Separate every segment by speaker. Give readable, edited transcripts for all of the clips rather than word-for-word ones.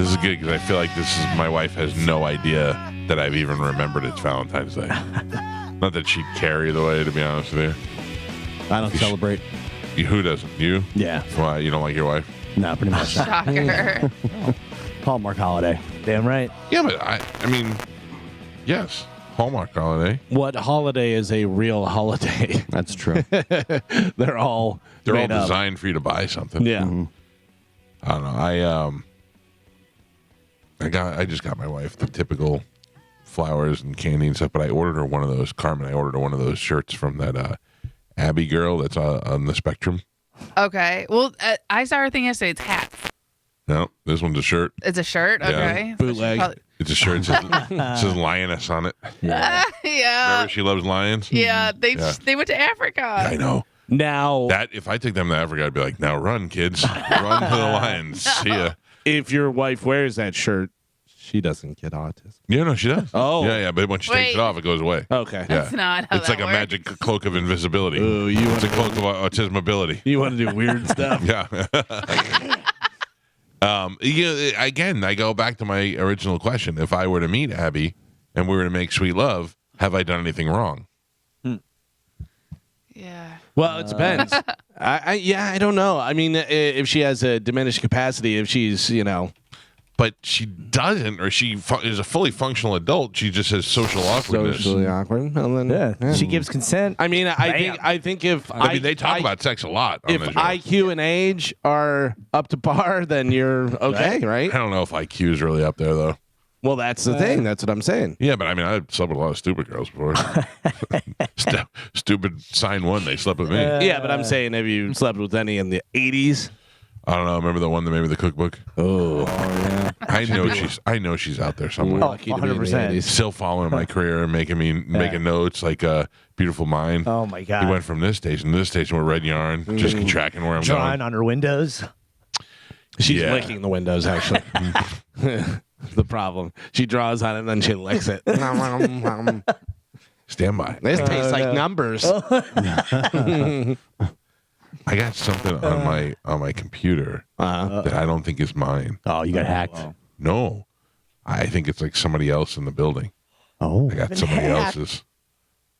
Speaker 1: This is good because I feel like my wife has no idea that I've even remembered it's Valentine's Day. Not that she'd care either way, to be honest with you.
Speaker 2: I don't celebrate.
Speaker 1: Who doesn't? You?
Speaker 2: Yeah.
Speaker 1: Why? You don't like your wife?
Speaker 2: No, pretty much.
Speaker 3: Shocker.
Speaker 2: Hallmark holiday.
Speaker 4: Damn right.
Speaker 1: Yeah, but I mean, yes. Hallmark holiday.
Speaker 5: What holiday is a real holiday?
Speaker 2: That's true.
Speaker 5: They're all made up.
Speaker 1: Designed for you to buy something.
Speaker 5: Yeah.
Speaker 2: Mm-hmm.
Speaker 1: I don't know. I just got my wife the typical flowers and candy and stuff, but I ordered her one of those, Carmen. I ordered her one of those shirts from that Abby girl that's on the Spectrum.
Speaker 3: Okay. Well, I saw her thing yesterday. It's hats.
Speaker 1: No, this one's a shirt.
Speaker 3: It's a shirt?
Speaker 1: Yeah.
Speaker 3: Okay.
Speaker 5: Bootleg.
Speaker 1: It's a shirt. It says lioness on it.
Speaker 3: Yeah.
Speaker 1: Remember she loves lions?
Speaker 3: Yeah. They went to Africa.
Speaker 1: I know.
Speaker 5: Now,
Speaker 1: That if I took them to Africa, I'd be like, now run, kids. Run to the lions. See ya.
Speaker 5: if your wife wears that shirt, she doesn't get autism.
Speaker 1: Yeah, no, she does.
Speaker 5: Oh.
Speaker 1: Yeah, but when she takes
Speaker 3: Wait.
Speaker 1: it off, it goes away.
Speaker 5: Okay.
Speaker 1: Yeah.
Speaker 3: That's not how
Speaker 1: It's
Speaker 3: that
Speaker 1: like a
Speaker 3: works.
Speaker 1: magic cloak of invisibility.
Speaker 5: Ooh,
Speaker 1: It's a cloak of autism ability.
Speaker 5: You want to do weird stuff?
Speaker 1: Yeah. Again, I go back to my original question. If I were to meet Abby and we were to make sweet love, have I done anything wrong?
Speaker 3: Yeah.
Speaker 5: Well, it depends. I don't know. I mean, if she has a diminished capacity, if she's,
Speaker 1: But she doesn't, or she is a fully functional adult. She just has social awkwardness.
Speaker 5: socially awkward, well, then,
Speaker 4: Yeah. She gives consent.
Speaker 5: I mean, I think if
Speaker 1: I mean, they talk about sex a lot on
Speaker 5: if
Speaker 1: the show.
Speaker 5: IQ and age are up to par, then you're okay, right?
Speaker 1: I don't know if IQ is really up there, though.
Speaker 5: Well, that's the thing. That's what I'm saying.
Speaker 1: Yeah, but I mean, I've slept with a lot of stupid girls before. Stupid sign one, they slept with me.
Speaker 5: Yeah, but I'm saying, have you slept with any in the 80s?
Speaker 1: I don't know. Remember the one that made me the cookbook?
Speaker 5: Oh,
Speaker 2: yeah.
Speaker 1: I know she's out there somewhere.
Speaker 5: lucky to be in the
Speaker 4: 100%.
Speaker 5: 80s.
Speaker 1: Still following my career and making notes like Beautiful Mind.
Speaker 4: Oh my God.
Speaker 1: He went from this station to this station with red yarn, just tracking where I'm
Speaker 4: Drawing
Speaker 1: going.
Speaker 4: on her windows.
Speaker 5: She's
Speaker 1: Yeah.
Speaker 5: licking the windows, actually. The problem. She draws on it and then she licks it.
Speaker 1: Stand by.
Speaker 5: This tastes like numbers.
Speaker 1: I got something on my computer that I don't think is mine.
Speaker 2: Oh, you got hacked.
Speaker 1: No, I think it's like somebody else in the building.
Speaker 2: Oh.
Speaker 1: I got somebody else's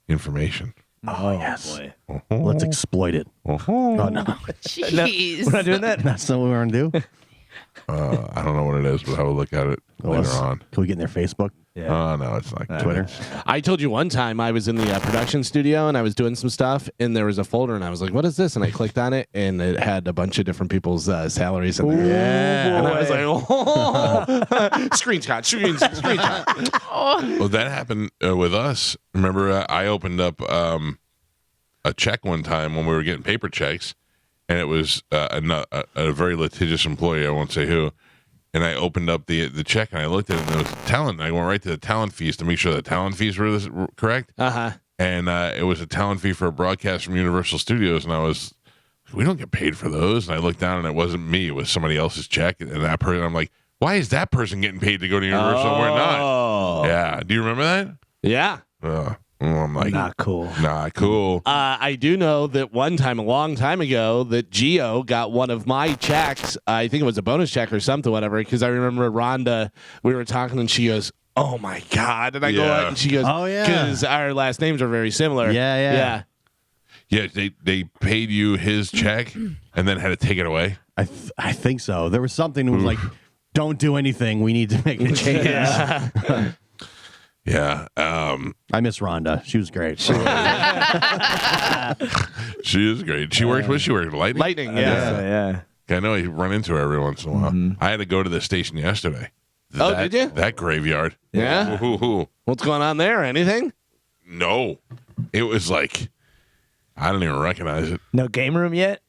Speaker 1: information.
Speaker 4: Oh, yes.
Speaker 2: Boy. Let's exploit it.
Speaker 1: Uh-huh.
Speaker 2: Oh, no.
Speaker 3: Jeez.
Speaker 4: We're not doing that.
Speaker 2: That's not what we're going to do.
Speaker 1: I don't know what it is, but I will look at it later on.
Speaker 2: Can we get in their Facebook?
Speaker 1: Oh, no, it's not good.
Speaker 2: Twitter?
Speaker 5: I told you one time I was in the production studio and I was doing some stuff and there was a folder and I was like, what is this? And I clicked on it and it had a bunch of different people's salaries in there.
Speaker 2: Yeah.
Speaker 5: And I was like, oh, screenshot.
Speaker 1: Well, that happened with us. Remember, I opened up a check one time when we were getting paper checks, and it was a very litigious employee. I won't say who. And I opened up the check and I looked at it and it was talent. And I went right to the talent fees to make sure the talent fees were correct.
Speaker 5: Uh-huh.
Speaker 1: And it was a talent fee for a broadcast from Universal Studios. And I was, we don't get paid for those. And I looked down and it wasn't me. It was somebody else's check. And that person, I'm like, why is that person getting paid to go to Universal? We're not.
Speaker 5: Oh.
Speaker 1: Yeah. Do you remember that?
Speaker 5: Yeah.
Speaker 1: I'm like,
Speaker 4: Not cool.
Speaker 1: Not cool.
Speaker 5: I do know that one time, a long time ago, that Gio got one of my checks. I think it was a bonus check or something, whatever, because I remember Rhonda, we were talking and she goes, oh my God. And I go out and she goes,
Speaker 2: Oh, yeah.
Speaker 5: because our last names are very similar.
Speaker 2: Yeah.
Speaker 1: Yeah, they paid you his check and then had to take it away.
Speaker 2: I think so. There was something that was like, don't do anything. We need to make a change.
Speaker 1: Yeah.
Speaker 2: I miss Rhonda. She was great.
Speaker 1: She is great. She works. What she works? Lightning.
Speaker 5: Lightning, yeah.
Speaker 4: Yeah.
Speaker 1: I know you run into her every once in a while. I had to go to the station yesterday.
Speaker 5: Oh, did you?
Speaker 1: That graveyard.
Speaker 5: Yeah?
Speaker 1: Ooh.
Speaker 5: What's going on there? Anything?
Speaker 1: No. It was like, I don't even recognize it.
Speaker 4: No game room yet?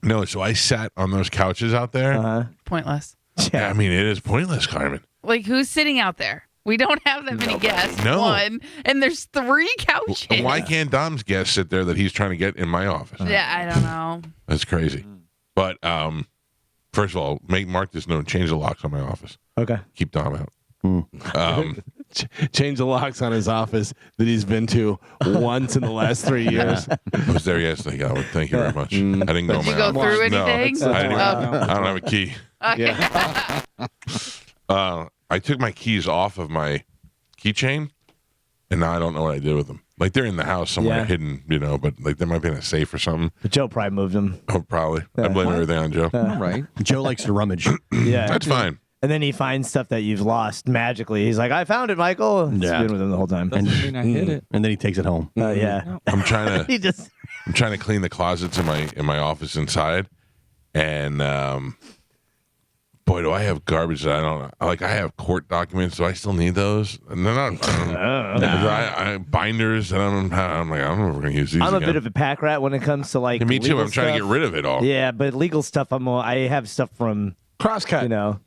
Speaker 1: No, so I sat on those couches out there.
Speaker 3: Pointless.
Speaker 1: I mean, it is pointless, Carmen.
Speaker 3: Like, who's sitting out there? We don't have that many guests.
Speaker 1: No.
Speaker 3: One, and there's 3 couches.
Speaker 1: And why can't Dom's guest sit there that he's trying to get in my office?
Speaker 3: Yeah, I don't know.
Speaker 1: That's crazy. But first of all, mark this note. Change the locks on my office.
Speaker 4: Okay.
Speaker 1: Keep Dom out.
Speaker 5: Change the locks on his office that he's been to once in the last 3 years.
Speaker 1: I was there yesterday, Galvin. Thank you very much. I didn't go in
Speaker 3: Did you
Speaker 1: my
Speaker 3: go
Speaker 1: office.
Speaker 3: through
Speaker 1: No,
Speaker 3: anything?
Speaker 1: I don't have a key.
Speaker 3: Okay.
Speaker 5: Yeah.
Speaker 1: I took my keys off of my keychain, and now I don't know what I did with them. Like they're in the house somewhere hidden, but like they might be in a safe or something.
Speaker 4: But Joe probably moved them.
Speaker 1: Oh, probably. I blame everything on Joe.
Speaker 6: All right.
Speaker 2: Joe likes to rummage.
Speaker 4: Yeah.
Speaker 1: That's fine.
Speaker 4: And then he finds stuff that you've lost magically. He's like, I found it, Michael. It's been with him the whole time.
Speaker 6: Doesn't mean I hit it.
Speaker 2: And then he takes it home.
Speaker 4: Yeah.
Speaker 1: I'm trying
Speaker 4: He
Speaker 1: to
Speaker 4: just.
Speaker 1: clean the closets in my office inside, and boy, do I have garbage that I don't like. I have court documents. Do I still need those? And they're not. I binders. And I'm like, I don't know if we're gonna use these.
Speaker 4: I'm a
Speaker 1: again.
Speaker 4: bit of a pack rat when it comes to like.
Speaker 1: Me too.
Speaker 4: legal
Speaker 1: I'm trying to
Speaker 4: stuff.
Speaker 1: get rid of it all.
Speaker 4: Yeah, but legal stuff, I have stuff from,
Speaker 5: Crosscut.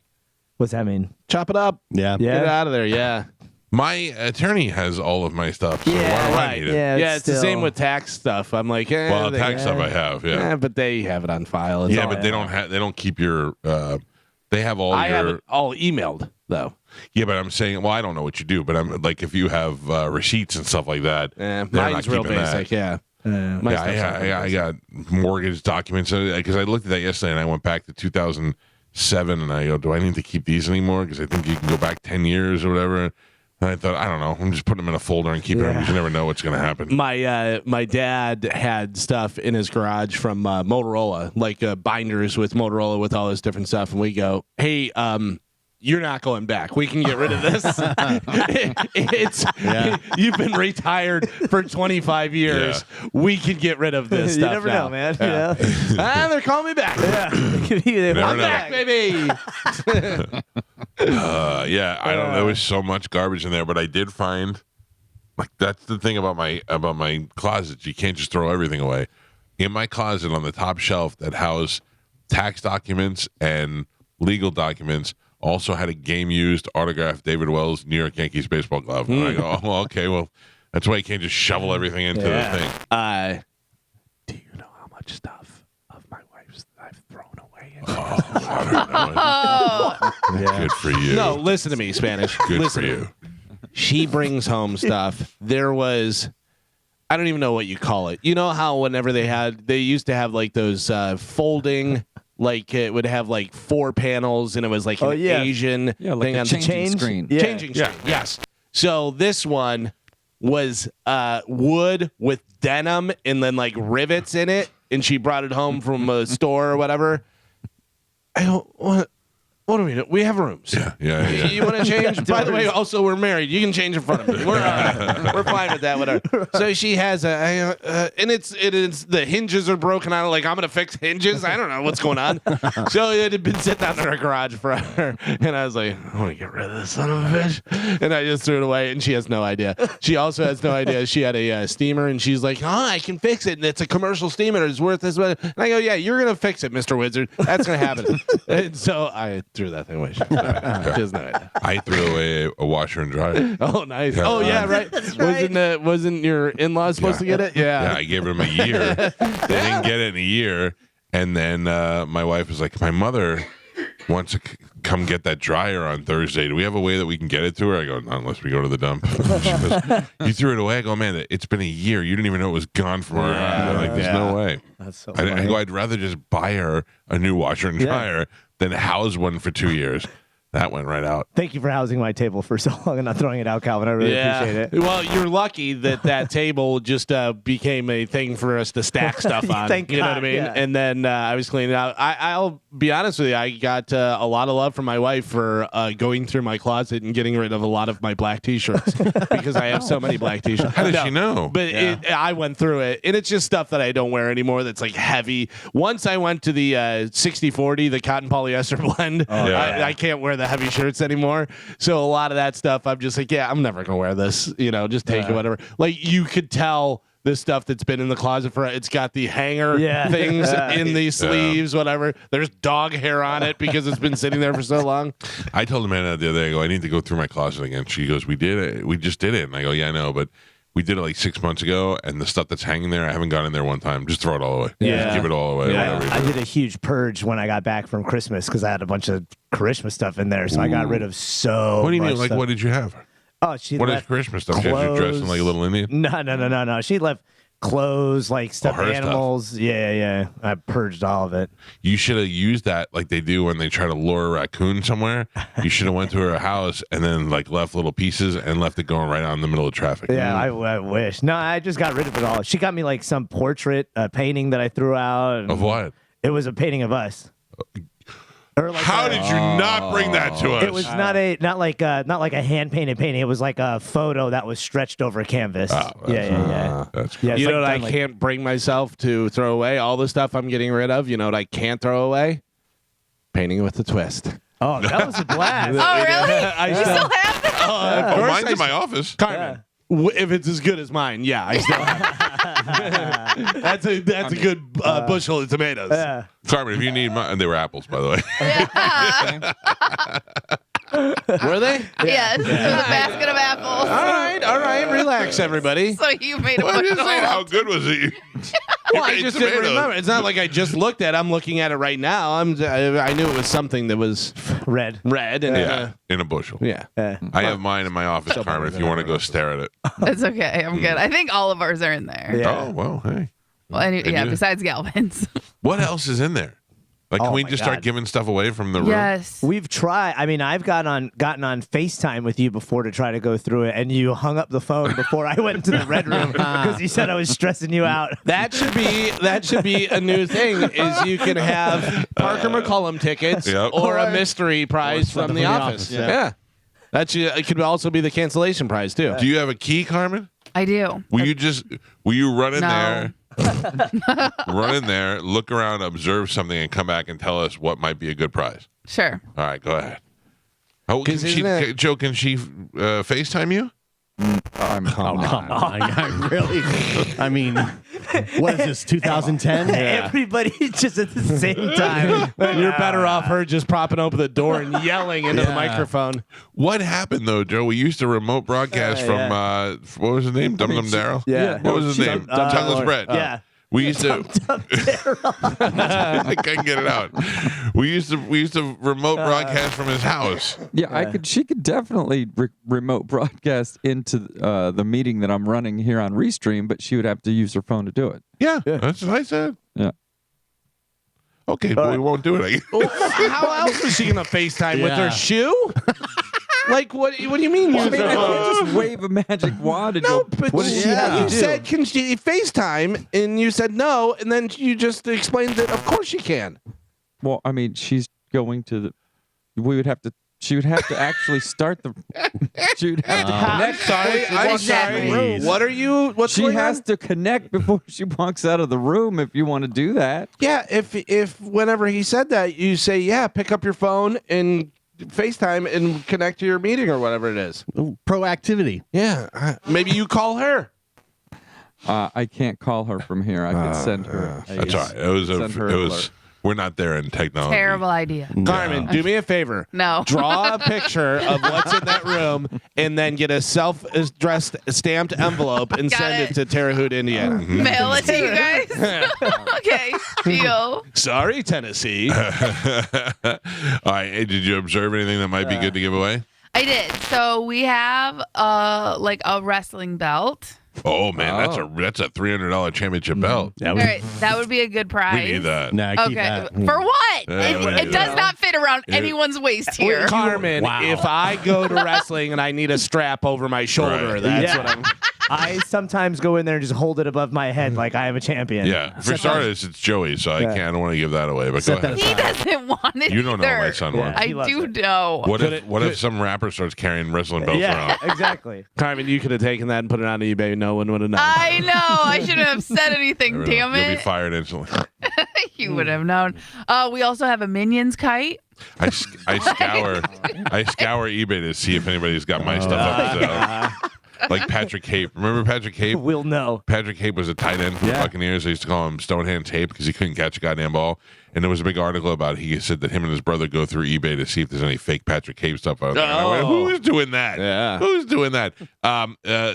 Speaker 4: What's that mean?
Speaker 5: Chop it up.
Speaker 2: Yeah.
Speaker 4: Yeah.
Speaker 5: Get it out of there. Yeah.
Speaker 1: My attorney has all of my stuff, so why do I need it?
Speaker 5: Yeah, it's the same with tax stuff. I'm like,
Speaker 1: Well, tax stuff I have, yeah.
Speaker 5: but they have it on file. It's
Speaker 1: Yeah,
Speaker 5: all-
Speaker 1: but they don't keep your. They have all
Speaker 5: I
Speaker 1: your.
Speaker 5: have it all emailed though.
Speaker 1: Yeah, but I'm saying, well, I don't know what you do, but I'm like, if you have receipts and stuff like that, they're not
Speaker 5: Mine's real
Speaker 1: keeping that.
Speaker 5: basic. Yeah. My stuff's all
Speaker 1: I got mortgage documents because I looked at that yesterday and I went back to 2007 and I go, do I need to keep these anymore? Because I think you can go back 10 years or whatever. And I thought, I don't know. I'm just putting them in a folder and keeping them because you never know what's going to happen.
Speaker 5: My dad had stuff in his garage from Motorola, like binders with Motorola with all this different stuff, and we go, hey, you're not going back. We can get rid of this. You've been retired for 25 years.
Speaker 1: Yeah.
Speaker 5: We can get rid of this
Speaker 4: You
Speaker 5: stuff
Speaker 4: never
Speaker 5: now.
Speaker 4: know, man.
Speaker 5: Yeah. They're calling me back.
Speaker 1: Never
Speaker 5: I'm
Speaker 1: know.
Speaker 5: back, baby.
Speaker 1: I don't know. There was so much garbage in there, but I did find, like, that's the thing about my closets. You can't just throw everything away. In my closet on the top shelf that housed tax documents and legal documents also had a game-used autographed David Wells New York Yankees baseball glove. And I go, oh, okay, well, that's why you can't just shovel everything into the thing.
Speaker 5: Do you know how much stuff of my wife's I've thrown away?
Speaker 1: I don't know. Good for you.
Speaker 5: No, listen to me, Spanish.
Speaker 1: Good
Speaker 5: listen
Speaker 1: for
Speaker 5: to
Speaker 1: you.
Speaker 5: me. She brings home stuff. There was, I don't even know what you call it. You know how whenever they used to have like those folding, like it would have like 4 panels and it was like an Asian
Speaker 6: like
Speaker 5: thing
Speaker 6: a
Speaker 5: on
Speaker 6: changing
Speaker 5: the
Speaker 6: screen.
Speaker 4: Yeah.
Speaker 5: Changing screen, yes. So this one was wood with denim and then like rivets in it, and she brought it home from a store or whatever. I don't want. What do we do? We have rooms.
Speaker 1: Yeah.
Speaker 5: You want to change? By the way, also we're married. You can change in front of me. We're fine with that. Whatever. So she has and it is the hinges are broken on it. Like I'm gonna fix hinges. I don't know what's going on. So it had been sitting out in her garage forever, and I was like, I want to get rid of this son of a bitch, and I just threw it away. And she has no idea. She also has no idea. She had a steamer, and she's like, I can fix it, and it's a commercial steamer. It's worth this much. And I go, yeah, you're gonna fix it, Mr. Wizard. That's gonna happen. And so I threw that thing away. She has no idea.
Speaker 1: I threw away a washer and dryer.
Speaker 5: Oh, nice.
Speaker 1: Yeah.
Speaker 5: Oh, yeah, right. Wasn't your in-laws supposed to get it?
Speaker 1: Yeah, I gave them a year. They didn't get it in a year. And then my wife was like, my mother wants to come get that dryer on Thursday. Do we have a way that we can get it to her? I go, not unless we go to the dump. She goes, you threw it away? I go, man, it's been a year. You didn't even know it was gone from our house. Like, there's no way.
Speaker 4: That's so
Speaker 1: I go, I'd rather just buy her a new washer and dryer than house one for 2 years. That went right out.
Speaker 4: Thank you for housing my table for so long and not throwing it out, Calvin. I really appreciate it.
Speaker 5: Well, you're lucky that table just became a thing for us to stack stuff on.
Speaker 4: Thank
Speaker 5: you know
Speaker 4: God,
Speaker 5: what I mean?
Speaker 4: yeah.
Speaker 5: And then I was cleaning out. I'll be honest with you. I got a lot of love from my wife for going through my closet and getting rid of a lot of my black T-shirts because I have so many black T-shirts.
Speaker 1: How did she know?
Speaker 5: But I went through it, and it's just stuff that I don't wear anymore that's like heavy. Once I went to the 60-40, the cotton polyester blend, I can't wear the heavy shirts anymore. So a lot of that stuff, I'm just like, I'm never going to wear this. You know, just take it, whatever. Like, you could tell the stuff that's been in the closet for it's got the hanger things in the sleeves, whatever. There's dog hair on it because it's been sitting there for so long.
Speaker 1: I told Amanda the other day, I go, I need to go through my closet again. She goes, we did it. We just did it. And I go, yeah, I know, but we did it like 6 months ago, and the stuff that's hanging there, I haven't gone in there one time. Just throw it all away. Just give it all away. Whatever.
Speaker 4: I did a huge purge when I got back from Christmas because I had a bunch of Karishma stuff in there, so I got rid of so.
Speaker 1: What do you
Speaker 4: much
Speaker 1: mean? Like,
Speaker 4: stuff.
Speaker 1: what did you have?
Speaker 4: Oh, she
Speaker 1: What is
Speaker 4: left
Speaker 1: Christmas stuff? She has you dressing like a little Indian?
Speaker 4: No. She left clothes, like stuffed
Speaker 1: her stuff.
Speaker 4: animals. Yeah. I purged all of it.
Speaker 1: You should have used that like they do when they try to lure a raccoon somewhere. You should have went to her house and then like left little pieces and left it going right out in the middle of traffic.
Speaker 4: Yeah, I wish. No, I just got rid of it all. She got me like some portrait painting that I threw out. And
Speaker 1: Of what?
Speaker 4: It was a painting of us. Or like
Speaker 1: How did you not bring that to us?
Speaker 4: It was not like a hand painted painting. It was like a photo that was stretched over canvas. Yeah.
Speaker 1: That's cool.
Speaker 4: Yeah, it's
Speaker 5: You know
Speaker 4: like
Speaker 5: what I
Speaker 4: done, like-
Speaker 5: can't bring myself to throw away? All the stuff I'm getting rid of. You know what I can't throw away? Painting with a twist.
Speaker 4: Oh, that was a blast.
Speaker 3: Oh, really?
Speaker 5: I
Speaker 3: You
Speaker 5: still-
Speaker 3: still have that?
Speaker 5: Of
Speaker 1: Oh,
Speaker 5: course
Speaker 1: mine's
Speaker 5: I
Speaker 1: in my office.
Speaker 5: Carmen, if it's as good as mine, yeah, I still have it. That's a good bushel of tomatoes.
Speaker 4: Yeah.
Speaker 1: Carmen, if you need mine, they were apples, by the way.
Speaker 3: Yeah.
Speaker 5: Were they?
Speaker 3: Yes. It was a basket of apples.
Speaker 5: All right. Relax, everybody.
Speaker 3: So you made a
Speaker 1: Well, I'm
Speaker 3: bushel.
Speaker 1: just saying, how good was it?
Speaker 5: Well, I
Speaker 1: made
Speaker 5: just didn't
Speaker 1: tomatoes.
Speaker 5: remember. It's not like I just looked at it. I'm looking at it right now. I knew it was something that was
Speaker 4: Red.
Speaker 5: red. And
Speaker 1: Yeah, in a bushel.
Speaker 5: yeah.
Speaker 1: I have mine in my office, Carmen, if you want to go stare at it.
Speaker 3: It's okay. I'm good. I think all of ours are in there.
Speaker 4: Yeah.
Speaker 1: Oh, well, hey.
Speaker 3: Well, yeah,
Speaker 1: you-
Speaker 3: besides Galvin's.
Speaker 1: What else is in there? Like, can
Speaker 4: Oh
Speaker 1: we
Speaker 4: my
Speaker 1: just
Speaker 4: God.
Speaker 1: start giving stuff away from the room?
Speaker 3: Yes.
Speaker 4: We've tried. I mean, I've gotten on FaceTime with you before to try to go through it, and you hung up the phone before I went into the red room because you said I was stressing you out.
Speaker 5: That should be a new thing. Is you can have Parker McCollum tickets
Speaker 1: Yep.
Speaker 5: or a mystery prize from the office. Yeah. It could also be the cancellation prize too.
Speaker 1: Do you have a key, Carmen?
Speaker 3: I do.
Speaker 1: Will you run in
Speaker 3: No.
Speaker 1: there? Run in there, look around, observe something, and come back and tell us what might be a good prize.
Speaker 3: Sure.
Speaker 1: All right, go ahead. Oh, can
Speaker 5: 'Cause
Speaker 1: she,
Speaker 5: isn't it-
Speaker 1: Joe, can she FaceTime you?
Speaker 2: Come on. I really. I mean, what is this? 2010?
Speaker 4: Everybody just at the same time.
Speaker 5: You're better off her just propping open the door and yelling into the
Speaker 2: Yeah.
Speaker 5: microphone.
Speaker 1: What happened though, Joe? We used to remote broadcast from what was his name? Dum Dum Daryl.
Speaker 4: Yeah.
Speaker 1: What was his name? Tongueless Brett.
Speaker 4: Yeah.
Speaker 1: We used to. I couldn't get it out. We used to remote broadcast from his house.
Speaker 6: Yeah, She could definitely remote broadcast into the meeting that I'm running here on Restream, but she would have to use her phone to do it.
Speaker 1: Yeah, that's what I said.
Speaker 6: Yeah.
Speaker 1: Okay, but we won't do it. I guess.
Speaker 5: How else was she gonna FaceTime with her
Speaker 2: Yeah.
Speaker 5: shoe? Like what do you mean?
Speaker 6: I
Speaker 5: Use
Speaker 6: mean,
Speaker 5: her
Speaker 6: I
Speaker 5: phone?
Speaker 6: can't just wave a magic wand and
Speaker 5: No,
Speaker 6: go.
Speaker 5: but
Speaker 4: What does she have to
Speaker 5: you
Speaker 4: do?
Speaker 5: said, can she FaceTime? And you said no, and then you just explained that of course she can.
Speaker 6: Well, I mean, she's going to the. She would have to actually start the. She would have to connect.
Speaker 5: Sorry, I'm
Speaker 3: Exactly.
Speaker 5: sorry. What are you? What's
Speaker 6: She
Speaker 5: going
Speaker 6: has
Speaker 5: on?
Speaker 6: to connect before she walks out of the room if you want to do that.
Speaker 5: Yeah, if whenever he said that, you say, yeah, pick up your phone and FaceTime and connect to your meeting or whatever it is.
Speaker 2: Proactivity.
Speaker 5: Yeah, maybe you call her.
Speaker 6: I can't call her from here. I could send her.
Speaker 1: That's all right. It
Speaker 6: Send her
Speaker 1: was.
Speaker 6: alert.
Speaker 1: We're not there in technology.
Speaker 3: Terrible idea.
Speaker 5: Carmen, do me a favor.
Speaker 3: No.
Speaker 5: Draw a picture of what's in that room and then get a self-addressed stamped envelope and
Speaker 3: Got
Speaker 5: send
Speaker 3: it.
Speaker 5: it to Terre Haute, Indiana.
Speaker 3: Mail it to you guys. Okay. Deal.
Speaker 5: Sorry, Tennessee.
Speaker 1: All right. Hey, did you observe anything that might be good to give away?
Speaker 3: I did. So we have like a wrestling belt.
Speaker 1: Oh man, that's a $300 championship belt.
Speaker 2: Yeah,
Speaker 3: All right, that would be a good prize.
Speaker 1: We need that.
Speaker 2: Nah, keep
Speaker 3: Okay.
Speaker 2: that.
Speaker 3: For what?
Speaker 1: Yeah, we
Speaker 3: it
Speaker 1: do
Speaker 3: does
Speaker 1: that.
Speaker 3: not fit around anyone's waist here.
Speaker 5: Carmen,
Speaker 2: Wow.
Speaker 5: if I go to wrestling and I need a strap over my shoulder,
Speaker 1: Right.
Speaker 5: that's
Speaker 4: Yeah.
Speaker 5: what I'm.
Speaker 4: I sometimes go in there and just hold it above my head like I am a champion.
Speaker 1: Yeah. For starters, it's Joey, so I don't want to give that away. But go
Speaker 2: Set that
Speaker 1: ahead.
Speaker 2: aside.
Speaker 3: He doesn't want it.
Speaker 1: You don't know how my
Speaker 3: either.
Speaker 1: son
Speaker 4: Yeah.
Speaker 1: wants.
Speaker 3: I
Speaker 4: He loves
Speaker 3: do
Speaker 4: it.
Speaker 3: know.
Speaker 1: What if some rapper starts carrying wrestling belts
Speaker 4: Yeah,
Speaker 1: around?
Speaker 4: exactly.
Speaker 5: Carmen, you could have taken that and put it on eBay. No one would have known.
Speaker 3: I know. I shouldn't have said anything. Damn
Speaker 1: You'll be
Speaker 3: it.
Speaker 1: fired instantly.
Speaker 3: You would have known. We also have a Minions kite.
Speaker 1: I scour eBay to see if anybody's got my stuff up for sale. Like Patrick Cape. Remember Patrick Cape?
Speaker 4: We'll know.
Speaker 1: Patrick Cape was a tight end for the Buccaneers. They used to call him Stonehand Tape because he couldn't catch a goddamn ball. And there was a big article about it. He said that him and his brother go through eBay to see if there's any fake Patrick Cape stuff out there. And I went, who's doing that?
Speaker 5: Yeah.
Speaker 1: Who's doing that?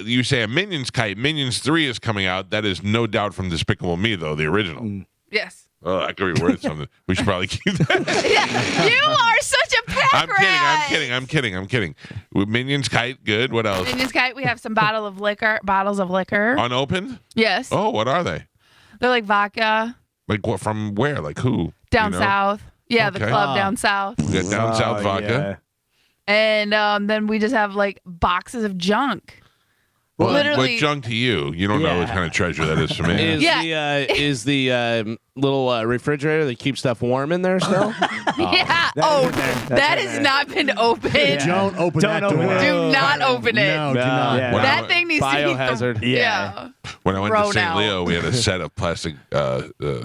Speaker 1: You say a Minions kite. Minions 3 is coming out. That is no doubt from Despicable Me, though, the original.
Speaker 3: Yes.
Speaker 1: Oh, that could be worth something. We should probably keep that.
Speaker 3: Yeah. You are such a pack
Speaker 1: I'm kidding. With Minions kite, good. What else?
Speaker 3: Minions kite. We have some bottles of liquor.
Speaker 1: Unopened?
Speaker 3: Yes.
Speaker 1: Oh, what are they?
Speaker 3: They're like vodka.
Speaker 1: Like what? From where? Like who?
Speaker 3: Down
Speaker 1: You know?
Speaker 3: south. Yeah, the
Speaker 1: Okay.
Speaker 3: club down south.
Speaker 1: We got down south vodka.
Speaker 3: And then we just have like boxes of junk.
Speaker 1: Well,
Speaker 3: Literally.
Speaker 1: what's junk to you? You don't know what kind of treasure that is to me.
Speaker 5: Is the little refrigerator that keeps stuff warm in there still?
Speaker 3: Yeah. That has not been opened.
Speaker 2: Don't open that door.
Speaker 3: Do not open it.
Speaker 2: No, do not.
Speaker 4: Yeah.
Speaker 3: That thing needs
Speaker 5: Biohazard.
Speaker 3: to be yeah.
Speaker 1: When I went to
Speaker 3: thrown
Speaker 1: St.
Speaker 3: out.
Speaker 1: Leo, we had a set of plastic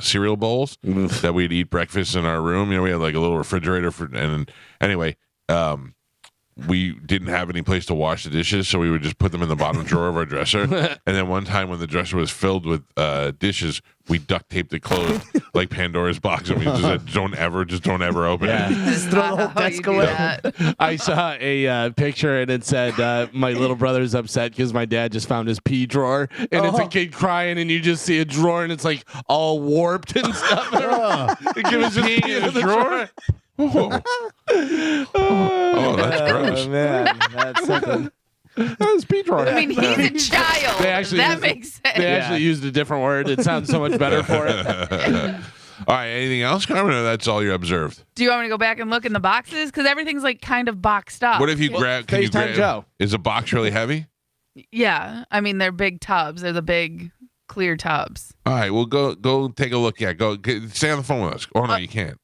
Speaker 1: cereal bowls that we'd eat breakfast in our room. You know, we had like a little refrigerator and anyway, we didn't have any place to wash the dishes, so we would just put them in the bottom drawer of our dresser. And then one time when the dresser was filled with dishes, we duct taped it closed like Pandora's box, and we just said, "Don't ever open it."
Speaker 4: Just throw the whole desk away.
Speaker 5: I saw a picture and it said, "My little brother's upset because my dad just found his pee drawer, and it's a kid crying, and you just see a drawer and it's like all warped and stuff." It was just pee in the drawer.
Speaker 1: Oh, that's gross.
Speaker 4: Oh, man. That's something.
Speaker 5: That's pee drawer.
Speaker 3: I mean, he's a child. That makes sense.
Speaker 5: They actually used a different word. It sounds so much better for it.
Speaker 1: All right, anything else, Carmen, or that's all you observed?
Speaker 3: Do you want me to go back and look in the boxes? Because everything's like kind of boxed up.
Speaker 1: What if you grab? Can you
Speaker 5: FaceTime
Speaker 1: grab?
Speaker 5: Joe.
Speaker 1: Is the box really heavy?
Speaker 3: Yeah. I mean, they're big tubs. They're the big clear tubs.
Speaker 1: All right, well, go take a look. Yeah, stay on the phone with us. Oh no, you can't.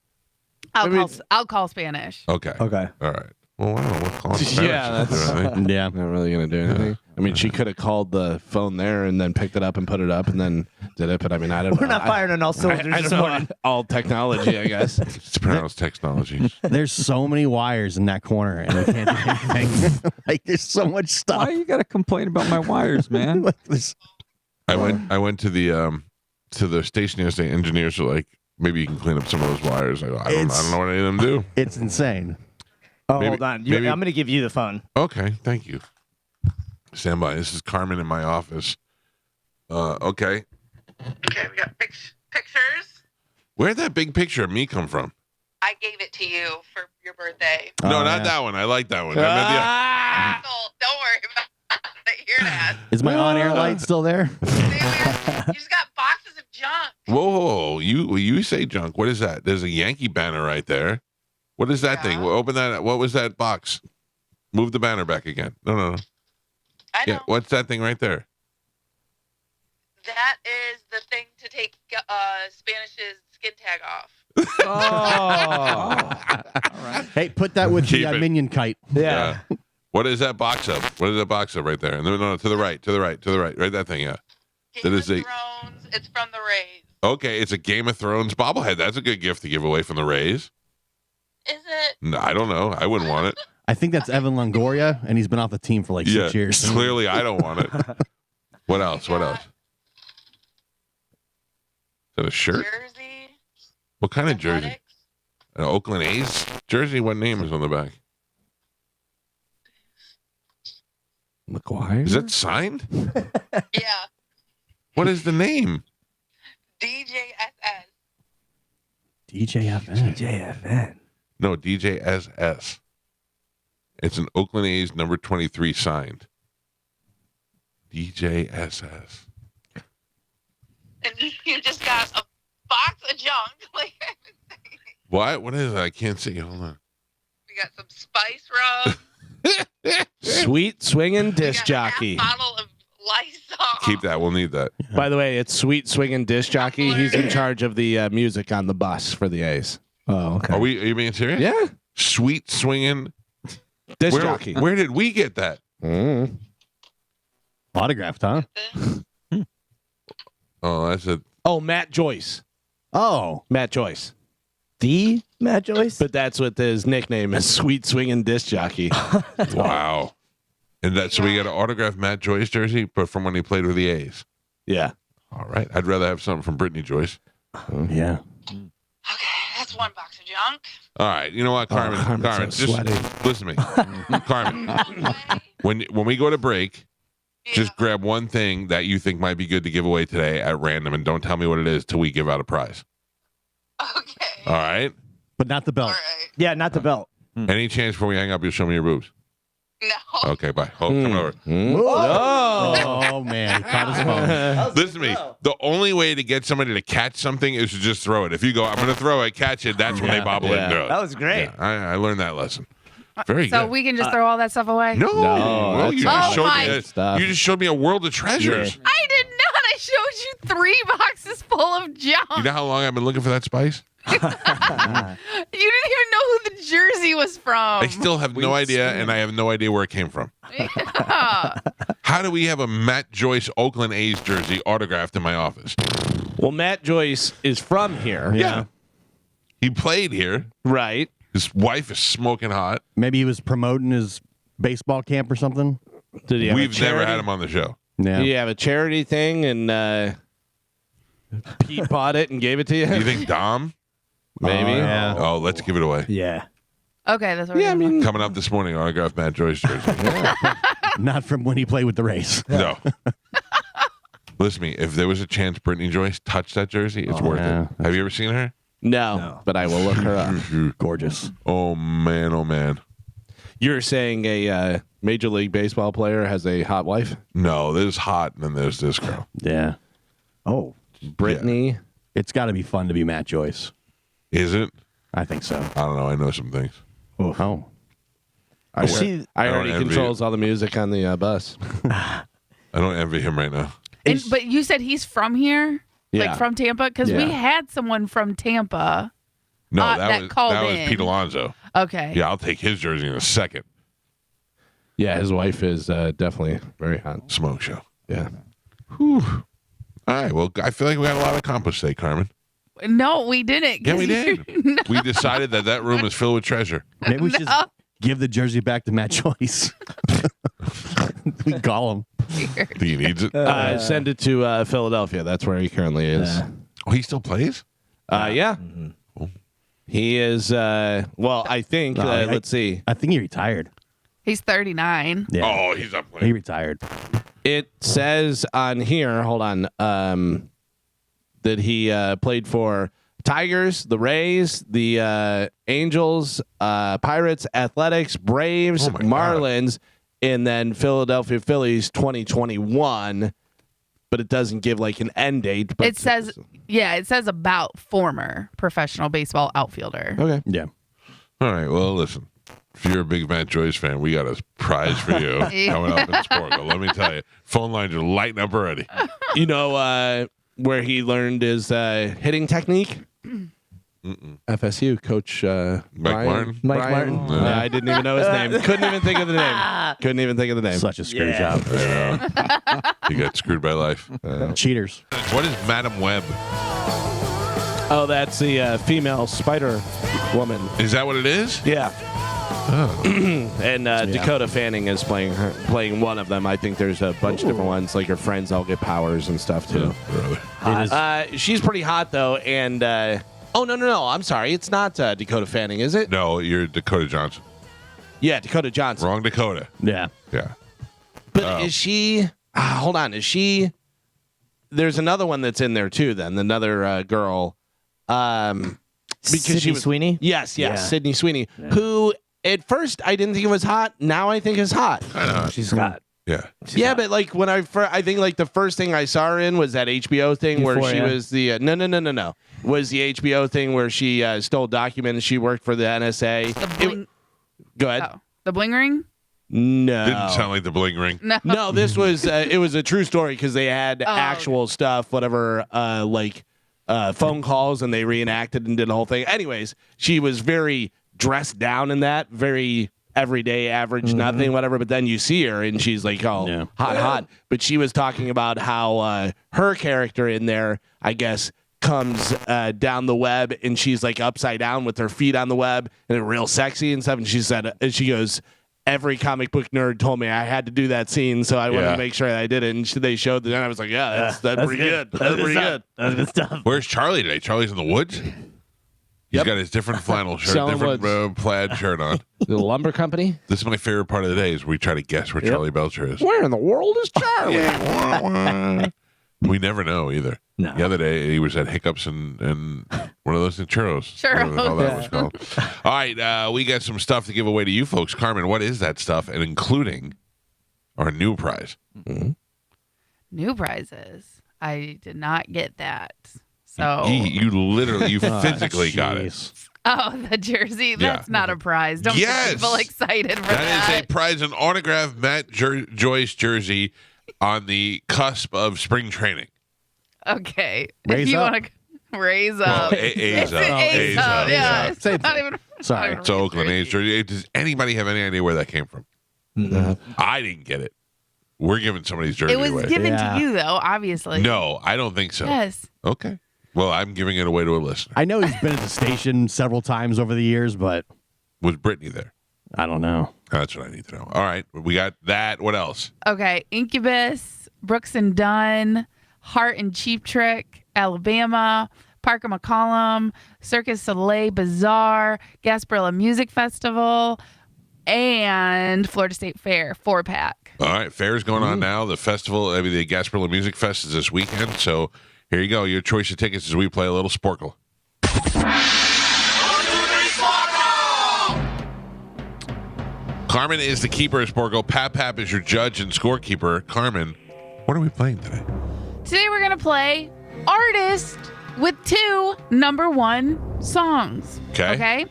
Speaker 3: I'll call Spanish.
Speaker 1: Okay.
Speaker 4: Okay.
Speaker 1: All right. Well, I don't know what calling Spanish
Speaker 5: Yeah,
Speaker 1: is doing, I think.
Speaker 2: Yeah.
Speaker 5: Not really going to do anything. I mean, she could have called the phone there and then picked it up and put it up and then did it, but I mean, I don't know.
Speaker 4: We're not firing on all cylinders
Speaker 5: I
Speaker 4: this
Speaker 5: don't know.
Speaker 4: morning.
Speaker 5: All technology, I guess.
Speaker 1: It's pronounced technology.
Speaker 2: There's so many wires in that corner, and we can't do anything. Like, there's so much stuff.
Speaker 6: Why you gotta complain about my wires, man?
Speaker 2: Like this.
Speaker 1: I went to the station yesterday. Engineers were like, maybe you can clean up some of those wires. I go, I don't know what any of them do.
Speaker 2: It's insane.
Speaker 4: Oh,
Speaker 1: Maybe-
Speaker 4: hold on.
Speaker 1: maybe-
Speaker 4: I'm going to give you the phone.
Speaker 1: Okay, thank you. Stand by. This is Carmen in my office. Okay.
Speaker 7: Okay, we got pictures.
Speaker 1: Where'd that big picture of me come from?
Speaker 7: I gave it to you for your birthday.
Speaker 1: No,
Speaker 2: Oh,
Speaker 1: not
Speaker 2: yeah.
Speaker 1: that one. I like that one. I meant the-
Speaker 7: So don't worry about it. You're not.
Speaker 2: Is my on-air light still there?
Speaker 7: You just got boxes of junk.
Speaker 1: Whoa, you say junk. What is that? There's a Yankee banner right there. What is that thing?
Speaker 7: Yeah.
Speaker 1: Well, open that. What was that box? Move the banner back again. No.
Speaker 7: I know.
Speaker 1: Yeah, what's that thing right there?
Speaker 7: That is the thing to take Spanish's skin tag off.
Speaker 2: Hey, put that with
Speaker 1: Keep
Speaker 2: the
Speaker 1: it.
Speaker 2: minion kite.
Speaker 4: Yeah.
Speaker 1: What is that box up? What is that box up right there? No, to the right. Right that thing, yeah.
Speaker 7: Game
Speaker 1: That is
Speaker 7: of
Speaker 1: a-
Speaker 7: Thrones. It's from the Rays.
Speaker 1: Okay, it's a Game of Thrones bobblehead. That's a good gift to give away from the Rays.
Speaker 7: Is it?
Speaker 1: No, I don't know. I wouldn't want it.
Speaker 2: I think that's Evan Longoria, and he's been off the team for like 6 years.
Speaker 1: Clearly, I don't want it. What else? What else? Is that a shirt?
Speaker 7: Jersey.
Speaker 1: What kind of jersey?
Speaker 7: Athletics.
Speaker 1: An Oakland A's jersey? What name is on the back?
Speaker 5: McGuire?
Speaker 1: Is that signed?
Speaker 7: Yeah.
Speaker 1: What is the name?
Speaker 7: DJSS.
Speaker 2: DJFN.
Speaker 4: JFN.
Speaker 1: No, DJSS. It's an Oakland A's number 23 signed. DJSS.
Speaker 7: And you just got a box of junk. Like,
Speaker 1: What? What is it? I can't see. Hold on.
Speaker 7: we got some spice rub.
Speaker 5: Sweet swinging
Speaker 7: We
Speaker 5: disc
Speaker 7: got a
Speaker 5: jockey.
Speaker 7: half bottle of Lysol.
Speaker 1: Keep that. We'll need that.
Speaker 5: By the way, it's Sweet swinging disc jockey. He's in charge of the music on the bus for the A's.
Speaker 2: Oh, okay.
Speaker 1: Are you being serious?
Speaker 5: Yeah.
Speaker 1: Sweet swinging.
Speaker 5: Disc jockey.
Speaker 1: Where did we get that?
Speaker 5: Mm.
Speaker 2: Autographed, huh?
Speaker 1: Oh, that's a.
Speaker 5: Oh, Matt Joyce.
Speaker 2: Oh,
Speaker 5: Matt Joyce.
Speaker 4: The Matt Joyce?
Speaker 5: But that's what his nickname is, Sweet Swinging Disc Jockey.
Speaker 1: Wow. And that, so we got an autographed Matt Joyce jersey, but from when he played with the A's.
Speaker 5: Yeah.
Speaker 1: All right. I'd rather have something from Brittany Joyce.
Speaker 2: yeah.
Speaker 7: Okay, that's one box of junk.
Speaker 1: All right. You know what, Carmen?
Speaker 5: Carmen's
Speaker 1: Carmen,
Speaker 5: so
Speaker 1: just
Speaker 5: sweaty.
Speaker 1: listen to me. Carmen,
Speaker 7: Okay.
Speaker 1: when we go to break,
Speaker 7: Yeah.
Speaker 1: just grab one thing that you think might be good to give away today at random, and don't tell me what it is till we give out a prize.
Speaker 7: Okay.
Speaker 1: All right?
Speaker 2: But not the
Speaker 7: All
Speaker 2: belt.
Speaker 7: right.
Speaker 4: Yeah, not the belt.
Speaker 1: Any chance before we hang up, you'll show me your boobs?
Speaker 7: No.
Speaker 1: Okay, bye. Come over.
Speaker 2: Oh man, he caught his phone.
Speaker 1: Listen to me. The only way to get somebody to catch something is to just throw it. If you go, I'm going to throw it, catch it, that's when they bobble it and throw it.
Speaker 4: That was great.
Speaker 1: Yeah, I learned that lesson. Very
Speaker 3: So
Speaker 1: good.
Speaker 3: we can just throw all that stuff away?
Speaker 1: No, well, you, just showed
Speaker 3: my
Speaker 1: me
Speaker 5: stuff.
Speaker 1: you just showed me a world of treasures.
Speaker 3: I did not. I showed you 3 boxes full of junk.
Speaker 1: You know how long I've been looking for that spice?
Speaker 3: You didn't even know who the jersey was from.
Speaker 1: I still have no idea, and I have no idea where it came from.
Speaker 3: Yeah.
Speaker 1: How do we have a Matt Joyce Oakland A's jersey autographed in my office?
Speaker 5: Well, Matt Joyce is from here.
Speaker 1: Yeah. He played here.
Speaker 5: Right.
Speaker 1: His wife is smoking hot.
Speaker 2: Maybe he was promoting his baseball camp or something.
Speaker 5: Did he have
Speaker 1: We've never had him on the show.
Speaker 2: Yeah.
Speaker 5: Did he have a charity thing and Pete bought it and gave it to you?
Speaker 1: Do you think Dom?
Speaker 5: Maybe.
Speaker 2: Yeah.
Speaker 1: Oh, let's give it away.
Speaker 2: Yeah.
Speaker 3: Okay, that's what we're doing.
Speaker 1: Coming up this morning, autographed Matt Joyce jersey.
Speaker 2: Not from when he played with the Rays.
Speaker 1: No. Listen to me. If there was a chance Brittany Joyce touched that jersey, it's worth
Speaker 2: yeah.
Speaker 1: it. Have you ever seen her?
Speaker 5: No, but I will look her up.
Speaker 2: Gorgeous.
Speaker 1: Oh, man. Oh, man.
Speaker 5: You're saying a Major League Baseball player has a hot wife?
Speaker 1: No, there's hot, and then there's this girl.
Speaker 2: Yeah. Oh,
Speaker 5: Brittany?
Speaker 2: it's got to be fun to be Matt Joyce.
Speaker 1: Is it?
Speaker 2: I think so.
Speaker 1: I don't know. I know some things.
Speaker 2: Oh.
Speaker 5: I
Speaker 4: She-
Speaker 5: heard
Speaker 1: don't
Speaker 5: he
Speaker 1: envy
Speaker 5: controls all the music on the bus.
Speaker 1: I don't envy him right now.
Speaker 3: But you said he's from here?
Speaker 5: Yeah.
Speaker 3: Like from Tampa? Because we
Speaker 5: Yeah.
Speaker 3: had someone from Tampa.
Speaker 1: No,
Speaker 3: that called
Speaker 1: that was
Speaker 3: in.
Speaker 1: Pete Alonso.
Speaker 3: Okay.
Speaker 1: Yeah, I'll take his jersey in a second.
Speaker 5: Yeah, his wife is definitely very hot.
Speaker 1: Smoke show.
Speaker 5: Yeah.
Speaker 1: All right. Well, I feel like we got a lot accomplished today, Carmen.
Speaker 3: No, we didn't.
Speaker 1: Yeah,
Speaker 3: 'cause
Speaker 1: we
Speaker 3: you-
Speaker 1: did. We decided that room is filled with treasure.
Speaker 2: Maybe we should just give the jersey back to Matt Joyce. We can call him.
Speaker 1: Think he needs it?
Speaker 5: Send it to Philadelphia. That's where he currently is.
Speaker 1: Oh, he still plays?
Speaker 5: Yeah. He is, well, I think,
Speaker 2: I-
Speaker 5: let's see.
Speaker 2: I think he retired.
Speaker 3: He's 39.
Speaker 2: Yeah.
Speaker 1: Oh, he's not
Speaker 2: He
Speaker 1: playing.
Speaker 2: retired.
Speaker 5: It says on here, hold on, that he played for Tigers, the Rays, the Angels, Pirates, Athletics, Braves,
Speaker 1: Oh my
Speaker 5: Marlins, and then Philadelphia Phillies 2021. But it doesn't give like an end date. But
Speaker 3: It says, it says about former professional baseball outfielder.
Speaker 5: okay.
Speaker 2: Yeah.
Speaker 1: All right. Well, listen. If you're a big Matt Joyce fan, we got a prize for you coming up in Sporkle. Let me tell you. Phone lines are lighting up already.
Speaker 5: You know where he learned his hitting technique? FSU coach
Speaker 1: Mike Martin?
Speaker 4: Mike
Speaker 5: Brian?
Speaker 4: Martin?
Speaker 5: I didn't even know his name. Couldn't even think of the name. Couldn't even think of the name.
Speaker 2: Such a screw job.
Speaker 1: You got screwed by life.
Speaker 2: Cheaters.
Speaker 1: What is Madam Web?
Speaker 5: Oh, that's the female Spider Woman.
Speaker 1: Is that what it is?
Speaker 5: Yeah. And Dakota Fanning is playing one of them. I think there's a bunch of different ones. Like her friends all get powers and stuff too.
Speaker 1: Really?
Speaker 5: She's pretty hot though. And oh no! I'm sorry. It's not Dakota Fanning, is it?
Speaker 1: No, you're Dakota Johnson.
Speaker 5: Yeah, Dakota Johnson.
Speaker 1: Wrong Dakota.
Speaker 2: Yeah.
Speaker 1: Yeah.
Speaker 5: But is she? Hold on. Is she? There's another one that's in there too. Then another girl. Because
Speaker 4: Sydney
Speaker 5: she was
Speaker 4: Sweeney?
Speaker 5: Yes,
Speaker 4: Yeah.
Speaker 5: Sydney Sweeney, who at first I didn't think it was hot. Now I think is hot.
Speaker 4: She's got.
Speaker 1: Yeah.
Speaker 5: Yeah, but like when I think like the first thing I saw her in was that HBO thing where she
Speaker 4: Euphoria.
Speaker 5: was the no was the HBO thing where she stole documents. She worked for the NSA.
Speaker 3: The bling,
Speaker 5: Go ahead.
Speaker 3: the bling ring?
Speaker 5: No,
Speaker 1: Didn't sound like the bling ring.
Speaker 3: No.
Speaker 5: no. This was it was a true story because they had actual stuff, whatever, phone calls, and they reenacted and did the whole thing. Anyways, she was very dressed down in that, very everyday, average, nothing, whatever. But then you see her, and she's like, hot. But she was talking about how her character in there, I guess, comes down the web, and she's like upside down with her feet on the web, and real sexy and stuff. And she said, she goes, every comic book nerd told me I had to do that scene, so I wanted to make sure that I did it. And they showed it, and I was like, that's pretty good. That's pretty good.
Speaker 4: That's good stuff.
Speaker 1: Where's Charlie today? Charlie's in the woods? He's got his different flannel shirt,
Speaker 5: Selling
Speaker 1: different plaid shirt on.
Speaker 5: The lumber company?
Speaker 1: This is my favorite part of the day is we try to guess where Charlie Belcher is.
Speaker 5: Where in the world is Charlie?
Speaker 1: We never know either.
Speaker 2: No.
Speaker 1: The other day, he was at Hiccups and one of those churros.
Speaker 3: Churros.
Speaker 1: Whatever the hell that was called. All right, we got some stuff to give away to you folks. Carmen, what is that stuff? And including our new prize.
Speaker 3: New prizes. I did not get that. So.
Speaker 1: You literally, you physically got it.
Speaker 3: Oh, the jersey. That's not a prize. Don't get people excited for that.
Speaker 1: That is a prize, an autographed Matt Joyce jersey on the cusp of spring training.
Speaker 3: Okay.
Speaker 2: Raise
Speaker 3: if you
Speaker 2: up.
Speaker 3: want to raise up.
Speaker 1: A's up.
Speaker 3: A's up. Yeah.
Speaker 2: Same
Speaker 3: It's not
Speaker 2: thing.
Speaker 3: even.
Speaker 2: Sorry.
Speaker 3: not
Speaker 1: It's Oakland A's jersey. Does anybody have any idea where that came from? I didn't get it. We're giving somebody's jersey
Speaker 3: It was
Speaker 1: away.
Speaker 3: given
Speaker 2: Yeah.
Speaker 3: to you, though, obviously.
Speaker 1: No, I don't think so.
Speaker 3: Yes.
Speaker 1: Okay. Well, I'm giving it away to a listener.
Speaker 2: I know he's been at the station several times over the years, but
Speaker 1: Was Brittany there?
Speaker 2: I don't know.
Speaker 1: That's what I need to know. All right. We got that. What else?
Speaker 3: Okay. Incubus, Brooks and Dunn, Heart and Cheap Trick, Alabama, Parker McCollum, Circus Soleil Bazaar, Gasparilla Music Festival, and Florida State Fair 4-pack.
Speaker 1: All right. Fair's going on now. The festival, the Gasparilla Music Fest is this weekend. So here you go. Your choice of tickets as we play a little Sporkle. Carmen is the keeper of Sporkle. Pap is your judge and scorekeeper. Carmen, what are we playing today?
Speaker 3: Today we're going to play Artist with 2 number 1 songs.
Speaker 1: Okay.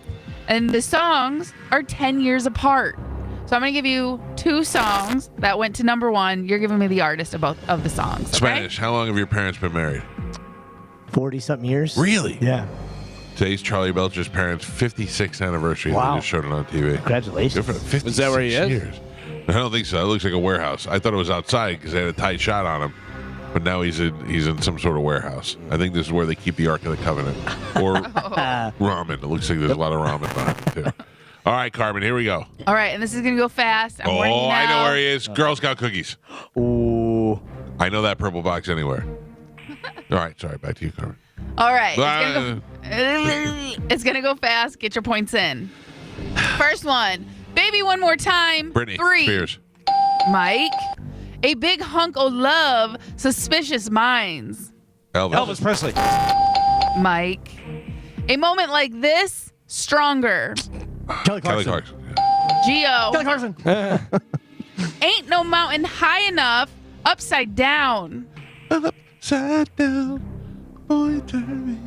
Speaker 3: And the songs are 10 years apart. So I'm going to give you 2 songs that went to number 1. You're giving me the artist of both of the songs. Okay?
Speaker 1: Spanish. How long have your parents been married?
Speaker 4: 40-something years.
Speaker 1: Really?
Speaker 4: Yeah.
Speaker 1: Today's Charlie Belcher's parents' 56th anniversary.
Speaker 4: Wow.
Speaker 1: They just showed it on TV.
Speaker 4: Congratulations.
Speaker 1: Good for them. 56
Speaker 5: Is that where he is?
Speaker 1: years. I don't think so. It looks like a warehouse. I thought it was outside because they had a tight shot on him. But now he's in some sort of warehouse. I think this is where they keep the Ark of the Covenant. Or ramen. It looks like there's a lot of ramen behind it, too. All right, Carmen, here we go.
Speaker 3: All right, and this is going to go fast. I'm warning you
Speaker 1: Oh,
Speaker 3: now.
Speaker 1: I know where he is. Girl Scout cookies.
Speaker 4: Ooh.
Speaker 1: I know that purple box anywhere. All right, sorry. Back to you, Carmen.
Speaker 3: All right. It's going to go fast. Get your points in. First one. Baby One More Time.
Speaker 1: Britney
Speaker 3: 3.
Speaker 1: Spears.
Speaker 3: Mike. A Big Hunk of Love. Suspicious Minds.
Speaker 1: Elvis.
Speaker 5: Presley.
Speaker 3: Mike. A Moment Like This. Stronger.
Speaker 2: Kelly
Speaker 1: Kelly
Speaker 2: Clarkson.
Speaker 1: Clarkson.
Speaker 3: Geo.
Speaker 2: Kelly Clarkson.
Speaker 3: Ain't No Mountain High Enough. Upside Down.
Speaker 1: Upside down. Boy, turn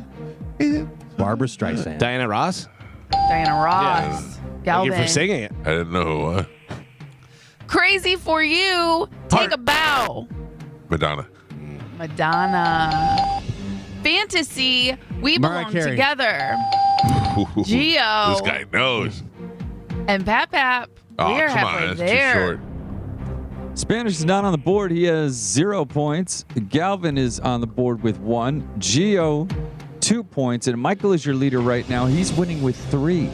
Speaker 1: me.
Speaker 2: Barbara Streisand.
Speaker 5: Diana Ross.
Speaker 3: Diana Ross.
Speaker 5: Thank
Speaker 3: Galvin.
Speaker 5: you for singing it.
Speaker 1: I didn't know who it was.
Speaker 3: Crazy for You. Take a Bow.
Speaker 1: Madonna.
Speaker 3: Madonna. Fantasy. We
Speaker 2: Mariah
Speaker 3: Belong
Speaker 2: Carey.
Speaker 3: Together. Geo.
Speaker 1: This guy knows.
Speaker 3: And Pap.
Speaker 1: Oh,
Speaker 3: We are
Speaker 1: come
Speaker 3: halfway
Speaker 1: on. That's
Speaker 3: there.
Speaker 1: too short.
Speaker 6: Spanish is not on the board. He has 0 points. Galvin is on the board with 1. Gio, 2 points. And Michael is your leader right now. He's winning with 3.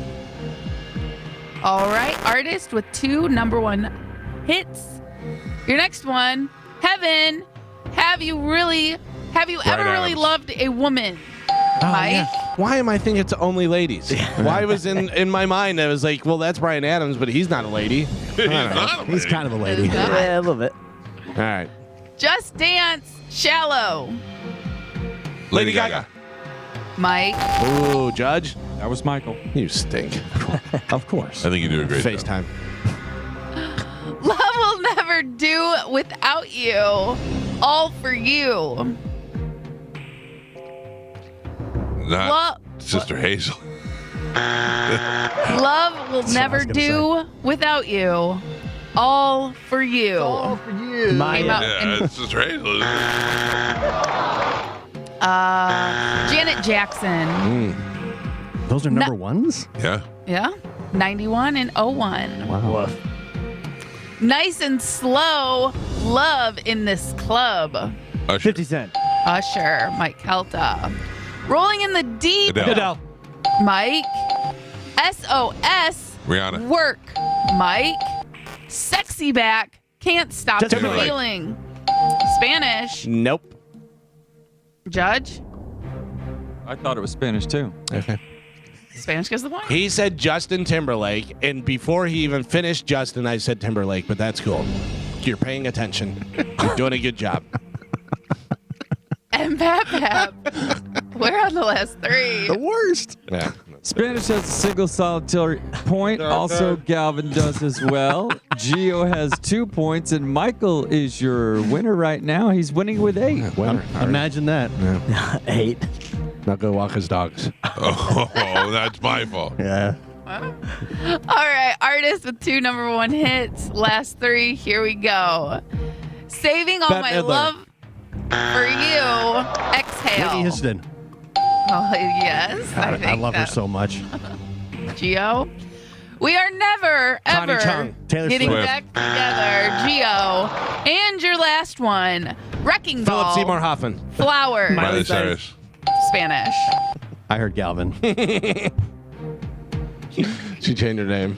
Speaker 3: All right. Artist with 2 number 1 hits. Your next one. Heaven. Have you ever really
Speaker 1: Adams.
Speaker 3: loved a woman?
Speaker 5: Oh,
Speaker 3: Mike.
Speaker 5: yeah. Why am I thinking it's only ladies? Why was in my mind I was like, well, that's Bryan Adams, but he's not a lady.
Speaker 1: He's not a
Speaker 2: He's
Speaker 1: lady.
Speaker 2: kind of a lady.
Speaker 3: It's not.
Speaker 4: Yeah, a little bit.
Speaker 5: All right.
Speaker 3: Just Dance. Shallow.
Speaker 1: Lady Gaga.
Speaker 3: Mike.
Speaker 5: Ooh, Judge,
Speaker 6: That was Michael.
Speaker 5: you stink.
Speaker 2: Of course.
Speaker 1: I think you do a great job.
Speaker 5: FaceTime.
Speaker 3: Love will never do without you. All for you.
Speaker 1: Not
Speaker 3: Love,
Speaker 1: Sister Hazel.
Speaker 3: love will
Speaker 2: what I
Speaker 3: never
Speaker 2: was gonna
Speaker 3: do without you. All for you. Came out
Speaker 1: Yeah,
Speaker 3: in,
Speaker 1: it's Sister Hazel.
Speaker 3: Janet Jackson.
Speaker 2: Those are number ones?
Speaker 1: Yeah.
Speaker 3: Yeah. 91 and 01.
Speaker 2: Wow.
Speaker 3: Nice and slow. Love in this club.
Speaker 1: Usher.
Speaker 4: 50 Cent.
Speaker 3: Usher. Mike Calta. Rolling in the deep.
Speaker 1: Adele.
Speaker 3: Mike. SOS.
Speaker 1: Rihanna.
Speaker 3: Work. Mike. Sexy back. Can't stop
Speaker 2: Justin
Speaker 3: the
Speaker 1: Timberlake.
Speaker 3: feeling. Spanish.
Speaker 5: Nope.
Speaker 3: Judge.
Speaker 6: I thought it was Spanish too.
Speaker 5: Okay.
Speaker 3: Spanish gives the point.
Speaker 5: He said Justin Timberlake, and before he even finished Justin, I said Timberlake, but that's cool. You're paying attention. You're doing a good job.
Speaker 3: And Pap, we're on the last three.
Speaker 2: The worst.
Speaker 5: Yeah.
Speaker 6: Spanish has a single solitary point. Also, Galvin does as well. Gio has 2 points, and Michael is your winner right now. He's winning with 8.
Speaker 5: Winner.
Speaker 2: Imagine that.
Speaker 4: 8.
Speaker 5: Now go walk his dogs.
Speaker 1: Oh, that's my fault.
Speaker 2: Yeah.
Speaker 3: All right, artist with 2 number 1 hits. Last 3, here we go. Saving all
Speaker 5: Bette
Speaker 3: my
Speaker 5: Midler.
Speaker 3: love for you. Exhale.
Speaker 2: Whitney Houston.
Speaker 3: Oh, yes. I think
Speaker 2: I love her
Speaker 3: that-
Speaker 2: so much.
Speaker 3: Gio. We are never,
Speaker 5: Connie
Speaker 3: ever
Speaker 5: Chung.
Speaker 2: Taylor
Speaker 3: getting
Speaker 2: Swift.
Speaker 3: back together. Gio. And your last one. Wrecking
Speaker 5: Philip
Speaker 3: Ball.
Speaker 5: Seymour Hoffman.
Speaker 3: Flowers.
Speaker 1: Miley Cyrus.
Speaker 3: Spanish.
Speaker 2: I heard Galvin.
Speaker 5: She changed her name.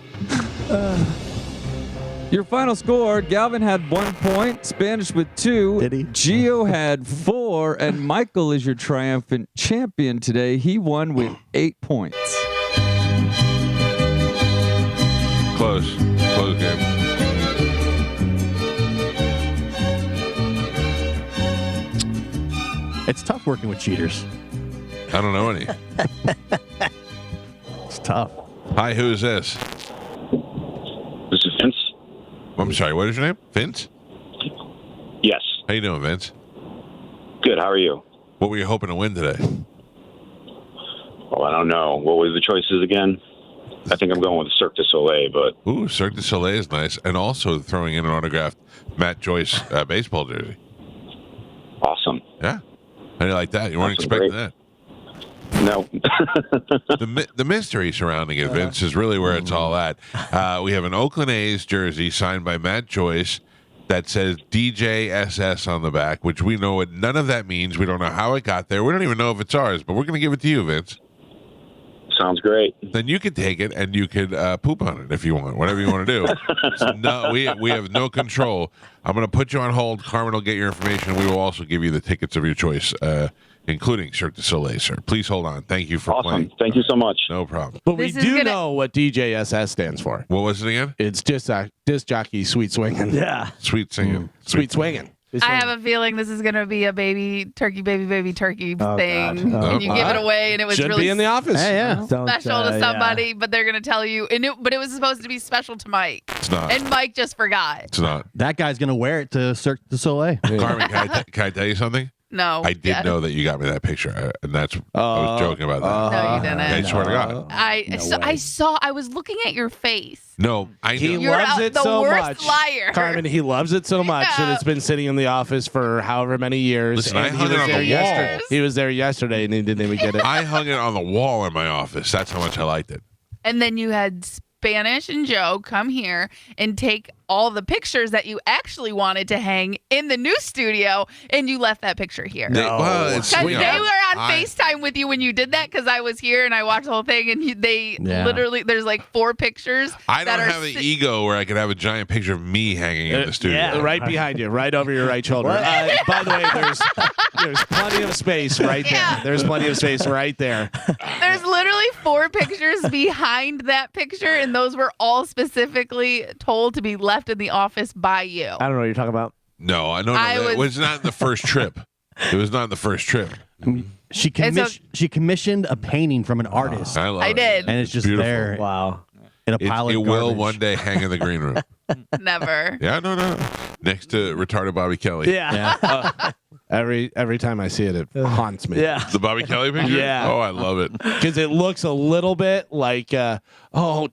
Speaker 6: Your final score, Galvin had 1 point, Spanish with 2.
Speaker 2: Did he?
Speaker 6: Gio had 4, and Michael is your triumphant champion today. He won with 8 points.
Speaker 1: Close game.
Speaker 2: It's tough working with cheaters.
Speaker 1: I don't know any.
Speaker 2: It's tough.
Speaker 1: Hi, who is this?
Speaker 8: This is Vince.
Speaker 1: I'm sorry, what is your name? Vince?
Speaker 8: Yes.
Speaker 1: How you doing, Vince?
Speaker 8: Good. How are you?
Speaker 1: What were you hoping to win today?
Speaker 8: Oh, I don't know. What were the choices again? I think I'm going with Cirque du Soleil, but
Speaker 1: Ooh, Cirque du Soleil is nice. And also throwing in an autographed Matt Joyce baseball jersey.
Speaker 8: awesome.
Speaker 1: Yeah. How do you like that? You weren't
Speaker 8: Awesome,
Speaker 1: expecting
Speaker 8: great.
Speaker 1: that.
Speaker 8: No.
Speaker 1: The mystery surrounding it, Vince, is really where it's all at. We have an Oakland A's jersey signed by Matt Joyce that says DJSS on the back, which we know what none of that means. We don't know how it got there. We don't even know if it's ours, but we're going to give it to you, Vince.
Speaker 8: Sounds great.
Speaker 1: Then you could take it and you could poop on it if you want, whatever you want to do. So no, we have no control. I'm going to put you on hold. Carmen will get your information. We will also give you the tickets of your choice, including Cirque du Soleil, sir. Please hold on. Thank you for
Speaker 8: Awesome.
Speaker 1: playing.
Speaker 8: Thank you so much.
Speaker 1: No problem.
Speaker 5: But we
Speaker 3: This is
Speaker 5: do
Speaker 3: gonna-
Speaker 5: know what DJSS stands for.
Speaker 1: What was it again?
Speaker 5: It's disc jockey sweet swinging.
Speaker 4: Yeah.
Speaker 1: Sweet singing.
Speaker 5: Sweet swinging.
Speaker 3: I have a feeling this is going to be a baby turkey thing.
Speaker 4: God.
Speaker 3: And
Speaker 4: Oh,
Speaker 3: you give it away, and it was
Speaker 5: Should
Speaker 3: really
Speaker 5: be in the office.
Speaker 2: Hey, yeah.
Speaker 3: special to somebody, but they're going to tell you. But it was supposed to be special to Mike.
Speaker 1: It's not.
Speaker 3: And Mike just forgot.
Speaker 1: It's not.
Speaker 2: That guy's going to wear it to Cirque du Soleil.
Speaker 1: Carmen, can I tell you something?
Speaker 3: No.
Speaker 1: I did know that you got me that picture, and that's I was joking about that.
Speaker 3: No, you didn't.
Speaker 1: I swear to God.
Speaker 3: I was looking at your face.
Speaker 1: No, I
Speaker 5: He
Speaker 1: knew.
Speaker 3: You're
Speaker 5: loves it
Speaker 3: the
Speaker 5: so
Speaker 3: worst
Speaker 5: much.
Speaker 3: liar.
Speaker 5: Carmen, he loves it so much that
Speaker 3: Yeah.
Speaker 5: it's been sitting in the office for however many years.
Speaker 1: Listen, I
Speaker 5: and
Speaker 1: hung
Speaker 5: he
Speaker 1: it
Speaker 5: was
Speaker 1: on
Speaker 5: there
Speaker 1: the wall.
Speaker 5: yesterday. He was there yesterday and he didn't even get it.
Speaker 1: I hung it on the wall in my office. That's how much I liked it.
Speaker 3: And then you had Spanish and Joe come here and take all the pictures that you actually wanted to hang in the new studio, and you left that picture here.
Speaker 1: Well, it's,
Speaker 3: Because
Speaker 1: you know,
Speaker 3: they were on
Speaker 1: I-
Speaker 3: FaceTime with you when you did that, because I was here and I watched the whole thing, and
Speaker 2: Yeah.
Speaker 3: literally, there's like 4 pictures.
Speaker 1: I
Speaker 3: that
Speaker 1: don't
Speaker 3: are
Speaker 1: have the ego where I could have a giant picture of me hanging in the studio.
Speaker 5: Yeah, right behind you, right over your right shoulder. By the way, there's plenty of space right there.
Speaker 3: Yeah.
Speaker 5: There's plenty of space right there.
Speaker 3: There's literally 4 pictures behind that picture, and those were all specifically told to be left in the office by you.
Speaker 4: I don't know what you're talking about.
Speaker 1: No, I know
Speaker 3: I
Speaker 1: that. It
Speaker 3: was-
Speaker 1: was not in the first trip. It was not in the first trip.
Speaker 2: She,
Speaker 3: And so-
Speaker 2: she commissioned a painting from an artist,
Speaker 1: I love
Speaker 3: I
Speaker 1: it.
Speaker 3: did.
Speaker 2: and it's just
Speaker 1: Beautiful.
Speaker 2: there
Speaker 4: Wow.
Speaker 2: in a
Speaker 1: It,
Speaker 2: pile of
Speaker 1: it will
Speaker 2: garbage.
Speaker 1: one day hang in the green room.
Speaker 3: Never.
Speaker 1: Yeah, no. Next to retarded Bobby Kelly.
Speaker 2: Yeah.
Speaker 5: Every time I see it, it haunts me.
Speaker 4: Yeah.
Speaker 1: The Bobby Kelly picture?
Speaker 5: Yeah.
Speaker 1: Oh, I love it.
Speaker 5: Because it looks a little bit like,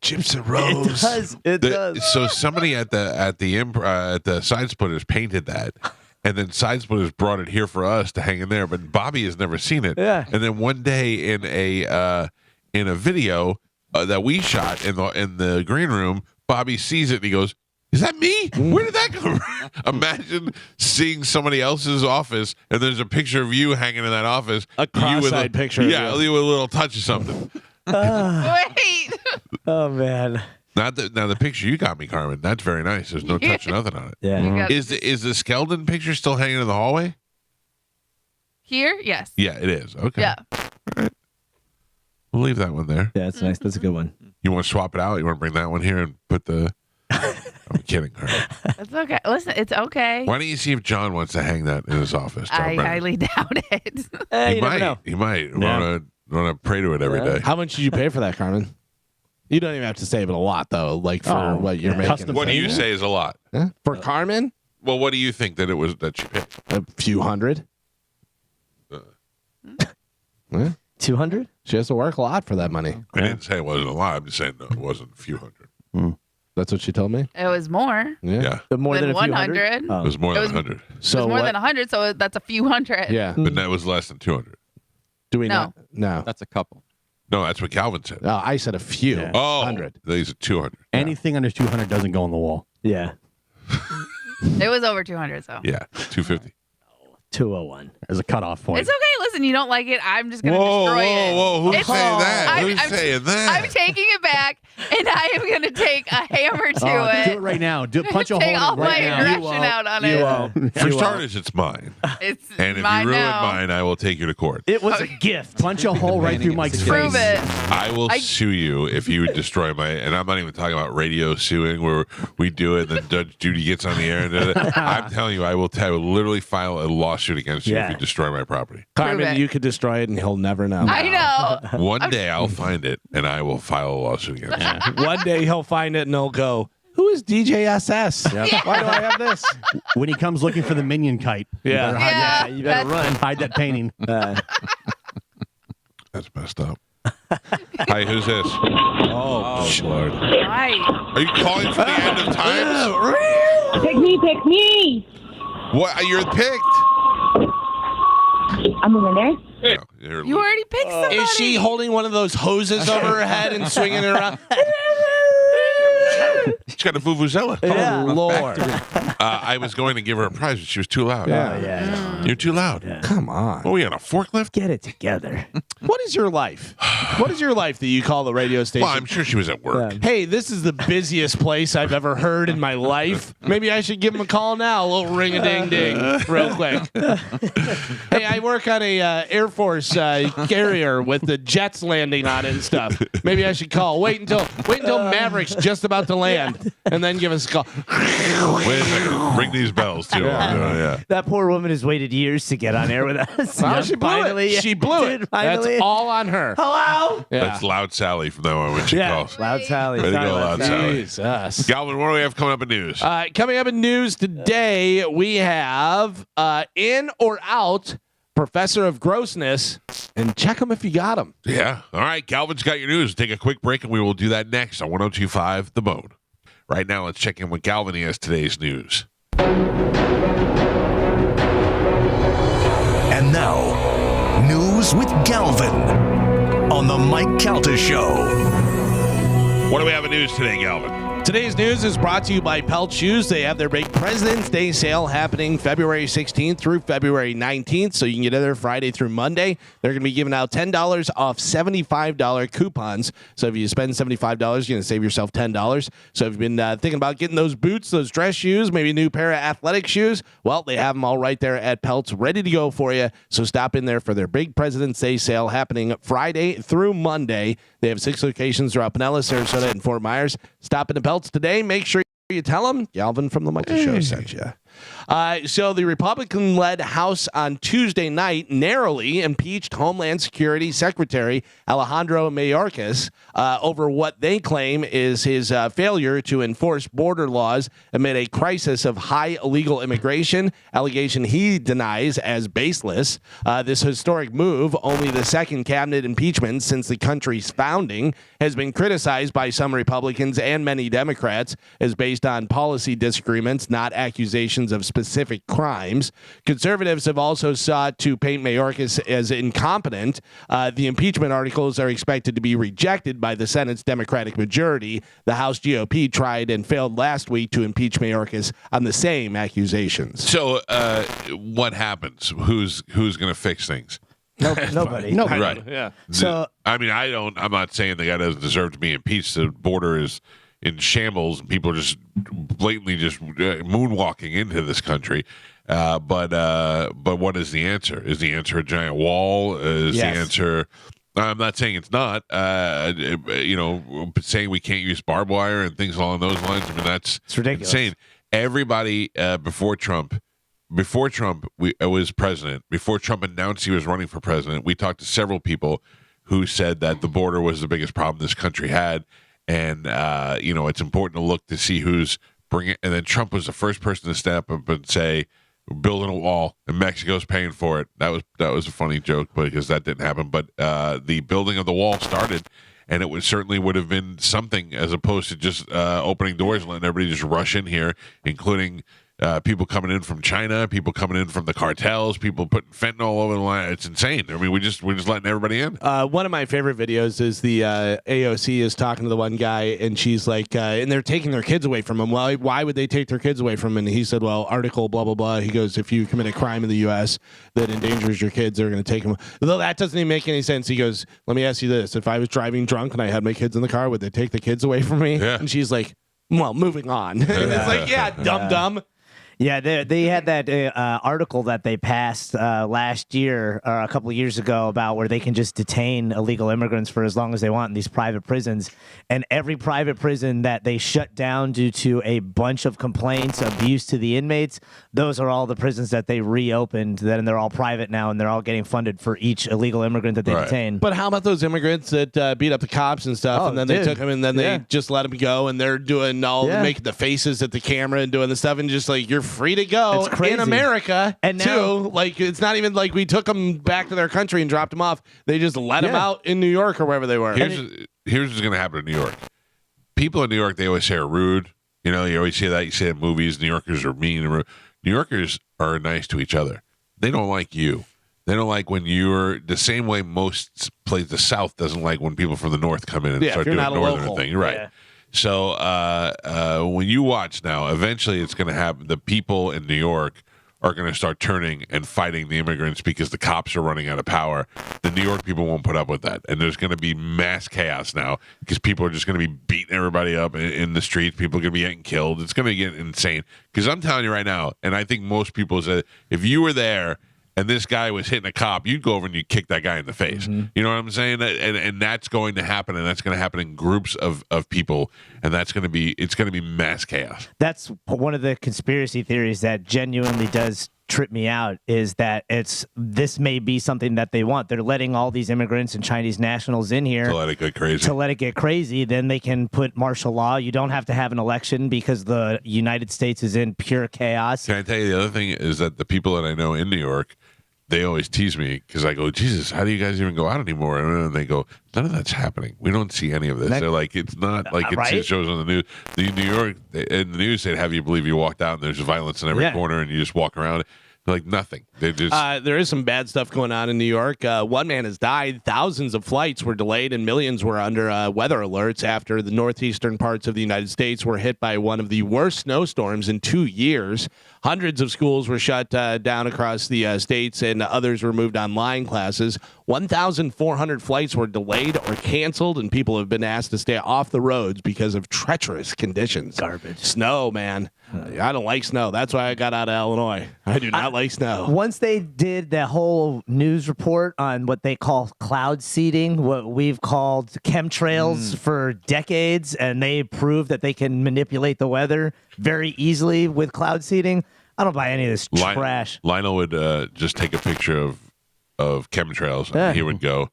Speaker 5: Chips and Rose.
Speaker 4: It does. It does.
Speaker 1: So somebody at the Side Splitters painted that, and then Side Splitters brought it here for us to hang in there. But Bobby has never seen it.
Speaker 4: Yeah.
Speaker 1: And then one day in a video that we shot in the green room, Bobby sees it and he goes, "Is that me? Where did that come from?" Imagine seeing somebody else's office and there's a picture of you hanging in that office.
Speaker 5: A
Speaker 1: You with
Speaker 5: cross-eyed picture of
Speaker 1: Yeah,
Speaker 5: you.
Speaker 1: with a little touch of something.
Speaker 3: Wait.
Speaker 4: Oh man.
Speaker 1: Now the picture you got me, Carmen, that's very nice. There's no touch of nothing on it.
Speaker 3: You
Speaker 4: Yeah.
Speaker 3: got-
Speaker 1: Is the Skeldon picture still hanging in the hallway?
Speaker 3: Here? Yes.
Speaker 1: Yeah, it is. Okay.
Speaker 3: Yeah.
Speaker 1: We'll leave that one there.
Speaker 4: Yeah, that's nice. That's a good one.
Speaker 1: You want to swap it out? You want to bring that one here and put the. I'm kidding, Carmen.
Speaker 3: It's okay. Listen, it's okay.
Speaker 1: Why don't you see if John wants to hang that in his office? John
Speaker 3: I
Speaker 1: Brennan?
Speaker 3: highly doubt it.
Speaker 1: He
Speaker 4: You never
Speaker 1: might.
Speaker 4: know.
Speaker 1: He might
Speaker 2: Yeah.
Speaker 1: want to pray to it every day.
Speaker 5: How much did you pay for that, Carmen? You don't even have to save it a lot, though, like for what you're making.
Speaker 2: Custom
Speaker 1: What do you
Speaker 2: Yeah.
Speaker 1: say is a lot?
Speaker 5: Huh? For Carmen?
Speaker 1: Well, what do you think that it was that she paid?
Speaker 5: A few hundred. Yeah.
Speaker 4: 200?
Speaker 5: She has to work a lot for that money.
Speaker 1: I didn't say it wasn't a lot. I'm just saying no, it wasn't a few hundred.
Speaker 5: That's what she told me.
Speaker 3: It was more
Speaker 1: Yeah,
Speaker 4: More than
Speaker 3: than
Speaker 4: a few hundred?
Speaker 3: 100.
Speaker 4: Oh.
Speaker 1: it was more
Speaker 3: It
Speaker 1: than
Speaker 3: was-
Speaker 1: 100,
Speaker 3: It
Speaker 5: So
Speaker 3: was more
Speaker 5: what-
Speaker 3: than 100, so that's a few hundred.
Speaker 5: Yeah.
Speaker 1: but that was less than 200.
Speaker 5: Do we
Speaker 3: No.
Speaker 5: not? No.
Speaker 6: That's a couple.
Speaker 1: No, that's what Calvin said.
Speaker 5: Oh, I said a few.
Speaker 2: Yeah.
Speaker 1: Oh,
Speaker 5: 100.
Speaker 1: These are 200.
Speaker 2: Anything under 200 doesn't go on the wall.
Speaker 4: Yeah.
Speaker 3: It was over 200, so.
Speaker 1: Yeah, 250.
Speaker 4: 201.
Speaker 2: As a cutoff point.
Speaker 3: It's okay. Listen, you don't like it. I'm just going to
Speaker 1: Whoa,
Speaker 3: destroy
Speaker 1: whoa,
Speaker 3: it.
Speaker 1: whoa! Who's
Speaker 3: It's-
Speaker 1: saying that?
Speaker 3: I'm-
Speaker 1: Who's saying that?
Speaker 3: I'm taking it back, and I am going to take a hammer to
Speaker 2: Do
Speaker 3: it.
Speaker 2: it right now. Punch a hole in
Speaker 3: Take all
Speaker 2: it
Speaker 3: my
Speaker 2: right now.
Speaker 3: aggression out on
Speaker 4: You
Speaker 3: it.
Speaker 4: won't.
Speaker 1: For starters, it's mine,
Speaker 3: It's
Speaker 1: and if
Speaker 3: mine
Speaker 1: you ruin
Speaker 3: now.
Speaker 1: mine, I will take you to court.
Speaker 4: It was a gift.
Speaker 2: Punch a hole right through Mike's face.
Speaker 3: Prove it.
Speaker 1: I will
Speaker 3: I-
Speaker 1: sue you if you destroy my. And I'm not even talking about radio suing where we do it, and then Judge Judy gets on the air and does it. I'm telling you, I will literally file a lawsuit against you
Speaker 4: Yeah.
Speaker 1: if you destroy my property.
Speaker 5: Carmen,
Speaker 3: it.
Speaker 5: you could destroy it and he'll never know.
Speaker 3: I know.
Speaker 1: One day I'll find it and I will file a lawsuit against you.
Speaker 5: One day he'll find it and he'll go, who is DJSS? Why do I have this?
Speaker 2: When he comes looking for the minion kite.
Speaker 5: Yeah.
Speaker 2: You better hide,
Speaker 3: Yeah,
Speaker 4: You better run.
Speaker 2: hide that painting.
Speaker 1: That's messed up. Hi, who's this?
Speaker 5: Oh, Lord.
Speaker 3: Why?
Speaker 1: Are you calling for the end of times?
Speaker 9: Pick me, pick me.
Speaker 1: What? You're picked.
Speaker 9: I'm a winner.
Speaker 1: No, you're-
Speaker 3: You already picked somebody.
Speaker 5: Is she holding one of those hoses over her head and swinging it around?
Speaker 1: She's got a vuvuzela.
Speaker 4: Yeah.
Speaker 5: Oh, Lord.
Speaker 1: I was going to give her a prize, but she was too loud.
Speaker 5: Yeah.
Speaker 1: You're too loud.
Speaker 5: Come on.
Speaker 1: What are we on a forklift?
Speaker 4: Get it together.
Speaker 5: What is your life? What is your life that you call the radio station?
Speaker 1: Well, I'm sure she was at work.
Speaker 5: Hey, this is the busiest place I've ever heard in my life. Maybe I should give him a call now. A little ring-a-ding-ding real quick. Hey, I work on a Air Force carrier with the jets landing on it and stuff. Maybe I should call. Wait until Maverick's just about to land, and then give us a call.
Speaker 1: Wait a second. Ring these bells, too. Yeah.
Speaker 4: That poor woman has waited years to get on air with us.
Speaker 5: Well, she blew
Speaker 4: Finally,
Speaker 5: it. She blew it.
Speaker 4: Dude, finally.
Speaker 5: That's all on her.
Speaker 4: Hello?
Speaker 5: Yeah.
Speaker 1: That's Loud Sally from now on when she
Speaker 4: Yeah.
Speaker 1: calls.
Speaker 4: Loud Sally.
Speaker 1: Way to
Speaker 4: Sorry,
Speaker 1: go, Loud Sally.
Speaker 5: Jesus.
Speaker 1: Galvin, what do we have coming up in news?
Speaker 5: Coming up in news today, we have in or out Professor of Grossness, and check them if you got them.
Speaker 1: Yeah. All right. Galvin's got your news. Take a quick break, and we will do that next on 102.5 The Bone. Right now, let's check in with Galvin. He has today's news.
Speaker 10: And now, news with Galvin on the Mike Calta Show.
Speaker 1: What do we have in news today, Galvin?
Speaker 5: Today's news is brought to you by Pelt Shoes. They have their big President's Day sale happening February 16th through February 19th, so you can get in there Friday through Monday. They're going to be giving out $10 off $75 coupons. So if you spend $75, you're going to save yourself $10. So if you've been thinking about getting those boots, those dress shoes, maybe a new pair of athletic shoes, well, they have them all right there at Pelt's, ready to go for you. So stop in there for their big President's Day sale happening Friday through Monday. They have 6 locations throughout Pinellas, Sarasota, and Fort Myers. Stop into Pelt's today. Make sure you tell them Galvin from the Michael Show sent you. So the Republican-led House on Tuesday night narrowly impeached Homeland Security Secretary Alejandro Mayorkas over what they claim is his failure to enforce border laws amid a crisis of high illegal immigration, allegation he denies as baseless. This historic move, only the second cabinet impeachment since the country's founding, has been criticized by some Republicans and many Democrats as based on policy disagreements, not accusations of specific crimes. Conservatives have also sought to paint Mayorkas as incompetent. The impeachment articles are expected to be rejected by the Senate's Democratic majority. The House GOP tried and failed last week to impeach Mayorkas on the same accusations.
Speaker 1: So, what happens? Who's going to fix things?
Speaker 4: Nobody.
Speaker 1: Right.
Speaker 5: Yeah.
Speaker 4: So-
Speaker 1: I'm not saying the guy doesn't deserve to be impeached. The border is in shambles, and people are just blatantly just moonwalking into this country. But what is the answer? Is the answer a giant wall? Is
Speaker 4: Yes.
Speaker 1: the answer I'm not saying it's not. Saying we can't use barbed wire and things along those lines. I mean, it's
Speaker 4: ridiculous.
Speaker 1: Insane. Everybody before Trump was president, before Trump announced he was running for president, we talked to several people who said that the border was the biggest problem this country had, and it's important to look to see who's bringing. And then Trump was the first person to step up and say, building a wall and Mexico's paying for it. That was a funny joke because that didn't happen. But the building of the wall started, and it certainly would have been something as opposed to just opening doors and letting everybody just rush in here, including people coming in from China, people coming in from the cartels, people putting fentanyl all over the line. It's insane. I mean, we're just letting everybody in.
Speaker 5: One of my favorite videos is the AOC is talking to the one guy, and she's like, and they're taking their kids away from him. Well, why would they take their kids away from him? And he said, well, article, blah, blah, blah. He goes, if you commit a crime in the U.S. that endangers your kids, they're going to take them. Though that doesn't even make any sense. He goes, let me ask you this. If I was driving drunk and I had my kids in the car, would they take the kids away from me?
Speaker 1: Yeah.
Speaker 5: And she's like, well, moving on. And it's like, yeah, dumb.
Speaker 4: Yeah, they had that article that they passed last year or a couple of years ago about where they can just detain illegal immigrants for as long as they want in these private prisons. And every private prison that they shut down due to a bunch of complaints, abuse to the inmates, those are all the prisons that they reopened. Then they're all private now, and they're all getting funded for each illegal immigrant that they detain.
Speaker 5: But how about those immigrants that beat up the cops and stuff, and then they took them, and then they just let them go, and they're doing making the faces at the camera and doing the stuff, and just like, you're free to go in America, and now, like, it's not even like we took them back to their country and dropped them off. They just let them out in New York or wherever they were.
Speaker 1: Here's what's going to happen in New York. People in New York, they always say are rude. You know, you always say that. You say in movies, New Yorkers are mean and rude. New Yorkers are nice to each other. They don't like you. They don't like when you're the same way most places. The South doesn't like when people from the North come in and start doing northern thing. Right. Yeah. So when you watch now, eventually it's going to happen. The people in New York are going to start turning and fighting the immigrants because the cops are running out of power. The New York people won't put up with that. And there's going to be mass chaos now because people are just going to be beating everybody up in the streets. People are going to be getting killed. It's going to get insane. Because I'm telling you right now, and I think most people said, if you were there and this guy was hitting a cop, you'd go over and you'd kick that guy in the face. Mm-hmm. You know what I'm saying? And that's going to happen, and that's going to happen in groups of people, and it's going to be mass chaos.
Speaker 4: That's one of the conspiracy theories that genuinely does trip me out, is that this may be something that they want. They're letting all these immigrants and Chinese nationals in here
Speaker 1: to let it get crazy.
Speaker 4: Then they can put martial law. You don't have to have an election because the United States is in pure chaos.
Speaker 1: Can I tell you the other thing is that the people that I know in New York, they always tease me because I go, Jesus, how do you guys even go out anymore? And they go, none of that's happening. We don't see any of this. They're like, it's not like it shows on the news. The New York, in the news, they'd have you believe you walked out and there's violence in every corner and you just walk around. Like nothing. They just
Speaker 5: there is some bad stuff going on in New York. One man has died. Thousands of flights were delayed, and millions were under weather alerts after the northeastern parts of the United States were hit by one of the worst snowstorms in 2 years. Hundreds of schools were shut down across the states, and others were moved online classes. 1,400 flights were delayed or canceled, and people have been asked to stay off the roads because of treacherous conditions.
Speaker 4: Garbage.
Speaker 5: Snow, man. I don't like snow. That's why I got out of Illinois. I do not like snow.
Speaker 4: Once they did the whole news report on what they call cloud seeding, what we've called chemtrails for decades, and they proved that they can manipulate the weather very easily with cloud seeding, I don't buy any of this trash.
Speaker 1: Lionel would just take a picture of chemtrails, and he would go,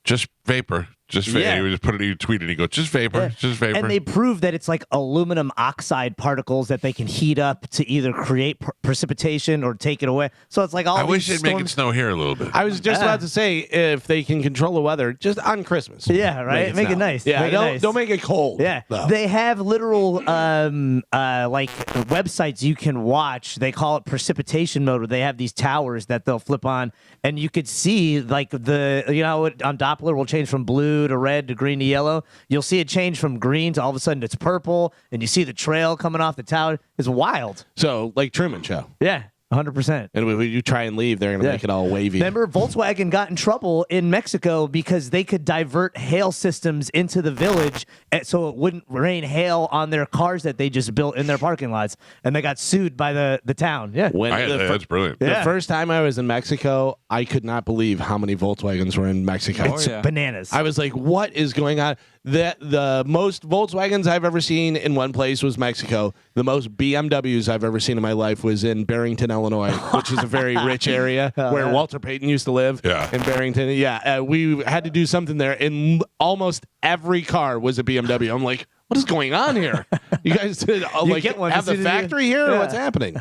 Speaker 1: just vapor. Just vapor. Yeah. He would just put it. He tweeted. He goes, just vapor, just vapor.
Speaker 4: And they prove that it's like aluminum oxide particles that they can heat up to either create precipitation or take it away. So it's like all.
Speaker 1: I wish they'd make it snow here a little bit.
Speaker 5: I was just about to say, if they can control the weather just on Christmas.
Speaker 4: Yeah, right. Make it nice.
Speaker 5: Yeah, don't make it cold.
Speaker 4: Yeah, though. They have literal like websites you can watch. They call it precipitation mode, where they have these towers that they'll flip on, and you could see like on Doppler will change from blue to red to green to yellow. You'll see it change from green to all of a sudden it's purple, and you see the trail coming off the tower. It's wild.
Speaker 5: So like Truman Show.
Speaker 4: Yeah. 100%.
Speaker 5: And when you try and leave, they're going to make it all wavy.
Speaker 4: Remember, Volkswagen got in trouble in Mexico because they could divert hail systems into the village so it wouldn't rain hail on their cars that they just built in their parking lots. And they got sued by the town. Yeah.
Speaker 1: That's brilliant.
Speaker 5: The first time I was in Mexico, I could not believe how many Volkswagens were in Mexico.
Speaker 4: It's bananas.
Speaker 5: I was like, what is going on? The most Volkswagens I've ever seen in one place was Mexico. The most BMWs I've ever seen in my life was in Barrington, Illinois, which is a very rich area where Walter Payton used to live.
Speaker 1: Yeah.
Speaker 5: In Barrington. Yeah. We had to do something there, and almost every car was a BMW. I'm like, what is going on here? You guys
Speaker 4: get one
Speaker 5: have the factory here? Or what's happening?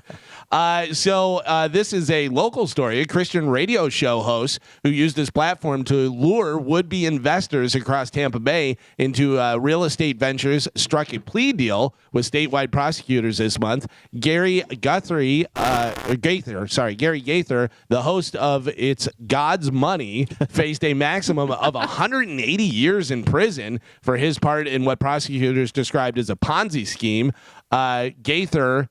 Speaker 5: So this is a local story. A Christian radio show host who used this platform to lure would-be investors across Tampa Bay into real estate ventures struck a plea deal with statewide prosecutors this month. Gary Gaither, the host of It's God's Money, faced a maximum of 180 years in prison for his part in what prosecutors described as a Ponzi scheme. Gaither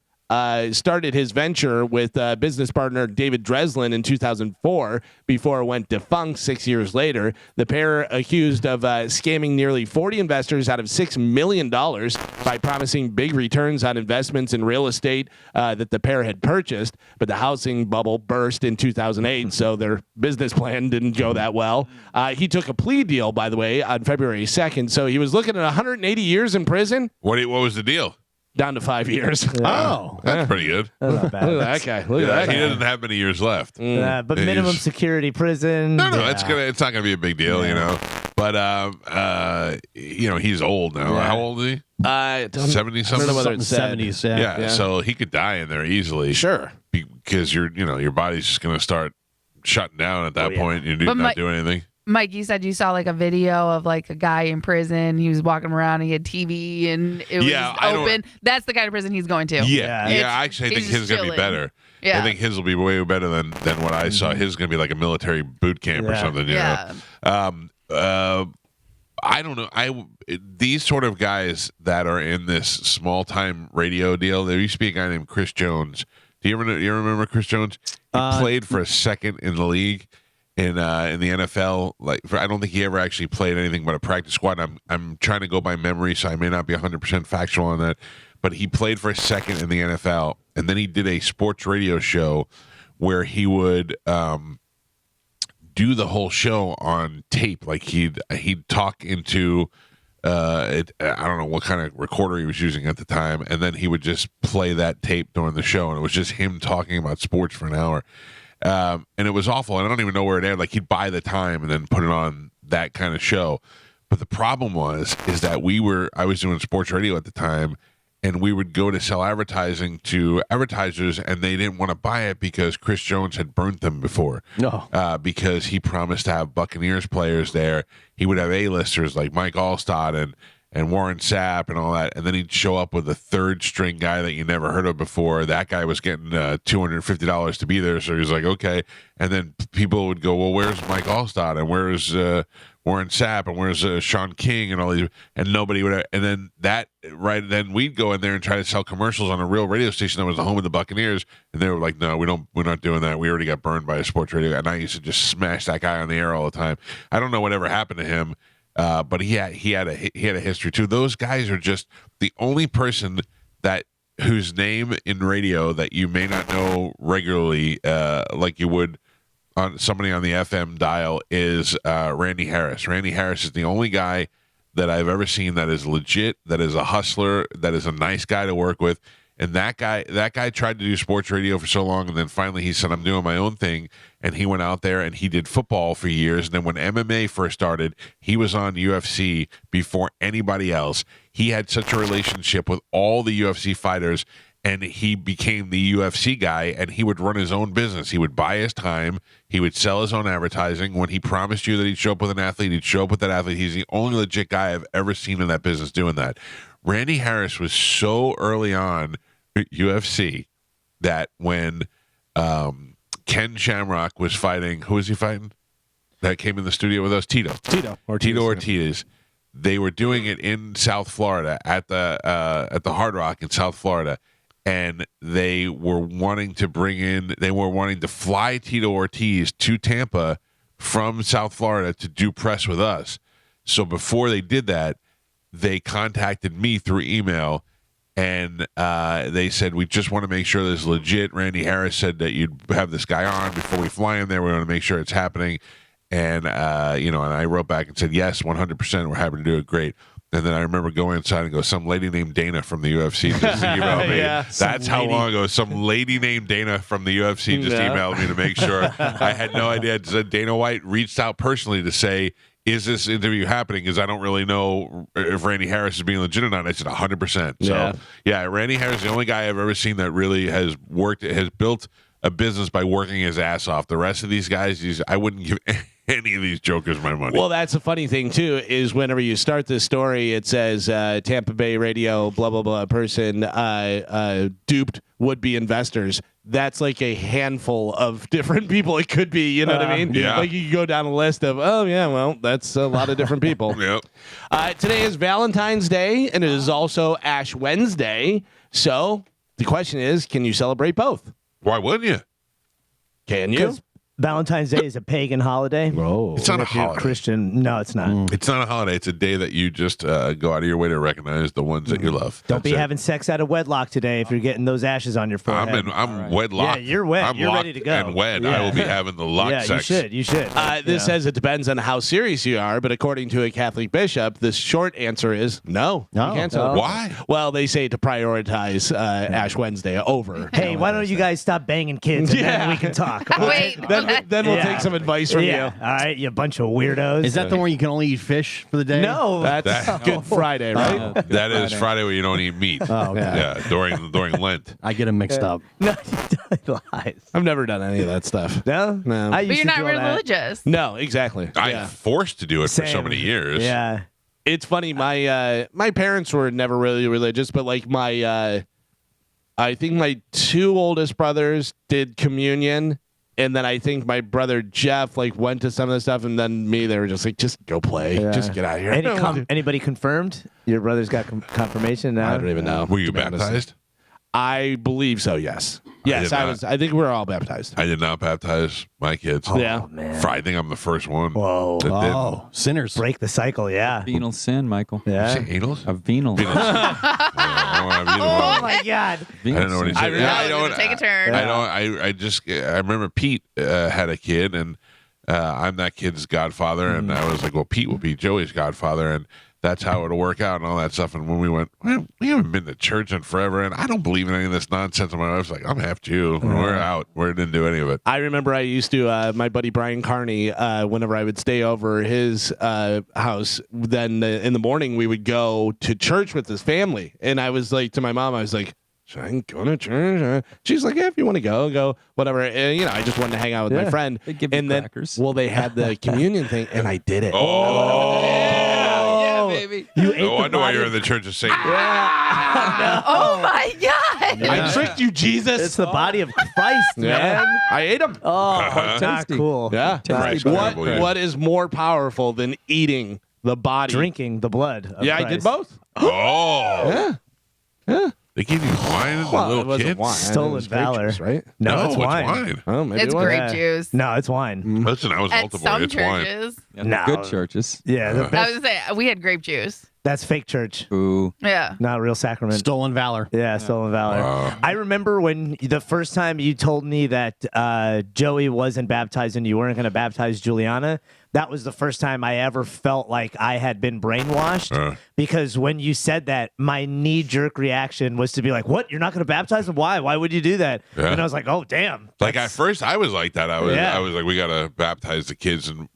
Speaker 5: started his venture with business partner David Dreslin in 2004 before it went defunct 6 years later. The pair accused of scamming nearly 40 investors out of $6 million by promising big returns on investments in real estate that the pair had purchased. But the housing bubble burst in 2008, so their business plan didn't go that well. He took a plea deal, by the way, on February 2nd. So he was looking at 180 years in prison.
Speaker 1: What was the deal?
Speaker 5: Down to 5 years.
Speaker 1: Oh, that's pretty good.
Speaker 4: That's not bad.
Speaker 5: Look at that guy. Look at that
Speaker 1: He
Speaker 5: guy.
Speaker 1: doesn't have many years left.
Speaker 4: But minimum security prison.
Speaker 1: No, it's not gonna be a big deal, you know. But he's old now.
Speaker 4: Yeah.
Speaker 1: How old is he? 70
Speaker 5: I don't
Speaker 1: something.
Speaker 5: know whether it's said.
Speaker 2: 70s.
Speaker 1: Yeah, so he could die in there easily.
Speaker 5: Sure.
Speaker 1: Because your body's just gonna start shutting down at that point. You're not doing anything.
Speaker 3: Mike, you said you saw like a video of like a guy in prison. He was walking around. He had TV and it was just open. That's the kind of prison he's going to.
Speaker 1: Yeah. Actually, I think his is going to be better.
Speaker 3: Yeah.
Speaker 1: I think his will be way better than what I saw. His is going to be like a military boot camp or something. You know? I don't know. These sort of guys that are in this small time radio deal. There used to be a guy named Chris Jones. Do you remember Chris Jones? He played for a second in the league. In the NFL, I don't think he ever actually played anything but a practice squad. I'm trying to go by memory, so I may not be 100% factual on that. But he played for a second in the NFL, and then he did a sports radio show where he would do the whole show on tape. Like he'd talk into I don't know what kind of recorder he was using at the time, and then he would just play that tape during the show, and it was just him talking about sports for an hour. And it was awful, and I don't even know where it aired. Like he'd buy the time and then put it on that kind of show. But the problem is that I was doing sports radio at the time, and we would go to sell advertising to advertisers, and they didn't want to buy it because Chris Jones had burnt them before.
Speaker 2: No,
Speaker 1: because he promised to have Buccaneers players there. He would have A-listers like Mike Allstott and Warren Sapp and all that, and then he'd show up with a third string guy that you never heard of before. That guy was getting $250 to be there, so he was like, okay. And then people would go, well, where's Mike Allstott, and where's Warren Sapp, and where's Sean King, and all these, and nobody would. And then then we'd go in there and try to sell commercials on a real radio station that was the home of the Buccaneers, and they were like, no, we're not doing that. We already got burned by a sports radio, and I used to just smash that guy on the air all the time. I don't know whatever happened to him. But he had a history too. Those guys are just the only person whose name in radio that you may not know regularly, like you would on somebody on the FM dial, is Randy Harris. Randy Harris is the only guy that I've ever seen that is legit, that is a hustler, that is a nice guy to work with. And that guy tried to do sports radio for so long, and then finally he said, I'm doing my own thing. And he went out there and he did football for years. And then when MMA first started, he was on UFC before anybody else. He had such a relationship with all the UFC fighters, and he became the UFC guy, and he would run his own business. He would buy his time. He would sell his own advertising. When he promised you that he'd show up with an athlete, he'd show up with that athlete. He's the only legit guy I've ever seen in that business doing that. Randy Harris was so early on UFC that when Ken Shamrock was fighting, who was he fighting? That came in the studio with us, Tito Ortiz. They were doing it in South Florida at the Hard Rock in South Florida, and they were wanting to fly Tito Ortiz to Tampa from South Florida to do press with us. So before they did that, they contacted me through email, and they said, we just want to make sure this is legit. Randy Harris said that you'd have this guy on before we fly him there. We want to make sure it's happening. And, and I wrote back and said, yes, 100%. We're happy to do it. Great. And then I remember going inside and go, some lady named Dana from the UFC just emailed me. That's how long ago. Some lady named Dana from the UFC just emailed me to make sure. I had no idea. It said Dana White reached out personally to say, is this interview happening? Because I don't really know if Randy Harris is being legit or not. I said 100%. So, yeah, Randy Harris is the only guy I've ever seen that really has built a business by working his ass off. The rest of these guys, I wouldn't give any of these jokers my money.
Speaker 5: Well, that's the funny thing too, is whenever you start this story, it says Tampa Bay radio, blah blah blah person duped would-be investors. That's like a handful of different people it could be. You know what I mean?
Speaker 1: Yeah.
Speaker 5: Like you could go down a list of, that's a lot of different people.
Speaker 1: Yep.
Speaker 5: Today is Valentine's Day, and it is also Ash Wednesday. So the question is, can you celebrate both?
Speaker 1: Why wouldn't you?
Speaker 5: Can you?
Speaker 4: Valentine's Day is a pagan holiday.
Speaker 5: Oh,
Speaker 1: It's not a
Speaker 4: If you're
Speaker 1: holiday.
Speaker 4: Christian. No, it's not.
Speaker 1: It's not a holiday. It's a day that you just go out of your way to recognize the ones that you love.
Speaker 4: Don't
Speaker 1: That's
Speaker 4: be
Speaker 1: it.
Speaker 4: having sex out of wedlock today if you're getting those ashes on your forehead.
Speaker 1: I'm wedlocked.
Speaker 4: Yeah, you're wed.
Speaker 1: I'm
Speaker 4: You're
Speaker 1: locked
Speaker 4: ready to go.
Speaker 1: and wed.
Speaker 4: Yeah.
Speaker 1: I will be having the lock
Speaker 4: yeah,
Speaker 1: sex.
Speaker 4: you should.
Speaker 5: This says it depends on how serious you are, but according to a Catholic bishop, the short answer is no. You can't celebrate.
Speaker 1: Why?
Speaker 5: Well, they say to prioritize Ash Wednesday over.
Speaker 4: Hey, why don't you guys stop banging kids and then we can talk? all right?
Speaker 3: Wait,
Speaker 5: Then we'll
Speaker 4: Yeah.
Speaker 5: take some advice from
Speaker 4: Yeah.
Speaker 5: you.
Speaker 4: All right, you bunch of weirdos.
Speaker 2: Is that the one you can only eat fish for the day?
Speaker 4: No.
Speaker 5: That's Good Friday, right?
Speaker 1: That is Friday where you don't eat meat.
Speaker 2: Oh, okay.
Speaker 1: Yeah, during Lent.
Speaker 2: I get them mixed up.
Speaker 4: No, lies.
Speaker 5: I've never done any of that stuff.
Speaker 4: No?
Speaker 5: No.
Speaker 4: I
Speaker 3: but
Speaker 4: used
Speaker 3: you're
Speaker 4: to
Speaker 3: not
Speaker 4: do all that.
Speaker 3: religious.
Speaker 5: No, exactly.
Speaker 1: I'm forced to do it for so
Speaker 4: Same.
Speaker 1: many years.
Speaker 4: Yeah.
Speaker 5: It's funny. My parents were never really religious, but like I think my two oldest brothers did communion, and then I think my brother Jeff went to some of the stuff, and then me, they were just like, just go play, just get out of here.
Speaker 4: Anybody confirmed? Your brother's got confirmation now?
Speaker 5: I don't even know.
Speaker 1: Were you
Speaker 5: to be honest.
Speaker 1: baptized?
Speaker 5: I believe so. Yes. Yes,
Speaker 1: did
Speaker 5: I
Speaker 1: not.
Speaker 5: was. I think we're all baptized.
Speaker 1: I did not baptize my kids.
Speaker 5: Yeah.
Speaker 4: Man.
Speaker 1: I think I'm the first one.
Speaker 4: Whoa.
Speaker 1: that did.
Speaker 2: Oh, sinners.
Speaker 4: Break the cycle, yeah.
Speaker 6: Venal sin, Michael.
Speaker 4: Yeah.
Speaker 1: Say anals?
Speaker 6: A venal.
Speaker 1: Venals. I don't have either one.
Speaker 4: Oh my God.
Speaker 1: I don't know what he said.
Speaker 3: Now
Speaker 1: I
Speaker 3: we're
Speaker 1: don't.
Speaker 3: gonna take a turn.
Speaker 1: I don't. I remember Pete had a kid, and I'm that kid's godfather, and I was like, well, Pete will be Joey's godfather, and that's how it'll work out, and all that stuff. And when we went, we haven't been to church in forever, and I don't believe in any of this nonsense. And my wife's like, I'm half Jew. We're out. We didn't do any of it.
Speaker 5: I remember I used to, my buddy Brian Carney, whenever I would stay over his house, then in the morning we would go to church with his family. And I was like, to my mom, I was like, should I go to church? She's like, yeah, if you want to go, whatever. And, I just wanted to hang out with my friend.
Speaker 6: They give you
Speaker 5: and then,
Speaker 6: crackers.
Speaker 5: well, they had the communion thing, and I did it.
Speaker 6: Yeah, baby.
Speaker 4: You ate
Speaker 1: No
Speaker 4: the
Speaker 1: wonder why
Speaker 4: body-
Speaker 1: you're in the Church of Satan.
Speaker 3: Oh my God.
Speaker 5: I tricked you, Jesus.
Speaker 4: It's the body of Christ, man.
Speaker 5: I ate them.
Speaker 4: Oh, not
Speaker 6: Tasty.
Speaker 4: cool.
Speaker 5: Yeah.
Speaker 1: Christ,
Speaker 5: What,
Speaker 1: terrible, yeah.
Speaker 5: what is more powerful than eating the body?
Speaker 4: Drinking the blood of
Speaker 5: Yeah, I
Speaker 4: Christ.
Speaker 5: did both.
Speaker 1: Oh.
Speaker 5: Yeah.
Speaker 1: They gave you wine as a
Speaker 5: Well,
Speaker 1: little
Speaker 5: it wasn't
Speaker 1: kid?
Speaker 5: wine.
Speaker 4: Stolen
Speaker 5: It was grape
Speaker 4: valor.
Speaker 5: juice, right?
Speaker 4: No, it's wine.
Speaker 1: It's
Speaker 5: Oh, maybe
Speaker 3: It's
Speaker 5: it was.
Speaker 3: grape
Speaker 4: Yeah.
Speaker 3: juice.
Speaker 4: No, it's wine.
Speaker 1: Listen, I was
Speaker 3: At
Speaker 1: multiple.
Speaker 3: some
Speaker 1: It's wine.
Speaker 3: churches.
Speaker 6: Yeah,
Speaker 4: No.
Speaker 6: Good churches.
Speaker 4: Yeah, the
Speaker 3: I
Speaker 4: best,
Speaker 3: was gonna say we had grape juice.
Speaker 4: that's fake church.
Speaker 6: Ooh.
Speaker 3: Yeah.
Speaker 4: Not real sacrament.
Speaker 2: Stolen valor.
Speaker 4: Yeah, stolen valor.
Speaker 1: Wow.
Speaker 4: I remember when the first time you told me that Joey wasn't baptized and you weren't going to baptize Juliana. That was the first time I ever felt like I had been brainwashed. Because when you said that, my knee-jerk reaction was to be like, "What? You're not going to baptize them? Why? Why would you do that?"
Speaker 1: Yeah.
Speaker 4: And I was like, "Oh, damn!"
Speaker 1: Like at first, I was like that. I
Speaker 4: Yeah.
Speaker 1: was like, we gotta baptize the kids and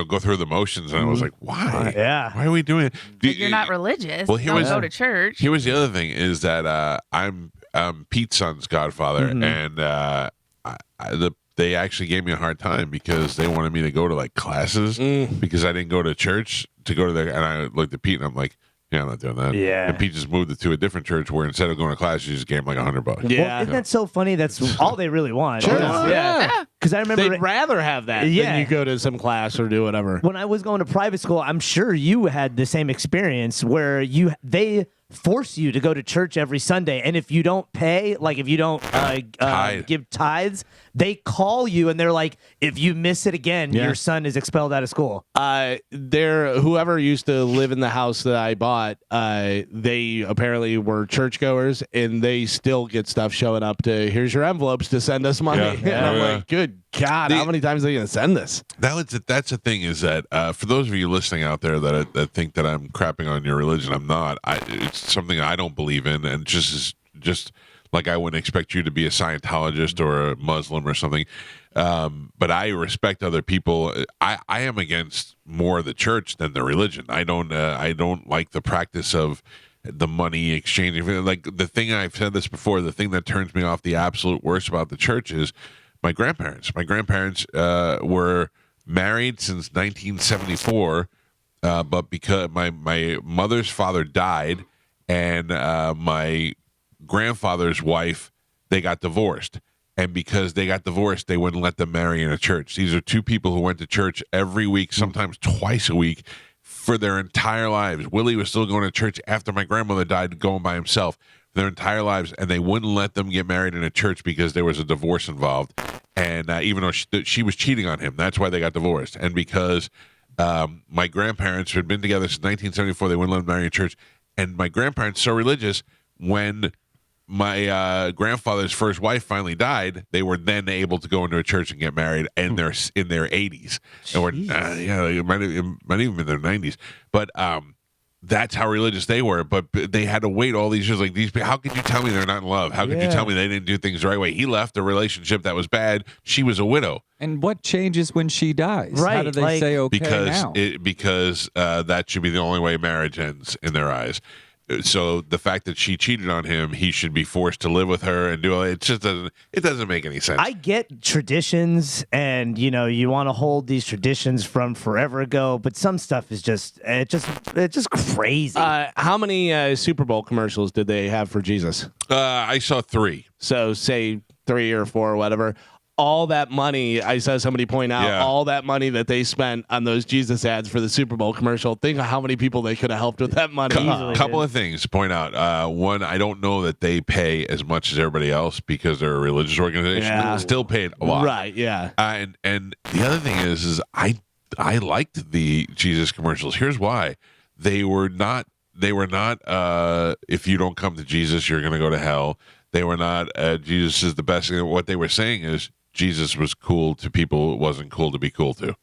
Speaker 1: go through the motions. And I was like, why?
Speaker 4: Yeah.
Speaker 1: Why are we doing it?
Speaker 3: Like you're not religious.
Speaker 1: Well, here
Speaker 3: Don't
Speaker 1: was-
Speaker 3: go to church.
Speaker 1: Here was the other thing: is that I'm Pete's son's godfather, and they actually gave me a hard time because they wanted me to go to like classes because I didn't go to church to go to their. And I looked at Pete and I'm like, yeah, I'm not doing that.
Speaker 4: Yeah.
Speaker 1: And Pete just moved it to a different church where instead of going to class, you just gave him like $100.
Speaker 5: Yeah.
Speaker 4: Well, isn't that so funny? That's all they really want.
Speaker 5: Sure.
Speaker 4: Yeah. Because I remember
Speaker 5: They'd rather have that
Speaker 4: Yeah.
Speaker 5: than you go to some class or do whatever.
Speaker 4: when I was going to private school, I'm sure you had the same experience where they force you to go to church every Sunday. And if you don't pay, like if you don't give tithes, they call you and they're like, if you miss it again, your son is expelled out of school.
Speaker 5: Whoever used to live in the house that I bought, they apparently were churchgoers, and they still get stuff showing up to, here's your envelopes to send us money.
Speaker 1: Yeah.
Speaker 5: And I'm like, good God, how many times are they going to send this?
Speaker 1: That's the thing is that for those of you listening out there that think that I'm crapping on your religion, I'm not. It's something I don't believe in, and just like I wouldn't expect you to be a Scientologist or a Muslim or something. But I respect other people. I am against more the church than the religion. I don't like the practice of the money exchanging. Like the thing, I've said this before, the thing that turns me off the absolute worst about the church is my grandparents. My grandparents were married since 1974, but because my mother's father died, and my grandfather's wife, they got divorced. And because they got divorced, they wouldn't let them marry in a church. These are two people who went to church every week, sometimes twice a week, for their entire lives. Willie was still going to church after my grandmother died, going by himself their entire lives, and they wouldn't let them get married in a church because there was a divorce involved. And even though she was cheating on him, that's why they got divorced. And because my grandparents had been together since 1974, they wouldn't let them marry in church. And my grandparents so religious, when my grandfather's first wife finally died, they were then able to go into a church and get married in their 80s, or it might even been their 90s. But that's how religious they were. But they had to wait all these years. Like these, how could you tell me they're not in love? How could you tell me they didn't do things the right way? He left a relationship that was bad. She was a widow.
Speaker 6: And what changes when she dies?
Speaker 4: Right,
Speaker 6: How do they say okay now?
Speaker 1: Because that should be the only way marriage ends in their eyes. So the fact that she cheated on him, he should be forced to live with her and do it. Just doesn't make any sense.
Speaker 4: I get traditions, and you want to hold these traditions from forever ago, but some stuff is just crazy.
Speaker 5: How many Super Bowl commercials did they have for Jesus?
Speaker 1: I saw 3.
Speaker 5: So say 3 or 4 or whatever. All that money, I saw somebody point out, all that money that they spent on those Jesus ads for the Super Bowl commercial. Think of how many people they could have helped with that money.
Speaker 1: Couple of things to point out. One, I don't know that they pay as much as everybody else because they're a religious organization.
Speaker 5: Yeah.
Speaker 1: Still paid a lot,
Speaker 5: right? Yeah.
Speaker 1: And the other thing is I liked the Jesus commercials. Here's why: they were not. If you don't come to Jesus, you're going to go to hell. They were not. Jesus is the best. What they were saying is, Jesus was cool to people it wasn't cool to be cool to.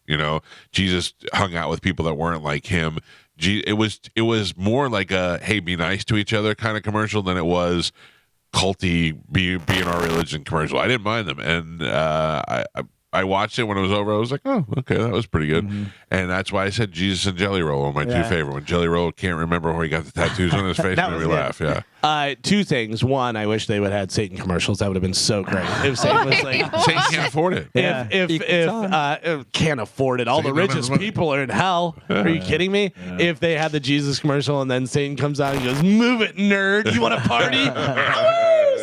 Speaker 1: Jesus hung out with people that weren't like him. It was more like a hey, be nice to each other kind of commercial than it was culty be in our religion commercial. I didn't mind them, and I watched it when it was over. I was like, oh, okay, that was pretty good. Mm-hmm. And that's why I said Jesus and Jelly Roll are my two favorite. When Jelly Roll can't remember where he got the tattoos on his face, made me laugh. Yeah.
Speaker 5: 2 things. One, I wish they would have had Satan commercials. That would have been so great. If Satan was like,
Speaker 1: Satan can't afford it.
Speaker 5: If can't afford it, all the richest people are in hell. Are you kidding me? Yeah. If they had the Jesus commercial and then Satan comes out and goes, "Move it, nerd! You want to party?"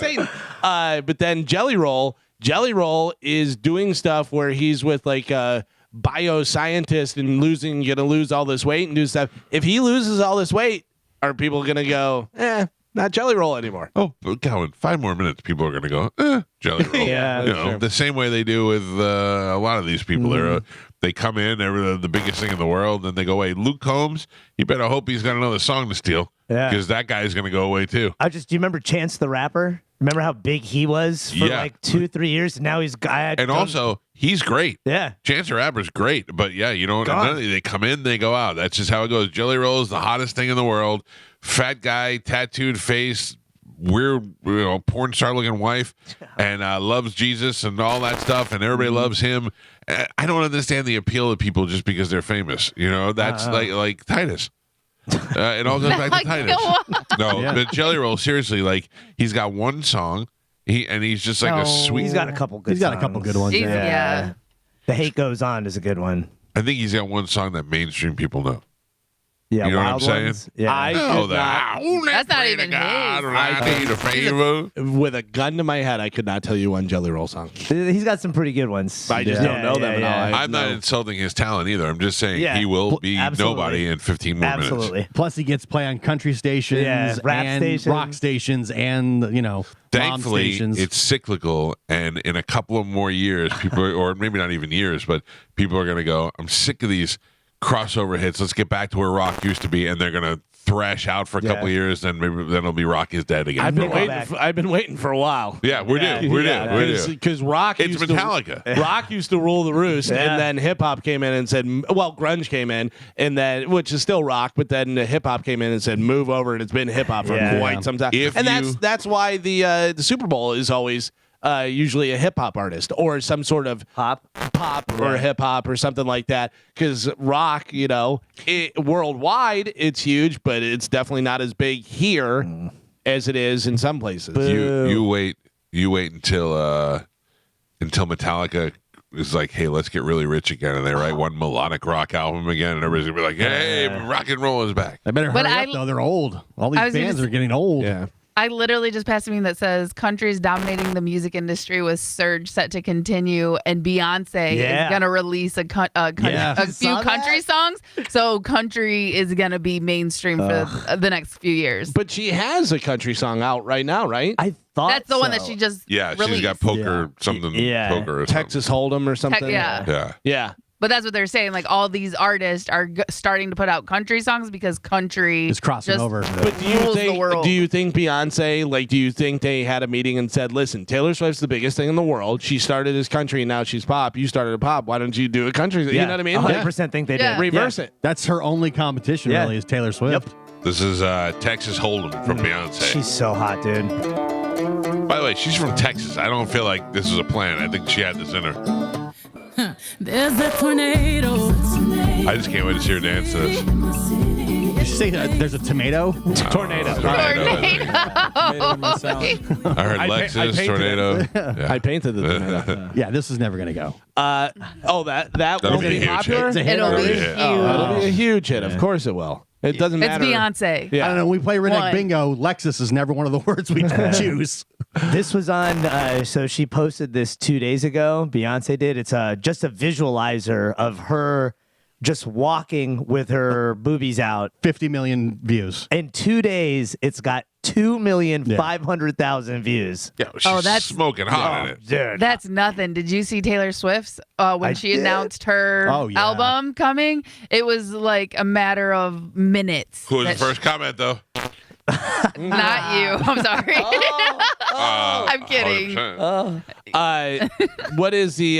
Speaker 5: Satan. But then Jelly Roll is doing stuff where he's with like a bioscientist and going to lose all this weight and do stuff. If he loses all this weight, are people going to go, not Jelly Roll anymore?
Speaker 1: Oh, Calvin, 5 more minutes, people are going to go, Jelly Roll.
Speaker 4: Yeah,
Speaker 1: the same way they do with a lot of these people. Mm-hmm. They come in, they're the biggest thing in the world, and they go away. Luke Combs, you better hope he's got another song to steal because that guy's going to go away too.
Speaker 4: Do you remember Chance the Rapper? Remember how big he was for like 2-3 years, and now he's
Speaker 1: also he's great.
Speaker 4: Yeah,
Speaker 1: Chance the Rapper's great, but they come in, they go out. That's just how it goes. Jelly Roll is the hottest thing in the world. Fat guy, tattooed face, weird, porn star looking wife, and loves Jesus and all that stuff, and everybody loves him. I don't understand the appeal of people just because they're famous. That's like Titus. It all goes back to Titus. But Jelly Roll, seriously, like he's got one song, he's just like a sweet.
Speaker 4: He's got a couple good. He's got a couple good ones.
Speaker 3: Yeah.
Speaker 4: The Hate Goes On is a good one.
Speaker 1: I think he's got one song that mainstream people know.
Speaker 4: Yeah,
Speaker 1: You know what I'm
Speaker 4: Wild
Speaker 1: saying?
Speaker 4: Ones. Yeah.
Speaker 5: I
Speaker 1: Oh,
Speaker 5: could
Speaker 1: the
Speaker 5: not,
Speaker 3: That's not even
Speaker 1: God,
Speaker 3: his.
Speaker 1: I need a favor.
Speaker 5: with a gun to my head, I could not tell you one Jelly Roll song.
Speaker 4: He's got some pretty good ones.
Speaker 5: I just don't know them at all.
Speaker 1: I'm not insulting his talent either. I'm just saying
Speaker 4: Yeah,
Speaker 1: he will be
Speaker 4: absolutely.
Speaker 1: nobody in 15 more
Speaker 4: Absolutely.
Speaker 1: minutes.
Speaker 2: Plus, he gets play on country stations,
Speaker 4: rap
Speaker 2: and
Speaker 4: stations.
Speaker 2: rock stations, and mom
Speaker 1: Thankfully,
Speaker 2: stations.
Speaker 1: it's cyclical, and in a couple of more years, people, or maybe not even years, but people are going to go, I'm sick of these crossover hits. Let's get back to where rock used to be, and they're going to thrash out for a couple of years, then maybe then it'll be rock is dead again.
Speaker 5: I've been waiting for a while.
Speaker 1: Yeah, we're due.
Speaker 5: Because rock
Speaker 1: It's
Speaker 5: used
Speaker 1: Metallica.
Speaker 5: Rock used to rule the roost, and then hip hop came in and said, well, grunge came in, and then which is still rock, but then the hip hop came in and said, move over, and it's been hip hop for quite some time. That's why the Super Bowl is always usually a hip hop artist or some sort of pop or hip hop or something like that. Because rock, worldwide, it's huge, but it's definitely not as big here as it is in some places.
Speaker 1: You wait until Metallica is like, hey, let's get really rich again, and they write one melodic rock album again, and everybody's gonna be like, hey, rock and roll is back.
Speaker 2: They better hurry up, though. They're old. All these bands are getting old.
Speaker 5: Yeah.
Speaker 3: I literally just passed a meme that says countries dominating the music industry with surge set to continue, and Beyonce is going to release a few country songs. So country is going to be mainstream for the next few years.
Speaker 5: But she has a country song out right now, right?
Speaker 4: I thought
Speaker 3: that's the one that she just released.
Speaker 1: She's got poker something, poker or
Speaker 5: Texas Hold'em or something.
Speaker 3: Yeah. But that's what they're saying. Like all these artists are starting to put out country songs because country
Speaker 2: is crossing over.
Speaker 5: But do you think Beyonce? Do you think they had a meeting and said, "Listen, Taylor Swift's the biggest thing in the world. She started as country, and now she's pop. You started a pop. Why don't you do a country? You know what I mean?
Speaker 4: 100% think they did.
Speaker 5: Reverse it.
Speaker 2: That's her only competition, really, is Taylor Swift.
Speaker 1: This is Texas Hold'em from Beyonce.
Speaker 4: She's so hot, dude.
Speaker 1: By the way, she's from Texas. I don't feel like this is a plan. I think she had this in her.
Speaker 11: There's a tornado.
Speaker 1: I just can't wait to see her dance to this.
Speaker 2: Did you say there's a tomato?
Speaker 5: Tornado.
Speaker 1: I heard Lexus, tornado. Yeah.
Speaker 5: I painted the tornado.
Speaker 2: Yeah, this is never going to go.
Speaker 1: That'll
Speaker 5: will
Speaker 1: be a
Speaker 5: be
Speaker 1: huge
Speaker 5: popular.
Speaker 1: hit.
Speaker 3: It'll be huge.
Speaker 5: It'll be a huge hit. Of course it will. It doesn't
Speaker 3: It's
Speaker 5: matter.
Speaker 3: Beyonce.
Speaker 5: Yeah.
Speaker 2: I don't know. We play Redneck
Speaker 3: One.
Speaker 2: Bingo. Lexus is never one of the words we choose.
Speaker 4: This was on, so she posted this 2 days ago. Beyonce did. It's just a visualizer of her just walking with her boobies out.
Speaker 2: 50 million views.
Speaker 4: In 2 days, it's got 2,500,000 views.
Speaker 1: Yeah, she's
Speaker 3: that's-
Speaker 1: smoking hot in it.
Speaker 4: Dude.
Speaker 3: That's nothing. Did you see Taylor Swift's when she announced her album coming? It was like a matter of minutes.
Speaker 1: Who was the
Speaker 3: that
Speaker 1: first comment though?
Speaker 3: Not you. I'm sorry. I'm kidding.
Speaker 1: 100%.
Speaker 5: What is the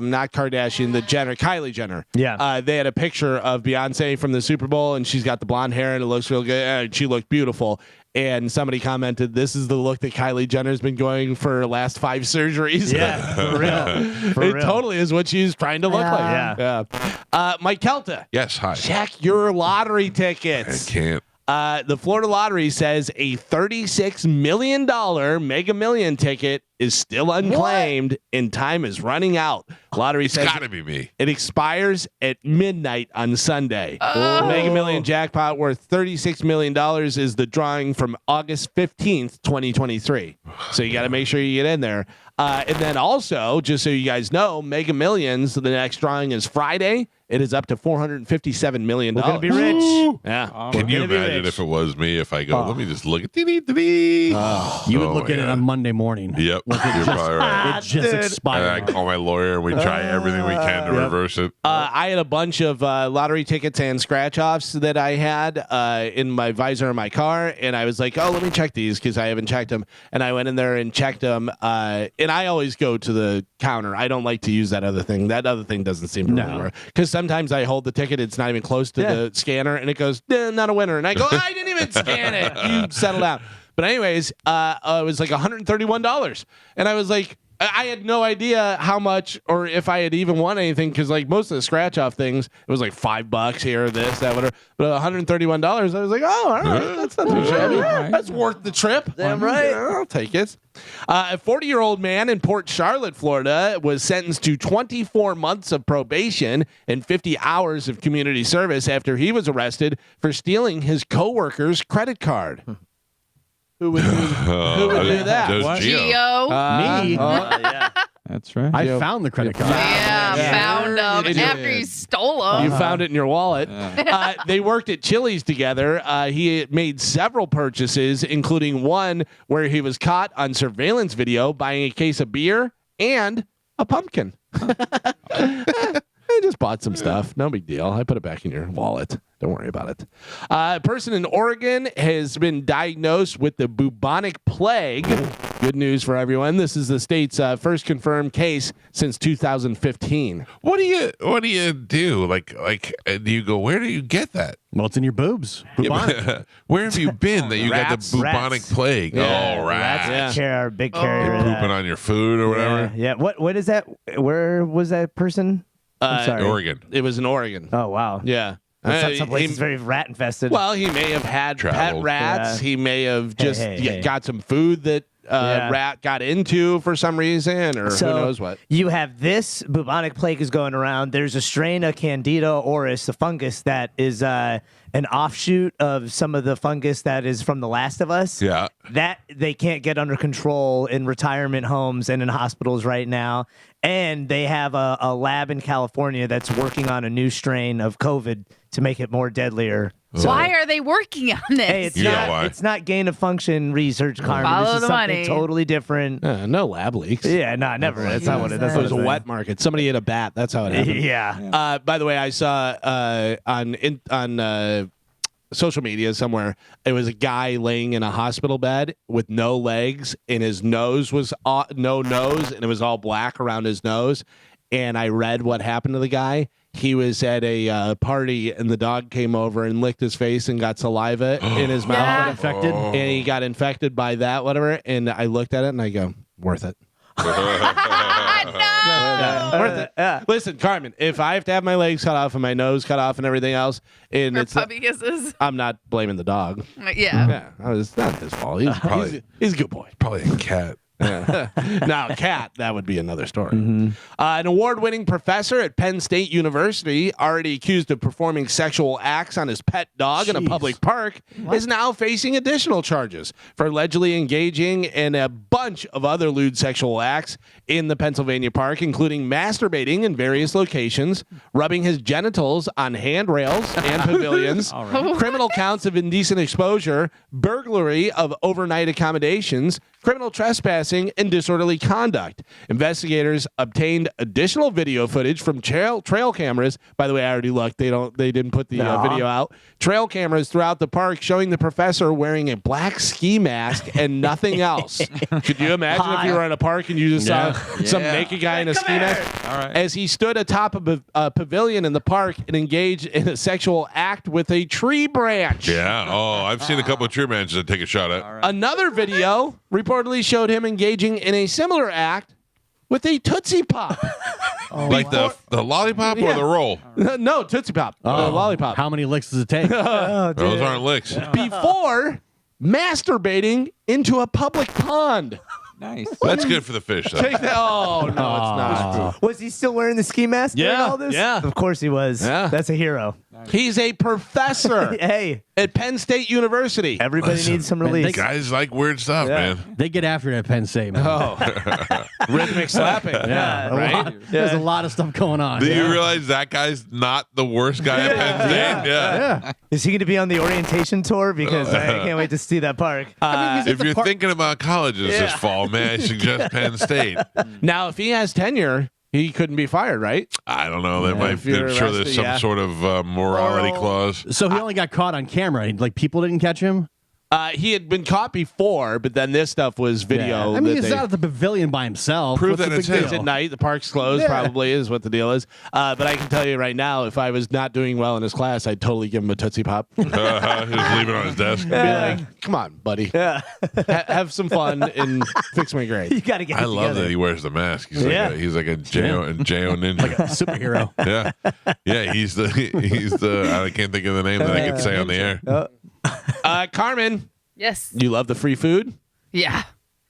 Speaker 5: not Kardashian, the Jenner, Kylie Jenner?
Speaker 4: Yeah.
Speaker 5: They had a picture of Beyonce from the Super Bowl, and she's got the blonde hair, and it looks real good. She looked beautiful. And somebody commented, "This is the look that Kylie Jenner's been going for her last 5 surgeries."
Speaker 4: Yeah, for real. For
Speaker 5: It
Speaker 4: real.
Speaker 5: totally is what she's trying to look like.
Speaker 4: Yeah.
Speaker 5: Mike Calta,
Speaker 1: Yes, hi.
Speaker 5: check your lottery
Speaker 1: I
Speaker 5: tickets.
Speaker 1: can't.
Speaker 5: The Florida Lottery says a $36 million Mega Million ticket is still unclaimed and time is running out. Lottery
Speaker 1: It's
Speaker 5: says
Speaker 1: got to be me.
Speaker 5: it expires at midnight on Sunday. The Mega Million jackpot worth $36 million is the drawing from August 15th, 2023. So you got to make sure you get in there. And then also, just so you guys know, Mega Millions, the next drawing is Friday. It is up to $457 million.
Speaker 4: We're going to be rich.
Speaker 5: Yeah.
Speaker 1: Can you
Speaker 4: gonna be
Speaker 1: imagine
Speaker 4: rich.
Speaker 1: if it was me? If I go, let me just look at
Speaker 2: You would look at it on Monday morning.
Speaker 1: Yep, you're probably right.
Speaker 2: It just
Speaker 1: And I
Speaker 2: expired.
Speaker 1: call my lawyer and we try everything we can to reverse it.
Speaker 5: I had a bunch of lottery tickets and scratch offs that I had in my visor in my car, and I was like, "Oh, let me check these because I haven't checked them." And I went in there and checked them. And I always go to the counter. I don't like to use that other thing. That other thing doesn't seem to really work because sometimes I hold the ticket, it's not even close to the scanner, and it goes, "Not a winner." And I go, "I didn't even scan it. You settle down." But anyways, it was like $131, and I was like, I had no idea how much or if I had even won anything because like most of the scratch off things, it was like $5 here, this, that, whatever. But $131, I was like, oh, all right, that's not too shabby. That's worth the trip.
Speaker 4: Damn right.
Speaker 5: Yeah, I'll take it. A 40-year-old man in Port Charlotte, Florida, was sentenced to 24 months of probation and 50 hours of community service after he was arrested for stealing his coworker's credit card. Who would do that?
Speaker 3: Gio.
Speaker 2: Me?
Speaker 4: Yeah.
Speaker 6: That's right.
Speaker 2: I found the credit card.
Speaker 3: Found them
Speaker 5: You did.
Speaker 3: after you stole them.
Speaker 5: You found it in your wallet. They worked at Chili's together. He made several purchases, including one where he was caught on surveillance video buying a case of beer and a pumpkin. I just bought some stuff. No big deal. I put it back in your wallet. Don't worry about it. A person in Oregon has been diagnosed with the bubonic plague. Good news for everyone. This is the state's first confirmed case since 2015.
Speaker 1: What do you do? Like, do you go? Where do you get that?
Speaker 2: Well, it's in your boobs. Bubonic.
Speaker 1: Where have you been that you got
Speaker 4: Rats.
Speaker 1: the bubonic plague?
Speaker 5: Yeah,
Speaker 1: Oh, rats.
Speaker 4: Big carrier. of that.
Speaker 1: Pooping on your food or whatever.
Speaker 4: Yeah. What is that? Where was that person? I'm sorry.
Speaker 1: Oregon.
Speaker 5: It was in Oregon.
Speaker 4: Oh wow.
Speaker 5: Yeah.
Speaker 4: Some places very rat infested.
Speaker 5: Well, he may have had pet
Speaker 1: Traveled.
Speaker 5: rats.
Speaker 4: Yeah.
Speaker 5: He may have just
Speaker 4: Hey.
Speaker 5: got some food that rat got into for some reason, or
Speaker 4: So
Speaker 5: who knows what.
Speaker 4: You have this bubonic plague is going around. There's a strain of Candida auris, a fungus that is an offshoot of some of the fungus that is from The Last of Us.
Speaker 1: Yeah.
Speaker 4: That they can't get under control in retirement homes and in hospitals right now. And they have a lab in California that's working on a new strain of COVID to make it more deadlier.
Speaker 3: Why are they working on this?
Speaker 4: Hey, it's
Speaker 1: You know
Speaker 4: not
Speaker 1: why.
Speaker 4: it's not gain of function research, Carmen.
Speaker 3: Follow
Speaker 4: This is
Speaker 3: the
Speaker 4: something
Speaker 3: money.
Speaker 4: totally different.
Speaker 5: No lab leaks.
Speaker 4: Yeah, no, never. That's not what it. That's
Speaker 5: It
Speaker 4: what
Speaker 5: was a wet market. Somebody ate a bat. That's how it happened.
Speaker 4: Yeah.
Speaker 5: By the way, I saw on social media somewhere, it was a guy laying in a hospital bed with no legs, and his nose was no nose, and it was all black around his nose. And I read what happened to the guy. He was at a party, and the dog came over and licked his face and got saliva in his mouth.
Speaker 3: Yeah.
Speaker 2: Infected.
Speaker 5: And he got infected by that, whatever. And I looked at it, and I go, worth it. Worth it. Listen, Carmen, if I have to have my legs cut off and my nose cut off and everything else, and
Speaker 3: Or
Speaker 5: it's
Speaker 3: puppy kisses.
Speaker 5: I'm not blaming the dog.
Speaker 3: Yeah.
Speaker 5: Yeah, it's not his fault. He's
Speaker 1: Probably-
Speaker 5: he's a good boy.
Speaker 1: Probably a cat.
Speaker 5: Now, cat, that would be another story. An award-winning professor at Penn State University, already accused of performing sexual acts on his pet dog in a public park, is now facing additional charges for allegedly engaging in a bunch of other lewd sexual acts in the Pennsylvania park, including masturbating in various locations, rubbing his genitals on handrails and pavilions, criminal counts of indecent exposure, burglary of overnight accommodations, criminal trespassing, and disorderly conduct. Investigators obtained additional video footage from trail cameras. By the way, I already looked. They didn't put the video out. Trail cameras throughout the park showing the professor wearing a black ski mask and nothing else. Could you imagine if you were in a park and you just saw some naked guy in a ski mask?
Speaker 6: All right.
Speaker 5: As he stood atop of a pavilion in the park and engaged in a sexual act with a tree branch.
Speaker 1: Yeah. Oh, I've seen a couple of tree branches that take a shot at.
Speaker 5: Another video reportedly showed him engaging in a similar act with a Tootsie Pop.
Speaker 1: Like the lollipop or the roll?
Speaker 5: No, Tootsie Pop. The lollipop.
Speaker 2: How many licks does it take?
Speaker 1: Those aren't licks.
Speaker 5: Before masturbating into a public pond.
Speaker 6: Nice.
Speaker 1: That's good for the fish, though.
Speaker 5: Take that. Oh, no, it's not.
Speaker 4: Was he still wearing the ski mask during
Speaker 5: Yeah,
Speaker 4: all this?
Speaker 5: yeah.
Speaker 4: Of course he was.
Speaker 5: Yeah.
Speaker 4: That's a hero.
Speaker 5: He's a professor
Speaker 4: Hey,
Speaker 5: at Penn State University.
Speaker 4: everybody
Speaker 1: Listen,
Speaker 4: needs some release.
Speaker 1: Guys like weird stuff,
Speaker 4: Yeah.
Speaker 1: man.
Speaker 2: They get after it at Penn State, man.
Speaker 5: Oh, rhythmic slapping.
Speaker 2: Yeah,
Speaker 5: right.
Speaker 2: There's a lot of stuff going on.
Speaker 1: Do you realize that guy's not the worst guy at Penn State? Yeah.
Speaker 4: Is he going to be on the orientation tour? Because I can't wait to see that park.
Speaker 1: If you're thinking about colleges this fall, man, I suggest Penn State.
Speaker 5: Now, if he has tenure, he couldn't be fired, right?
Speaker 1: I don't know. They might.
Speaker 5: If you're
Speaker 1: I'm sure there's
Speaker 5: arrested,
Speaker 1: some
Speaker 5: yeah.
Speaker 1: sort of morality clause.
Speaker 2: So he only got caught on camera. Like people didn't catch him.
Speaker 5: He had been caught before, but then this stuff was video.
Speaker 2: I mean,
Speaker 5: that
Speaker 2: he's out at the pavilion by himself.
Speaker 1: Prove
Speaker 2: What's
Speaker 1: that
Speaker 2: the
Speaker 1: it's
Speaker 2: big
Speaker 1: him.
Speaker 5: It's
Speaker 2: deal?
Speaker 5: at night. The park's closed. Probably is what the deal is. But I can tell you right now, if I was not doing well in his class, I'd totally give him a Tootsie Pop.
Speaker 1: He was leaving on his desk.
Speaker 5: Be like, come on, buddy.
Speaker 4: Yeah.
Speaker 5: Have some fun and fix my grade.
Speaker 4: You got to get
Speaker 1: I
Speaker 4: it
Speaker 1: love
Speaker 4: together.
Speaker 1: that he wears the mask. He's
Speaker 4: Yeah.
Speaker 1: like a J.O. ninja.
Speaker 2: Superhero.
Speaker 1: Yeah. He's the I can't think of the name that I can say on the air.
Speaker 5: Carmen,
Speaker 3: Yes.
Speaker 5: you love the free food?
Speaker 3: Yeah.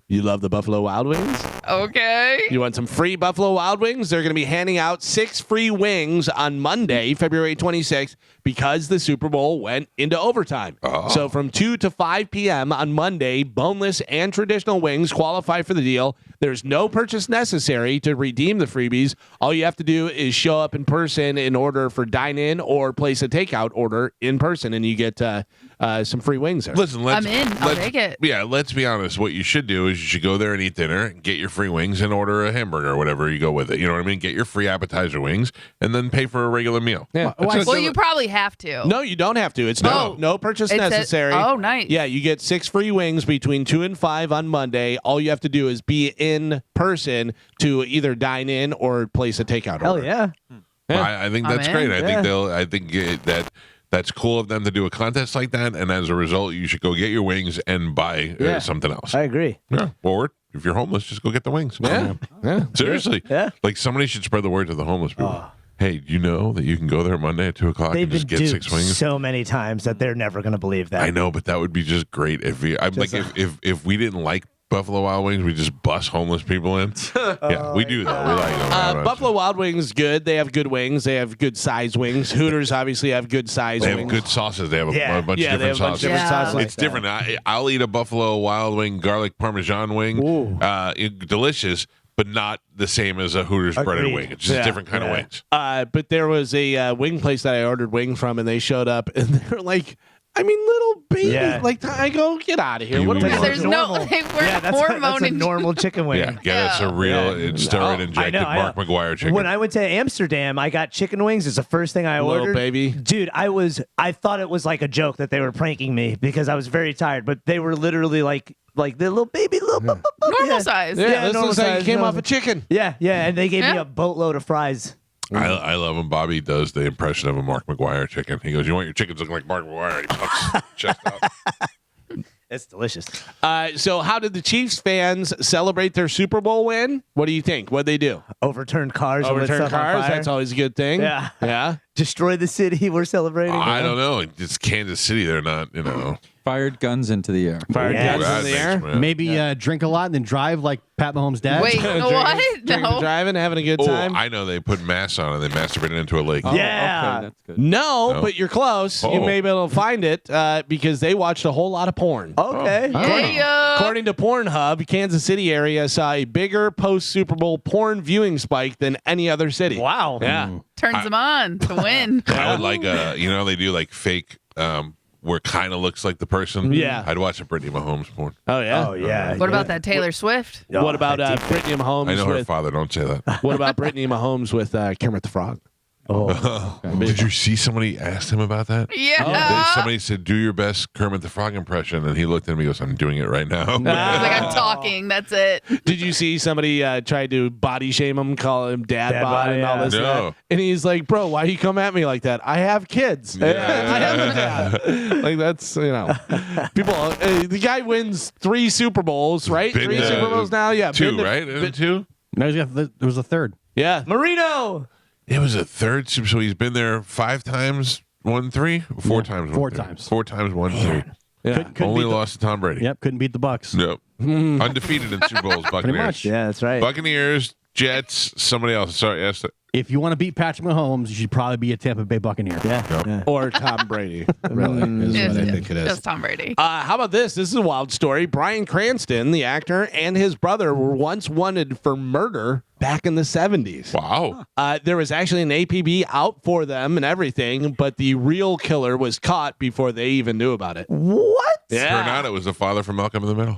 Speaker 5: You love the Buffalo Wild Wings?
Speaker 3: Okay.
Speaker 5: You want some free Buffalo Wild Wings? They're going to be handing out 6 free wings on Monday, February 26th, because the Super Bowl went into overtime. So from 2 to 5 p.m. on Monday, boneless and traditional wings qualify for the deal. There's no purchase necessary to redeem the freebies. All you have to do is show up in person in order for dine-in or place a takeout order in person, and you get some free wings there.
Speaker 1: Listen,
Speaker 3: I'm in. I'll take it.
Speaker 1: Yeah, let's be honest. What you should do is you should go there and eat dinner, get your free wings, and order a hamburger or whatever you go with it. You know what I mean? Get your free appetizer wings, and then pay for a regular meal.
Speaker 5: Yeah.
Speaker 3: Well, you probably have to.
Speaker 5: No, you don't have to. It's
Speaker 3: Oh.
Speaker 5: no purchase
Speaker 3: It says-
Speaker 5: necessary.
Speaker 3: oh, nice.
Speaker 5: Yeah, you get 6 free wings between 2 and 5 on Monday. All you have to do is be in person to either dine in or place a takeout
Speaker 4: Hell
Speaker 5: order.
Speaker 4: yeah.
Speaker 1: I think
Speaker 3: I'm
Speaker 1: that's
Speaker 3: in.
Speaker 1: great. I
Speaker 4: Yeah.
Speaker 1: think that's cool of them to do a contest like that, and as a result, you should go get your wings and buy
Speaker 4: Yeah.
Speaker 1: something else.
Speaker 4: I agree.
Speaker 1: Yeah. Or if you're homeless, just go get the wings.
Speaker 5: Yeah. Yeah.
Speaker 1: Seriously.
Speaker 4: Yeah.
Speaker 1: Like somebody should spread the word to the homeless people. Hey, do you know that you can go there Monday at 2:00
Speaker 4: They've
Speaker 1: and just
Speaker 4: been
Speaker 1: get
Speaker 4: duped
Speaker 1: 6 wings?
Speaker 4: so many times that they're never going to believe that.
Speaker 1: I know, but that would be just great if we. I'm like, if we didn't like Buffalo Wild Wings, we just bust homeless people in. Yeah, we do though. We like them.
Speaker 5: Buffalo Wild Wings good. They have good wings. They have good size wings. Hooters obviously have good size
Speaker 1: They have
Speaker 5: wings.
Speaker 1: good sauces. They have a
Speaker 4: Yeah.
Speaker 1: bunch
Speaker 5: Yeah,
Speaker 1: of
Speaker 5: they
Speaker 1: different
Speaker 5: have a bunch
Speaker 1: sauces.
Speaker 5: of different
Speaker 3: Yeah.
Speaker 5: sauces.
Speaker 1: It's different. I'll eat a Buffalo Wild Wing garlic Parmesan wing. Delicious, but not the same as a Hooters breaded
Speaker 4: Agreed.
Speaker 1: wing. It's just a
Speaker 5: Yeah.
Speaker 1: different kind of wings.
Speaker 5: But there was a wing place that I ordered wings from, and they showed up, and they were like, I mean, little baby.
Speaker 4: Yeah.
Speaker 5: Like, I go, get out of here.
Speaker 1: You
Speaker 5: What are we
Speaker 1: want-
Speaker 5: doing?
Speaker 3: There's no. They weren't
Speaker 4: Yeah, that's
Speaker 3: hormone
Speaker 4: a normal chicken wing.
Speaker 1: Yeah, get us a real steroid injected
Speaker 4: I know.
Speaker 1: Mark McGuire chicken.
Speaker 4: When I went to Amsterdam, I got chicken wings. It's the first thing I
Speaker 5: Little
Speaker 4: ordered.
Speaker 5: baby.
Speaker 4: Dude, I thought it was like a joke that they were pranking me because I was very tired, but they were literally like the little baby,
Speaker 3: Normal
Speaker 4: yeah.
Speaker 3: size.
Speaker 5: Yeah, this
Speaker 4: normal
Speaker 5: looks like
Speaker 4: size,
Speaker 5: you came
Speaker 4: no.
Speaker 5: off a chicken.
Speaker 4: Yeah, and they gave me
Speaker 3: Yeah.
Speaker 4: a boatload of fries.
Speaker 1: I love when Bobby does the impression of a Mark McGuire chicken. He goes, "You want your chickens looking like Mark McGuire?" He puffs his chest out.
Speaker 4: It's delicious.
Speaker 5: So how did the Chiefs fans celebrate their Super Bowl win? What do you think? What'd they do?
Speaker 4: Overturned cars. and lit
Speaker 5: Overturned
Speaker 4: stuff on
Speaker 5: cars.
Speaker 4: fire.
Speaker 5: That's always a good thing.
Speaker 4: Yeah.
Speaker 5: Yeah.
Speaker 4: Destroy the city. We're celebrating.
Speaker 1: I don't know. It's Kansas City. They're not.
Speaker 6: Fired guns into the air.
Speaker 5: Fired
Speaker 4: Yeah.
Speaker 5: guns in the air.
Speaker 2: Maybe drink a lot and then drive like Pat Mahomes' dad.
Speaker 3: Wait, what?
Speaker 5: Drinking,
Speaker 3: No.
Speaker 5: driving, having a good
Speaker 1: Oh,
Speaker 5: time.
Speaker 1: I know. They put masks on and they masturbated into a lake.
Speaker 6: Oh,
Speaker 4: Yeah.
Speaker 6: okay, that's good.
Speaker 5: No,
Speaker 1: No.
Speaker 5: but you're close. You
Speaker 1: Oh.
Speaker 5: may be able to find it because they watched a whole lot of porn.
Speaker 4: Okay.
Speaker 3: Yeah.
Speaker 5: According to Pornhub, Kansas City area saw a bigger post-Super Bowl porn viewing spike than any other city.
Speaker 4: Wow.
Speaker 5: Yeah.
Speaker 3: Turns them on to win.
Speaker 1: I would like they do like fake where it kind of looks like the person.
Speaker 5: Yeah.
Speaker 1: I'd watch a Brittany Mahomes porn.
Speaker 5: Oh, yeah.
Speaker 4: Oh yeah.
Speaker 3: What about that Taylor Swift?
Speaker 5: What about
Speaker 4: that deep-
Speaker 5: Brittany Mahomes
Speaker 1: I know her
Speaker 5: with
Speaker 1: father. Don't say that.
Speaker 5: What about Brittany Mahomes with Kermit the Frog?
Speaker 1: Did you see somebody asked him about that?
Speaker 3: Yeah.
Speaker 1: Somebody said, "Do your best Kermit the Frog impression," and he looked at me and goes, "I'm doing it right now."
Speaker 3: He's like, I'm talking. That's it.
Speaker 5: Did you see somebody try to body shame him, call him dad
Speaker 4: Dad
Speaker 5: bod
Speaker 4: bod,
Speaker 5: and all
Speaker 4: yeah.
Speaker 5: this and
Speaker 1: No.
Speaker 5: that? And he's like, bro, why you come at me like that? I have kids.
Speaker 1: Yeah.
Speaker 5: I have a dad. Like that's, people, the guy wins 3 Super Bowls, right?
Speaker 1: Been
Speaker 5: 3
Speaker 1: to
Speaker 5: Super Bowls now? Yeah.
Speaker 1: 2,
Speaker 5: been to-
Speaker 1: right?
Speaker 5: been-
Speaker 1: 2.
Speaker 2: No, there was a third.
Speaker 5: Yeah.
Speaker 4: Marino.
Speaker 1: It was a third. So he's been there 5 times, won 3, 4 times, won
Speaker 2: 4
Speaker 1: 3.
Speaker 2: times.
Speaker 1: 4 times, won 3.
Speaker 5: Yeah.
Speaker 2: Couldn't
Speaker 1: Only
Speaker 2: beat the-
Speaker 1: lost to Tom Brady.
Speaker 2: Yep, couldn't beat the Bucks.
Speaker 1: Nope. Undefeated in Super Bowls. Buccaneers.
Speaker 2: much.
Speaker 4: Yeah, that's right.
Speaker 1: Buccaneers, Jets, somebody else. Sorry, yes.
Speaker 2: If you want to beat Patrick Mahomes, you should probably be a Tampa Bay Buccaneer.
Speaker 4: Yeah.
Speaker 5: Or Tom Brady, really, is what I think it is.
Speaker 3: Just Tom Brady.
Speaker 5: How about this? This is a wild story. Bryan Cranston, the actor, and his brother were once wanted for murder back in the 70s.
Speaker 1: Wow.
Speaker 5: There was actually an APB out for them and everything, but the real killer was caught before they even knew about it.
Speaker 4: What?
Speaker 5: Yeah.
Speaker 1: Turned out it was the father from Malcolm in the Middle.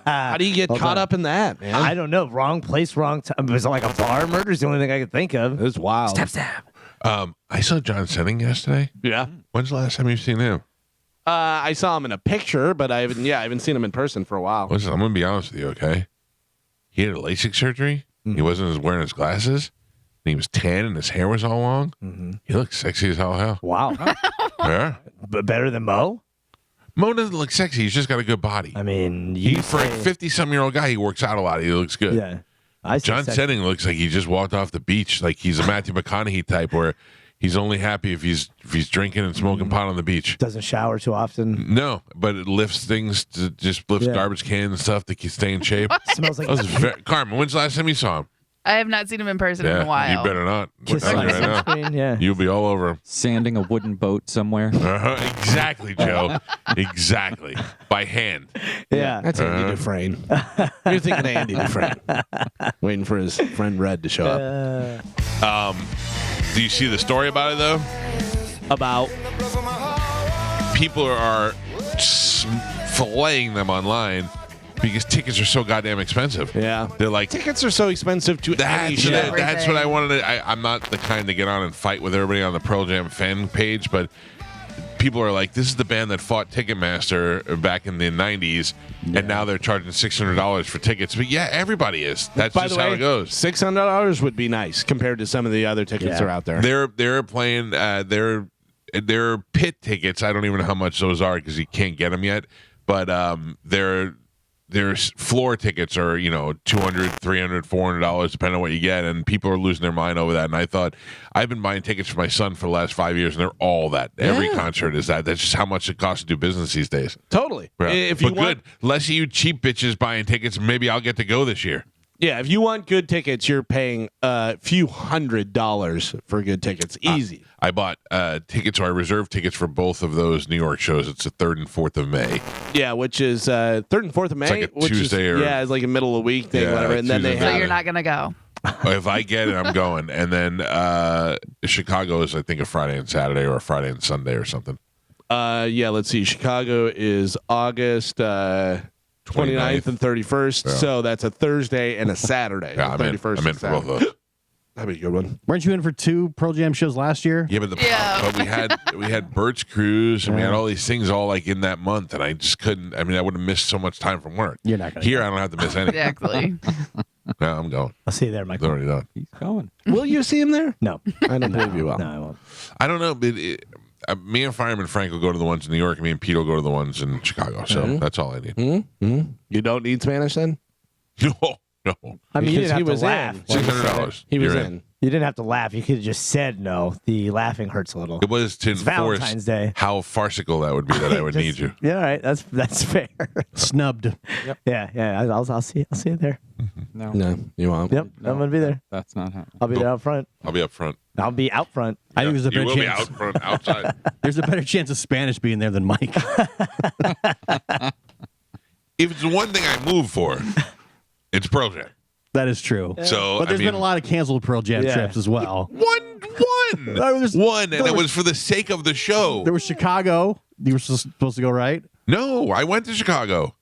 Speaker 5: How do you get caught up in that, man?
Speaker 4: I don't know. Wrong place, wrong time. Was it like a bar murder? Is the only thing I could think of.
Speaker 5: It's wild.
Speaker 4: Stab.
Speaker 1: I saw John Senning yesterday.
Speaker 5: Yeah.
Speaker 1: When's the last time you've seen him?
Speaker 5: I saw him in a picture, but I haven't seen him in person for a while.
Speaker 1: Listen, I'm gonna be honest with you, okay? He had a LASIK surgery. He wasn't wearing his glasses. And he was tan, and his hair was all long. He looked sexy as all hell.
Speaker 4: Wow.
Speaker 1: Yeah.
Speaker 4: But better than Mo?
Speaker 1: Mo doesn't look sexy. He's just got a good body.
Speaker 4: I mean,
Speaker 1: For a 50-something-year-old guy, he works out a lot. He looks good.
Speaker 4: Yeah.
Speaker 1: John Senning looks like he just walked off the beach. Like he's a Matthew McConaughey type where he's only happy if he's drinking and smoking pot on the beach.
Speaker 4: Doesn't shower too often.
Speaker 1: No, but it lifts things, just lifts garbage cans and stuff to stay in shape.
Speaker 4: Smells like
Speaker 1: Carmen, when's the last time you saw him?
Speaker 3: I have not seen him in person in a while.
Speaker 1: You better not.
Speaker 4: Kiss
Speaker 1: I'm
Speaker 4: on
Speaker 1: telling you right now.
Speaker 4: sunscreen, yeah.
Speaker 1: You'll be all over him.
Speaker 6: Sanding a wooden boat somewhere.
Speaker 1: Exactly, Joe. Exactly. By hand.
Speaker 4: Yeah.
Speaker 5: That's Andy Dufresne. You're thinking of Andy Dufresne. Waiting for his friend Red to show up.
Speaker 1: Do you see the story about it, though?
Speaker 5: About
Speaker 1: People are filleting them online because tickets are so goddamn expensive.
Speaker 5: Yeah.
Speaker 1: They're like,
Speaker 5: tickets are so expensive to any show.
Speaker 1: that's what I wanted to. I'm not the kind to get on and fight with everybody on the Pearl Jam fan page, but people are like, this is the band that fought Ticketmaster back in the 90s, and now they're charging $600 for tickets. But yeah, everybody is. That's
Speaker 5: By
Speaker 1: just
Speaker 5: the way,
Speaker 1: how it goes.
Speaker 5: $600 would be nice compared to some of the other tickets that are out there.
Speaker 1: They're playing their pit tickets. I don't even know how much those are because you can't get them yet. But their floor tickets are, $200, $300, $400, depending on what you get, and people are losing their mind over that. And I thought, I've been buying tickets for my son for the last 5 years, and they're all that. Every concert is that. That's just how much it costs to do business these days.
Speaker 5: Totally.
Speaker 1: Yeah.
Speaker 5: If
Speaker 1: But
Speaker 5: you want,
Speaker 1: good. Less of you cheap bitches buying tickets, maybe I'll get to go this year.
Speaker 5: yeah, if you want good tickets, you're paying a few $100s for good tickets. Easy.
Speaker 1: I bought tickets, or I reserved tickets for both of those New York shows. It's the 3rd and 4th of May.
Speaker 5: Yeah, which is 3rd and 4th of May.
Speaker 1: like a
Speaker 5: which
Speaker 1: Tuesday
Speaker 5: is,
Speaker 1: or-
Speaker 5: yeah, it's like a middle of the week thing,
Speaker 1: Yeah,
Speaker 5: whatever. And then
Speaker 1: Tuesday,
Speaker 5: they
Speaker 3: So
Speaker 5: have
Speaker 3: you're not going to go.
Speaker 1: If I get it, I'm going. And then Chicago is, I think, a Friday and Saturday or a Friday and Sunday or something.
Speaker 5: let's see. Chicago is August 29th and 31st.
Speaker 1: Yeah.
Speaker 5: So that's a Thursday and a Saturday.
Speaker 1: Yeah, I'm in for both of those.
Speaker 5: That'd be a good one.
Speaker 2: Weren't you in for 2 Pearl Jam shows last year?
Speaker 1: Yeah, but we had Bert's Cruise and we had all these things all like in that month, and I just couldn't. I mean, I would have missed so much time from work.
Speaker 2: You're not gonna
Speaker 1: Here.
Speaker 2: go.
Speaker 1: I don't have to miss anything.
Speaker 3: Exactly.
Speaker 1: No, I'm going.
Speaker 4: I'll see you there,
Speaker 1: It's
Speaker 4: Michael.
Speaker 1: already done.
Speaker 6: He's going.
Speaker 5: Will you see him there?
Speaker 4: No.
Speaker 5: I don't believe you will.
Speaker 4: No, I won't.
Speaker 1: I don't know, but me and Fireman Frank will go to the ones in New York, and me and Pete will go to the ones in Chicago. So that's all I need.
Speaker 5: Mm-hmm. You don't need Spanish then?
Speaker 1: No.
Speaker 4: I mean, you
Speaker 5: Because
Speaker 4: didn't
Speaker 5: he
Speaker 4: have to
Speaker 5: was
Speaker 4: laugh.
Speaker 5: in.
Speaker 1: $600.
Speaker 5: He was
Speaker 1: You're
Speaker 5: in.
Speaker 4: You didn't have to laugh. You could have just said no. The laughing hurts a little.
Speaker 1: It was to
Speaker 4: It's
Speaker 1: enforce
Speaker 4: Valentine's Day.
Speaker 1: how farcical that would be that I would need you.
Speaker 4: Yeah, all right. That's fair.
Speaker 2: Snubbed.
Speaker 4: Yeah. I'll see you there.
Speaker 6: No,
Speaker 5: No, you won't.
Speaker 4: Yep, I'm gonna be there.
Speaker 6: that's not happening.
Speaker 4: I'll be there out front.
Speaker 1: I'll be up front.
Speaker 4: I'll be out front.
Speaker 2: I think there's a
Speaker 1: You
Speaker 2: better
Speaker 1: will be
Speaker 2: chance.
Speaker 1: out front, outside.
Speaker 2: There's a better chance of Spanish being there than Mike.
Speaker 1: If it's the one thing I move for, it's Pearl Jam.
Speaker 2: That is true.
Speaker 1: So,
Speaker 2: But there's
Speaker 1: I mean,
Speaker 2: been a lot of canceled Pearl Jam
Speaker 4: Yeah.
Speaker 2: trips as well.
Speaker 1: One,
Speaker 2: was-
Speaker 1: and
Speaker 2: there
Speaker 1: that
Speaker 2: was-
Speaker 1: was for the sake of the show.
Speaker 2: There was Chicago. You were supposed to go, right?
Speaker 1: No, I went to Chicago.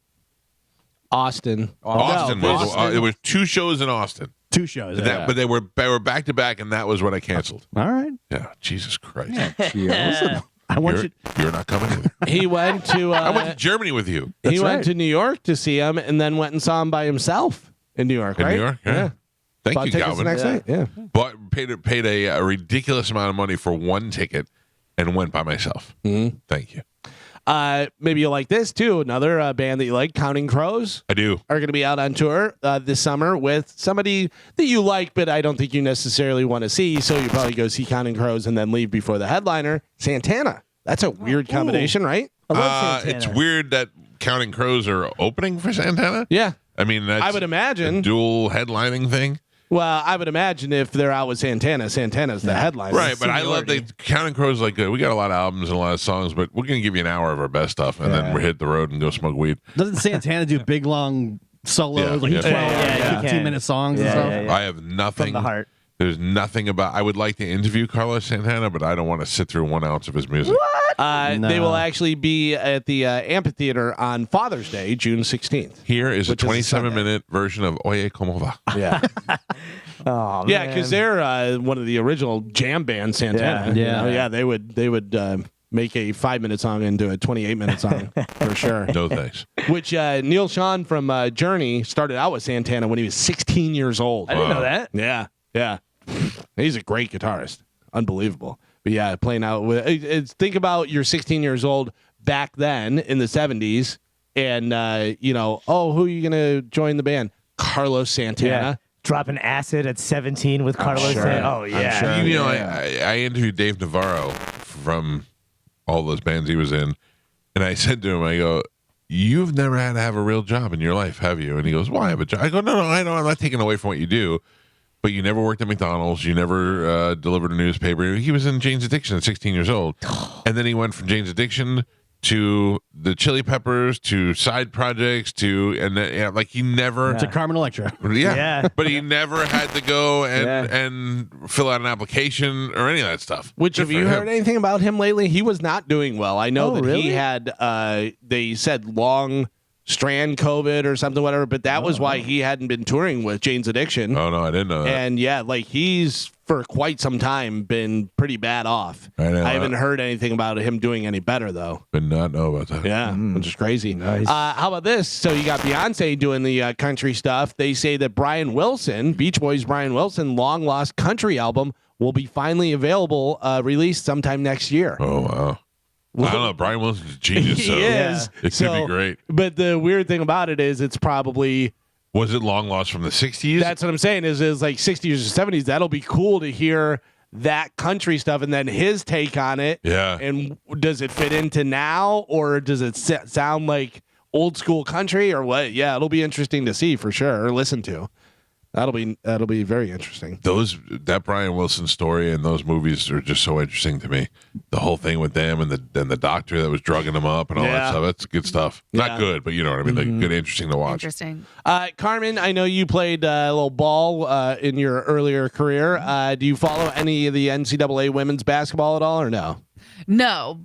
Speaker 5: Austin.
Speaker 1: Austin
Speaker 5: No,
Speaker 1: was.
Speaker 5: Austin.
Speaker 1: It was 2 shows in Austin.
Speaker 2: 2 shows.
Speaker 1: But they were back to back, and that was what I canceled.
Speaker 2: All right.
Speaker 1: Yeah, Jesus Christ.
Speaker 6: Cheers.
Speaker 2: I want you.
Speaker 1: You're not coming either.
Speaker 5: He went to
Speaker 1: I went to Germany with you.
Speaker 5: he
Speaker 2: That's
Speaker 5: went
Speaker 2: right.
Speaker 5: to New York to see him, and then went and saw him by himself in New York.
Speaker 1: In
Speaker 5: right?
Speaker 1: New York? Yeah. Thank
Speaker 5: Bought
Speaker 1: you,
Speaker 5: tickets
Speaker 1: Calvin.
Speaker 5: the next night. Yeah.
Speaker 1: Paid a ridiculous amount of money for 1 ticket and went by myself.
Speaker 5: Mhm.
Speaker 1: Thank you.
Speaker 5: Maybe you like this too. Another band that you like, Counting Crows,
Speaker 1: I do.
Speaker 5: are going to be out on tour this summer with somebody that you like, but I don't think you necessarily want to see. So you probably go see Counting Crows and then leave before the headliner, Santana. That's a weird combination, right?
Speaker 4: I love Santana.
Speaker 1: It's weird that Counting Crows are opening for Santana.
Speaker 5: Yeah.
Speaker 1: I mean, that's
Speaker 5: I would imagine.
Speaker 1: a dual headlining thing.
Speaker 5: Well, I would imagine if they're out with Santana, Santana's the headliner.
Speaker 1: Right, but I love that Counting Crows like we got a lot of albums and a lot of songs, but we're gonna give you an hour of our best stuff, and then we hit the road and go smoke weed.
Speaker 2: Doesn't Santana do big, long solos, like 12,
Speaker 4: yeah.
Speaker 2: 15-minute songs and
Speaker 4: Yeah,
Speaker 2: stuff?
Speaker 4: yeah, yeah.
Speaker 1: I have nothing.
Speaker 4: From the heart.
Speaker 1: There's nothing about. I would like to interview Carlos Santana, but I don't want to sit through 1 ounce of his music.
Speaker 5: They will actually be at the amphitheater on Father's Day, June 16th.
Speaker 1: Here is a
Speaker 5: Which is a
Speaker 1: 27-minute version of Oye Como Va.
Speaker 5: Yeah.
Speaker 4: Oh,
Speaker 5: Yeah,
Speaker 4: man.
Speaker 5: because they're one of the original jam bands, Santana.
Speaker 2: Yeah.
Speaker 5: You know, yeah. They would make a 5-minute song into a 28-minute song for sure.
Speaker 1: No thanks.
Speaker 5: Which Neil Sean from Journey started out with Santana when he was 16 years old.
Speaker 4: I didn't know that.
Speaker 5: Yeah. He's a great guitarist. Unbelievable. But yeah, playing out with think about you're 16 years old back then in the 70s and who are you going to join the band? Carlos Santana.
Speaker 4: Yeah. Dropping acid at 17 with Carlos.
Speaker 5: sure.
Speaker 4: Oh yeah.
Speaker 5: I'm sure.
Speaker 1: I interviewed Dave Navarro from all those bands he was in, and I said to him, I go, "You've never had to have a real job in your life, have you?" And he goes, "Why have a job?" I go, "No, I know. I'm not taking away from what you do, but you never worked at McDonald's. You never delivered a newspaper." He was in Jane's Addiction at 16 years old, and then he went from Jane's Addiction to the Chili Peppers to side projects to he never
Speaker 2: To Carmen Electra.
Speaker 1: yeah, but he never had to go and fill out an application or any of that stuff.
Speaker 5: Which, have you heard anything about him lately? He was not doing well. I know that
Speaker 4: really?
Speaker 5: he had, they said long strand COVID or something, whatever, but that was why he hadn't been touring with Jane's Addiction.
Speaker 1: Oh, no, I didn't know that.
Speaker 5: And yeah, he's for quite some time been pretty bad off.
Speaker 1: I know.
Speaker 5: I haven't heard anything about him doing any better, though.
Speaker 1: Did not know about that.
Speaker 5: Yeah, which is crazy.
Speaker 4: Nice.
Speaker 5: How about this? So you got Beyonce doing the country stuff. They say that Brian Wilson, Beach Boys' Brian Wilson, long lost country album will be finally available, released sometime next year.
Speaker 1: Oh, wow. I don't know. Brian Wilson's a genius.
Speaker 5: He
Speaker 1: So
Speaker 5: is.
Speaker 1: it could be great.
Speaker 5: But the weird thing about it is it's probably...
Speaker 1: Was it long lost from the 60s?
Speaker 5: That's what I'm saying is like 60s or 70s. That'll be cool to hear that country stuff and then his take on it.
Speaker 1: Yeah.
Speaker 5: And does it fit into now or does it sound like old school country or what? Yeah, it'll be interesting to see for sure or listen to. That'll be very interesting.
Speaker 1: That Brian Wilson story and those movies are just so interesting to me. The whole thing with them and the doctor that was drugging them up and all that stuff. That's good stuff.
Speaker 5: Yeah.
Speaker 1: Not good, but you know what I mean. Like good, interesting to watch.
Speaker 3: Interesting.
Speaker 5: Carmen, I know you played a little ball in your earlier career. Do you follow any of the NCAA women's basketball at all or no?
Speaker 3: No.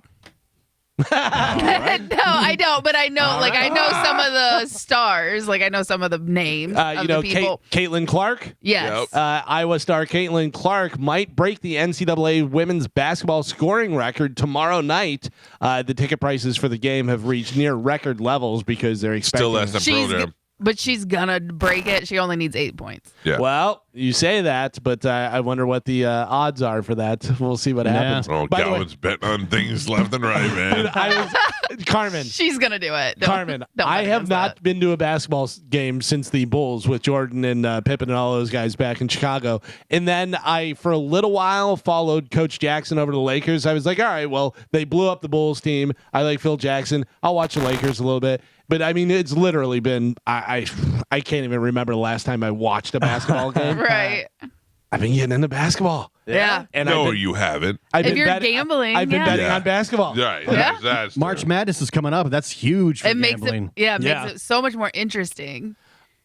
Speaker 3: No, I don't. But I know, I know some of the stars. I know some of the names of the people.
Speaker 5: Caitlin Clark.
Speaker 3: Yes.
Speaker 5: Iowa star Caitlin Clark might break the NCAA women's basketball scoring record tomorrow night. The ticket prices for the game have reached near record levels because they're expecting.
Speaker 1: Still less than program.
Speaker 3: But she's gonna break it. She only needs 8 points.
Speaker 1: Yeah.
Speaker 5: Well, you say that, but I wonder what the odds are for that. We'll see what happens.
Speaker 1: Oh,
Speaker 5: By the way,
Speaker 1: Galvin's betting on things left and right, man.
Speaker 5: Carmen.
Speaker 3: She's gonna do it.
Speaker 5: Carmen, I have not been to a basketball game since the Bulls with Jordan and Pippen and all those guys back in Chicago. And then I, for a little while, followed Coach Jackson over to the Lakers. I was like, all right, well, they blew up the Bulls team. I like Phil Jackson. I'll watch the Lakers a little bit. But I mean, it's literally been I can't even remember the last time I watched a basketball game.
Speaker 3: Right.
Speaker 5: I've been getting into basketball.
Speaker 3: Yeah.
Speaker 5: And
Speaker 1: No, you haven't.
Speaker 3: If you're gambling,
Speaker 5: I've been betting
Speaker 1: Yeah.
Speaker 5: on basketball.
Speaker 1: Right.
Speaker 3: Yeah.
Speaker 1: That's
Speaker 2: March
Speaker 1: true.
Speaker 2: Madness is coming up. That's huge for
Speaker 3: It makes
Speaker 2: gambling.
Speaker 3: it so much more interesting.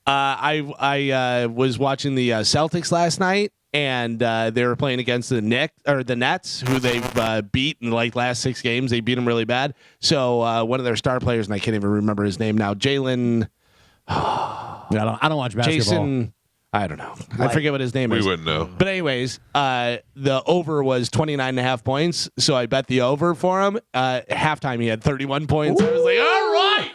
Speaker 5: I was watching the Celtics last night, and they were playing against the Nets, who they've beat in last 6 games. They beat them really bad. So one of their star players, and I can't even remember his name now, Jalen.
Speaker 2: I don't watch basketball.
Speaker 5: Jason. I don't know. I forget what his name
Speaker 1: We
Speaker 5: is.
Speaker 1: wouldn't know.
Speaker 5: But anyways, the over was 29.5 points, so I bet the over for him. Halftime, he had 31 points. I was like, all right,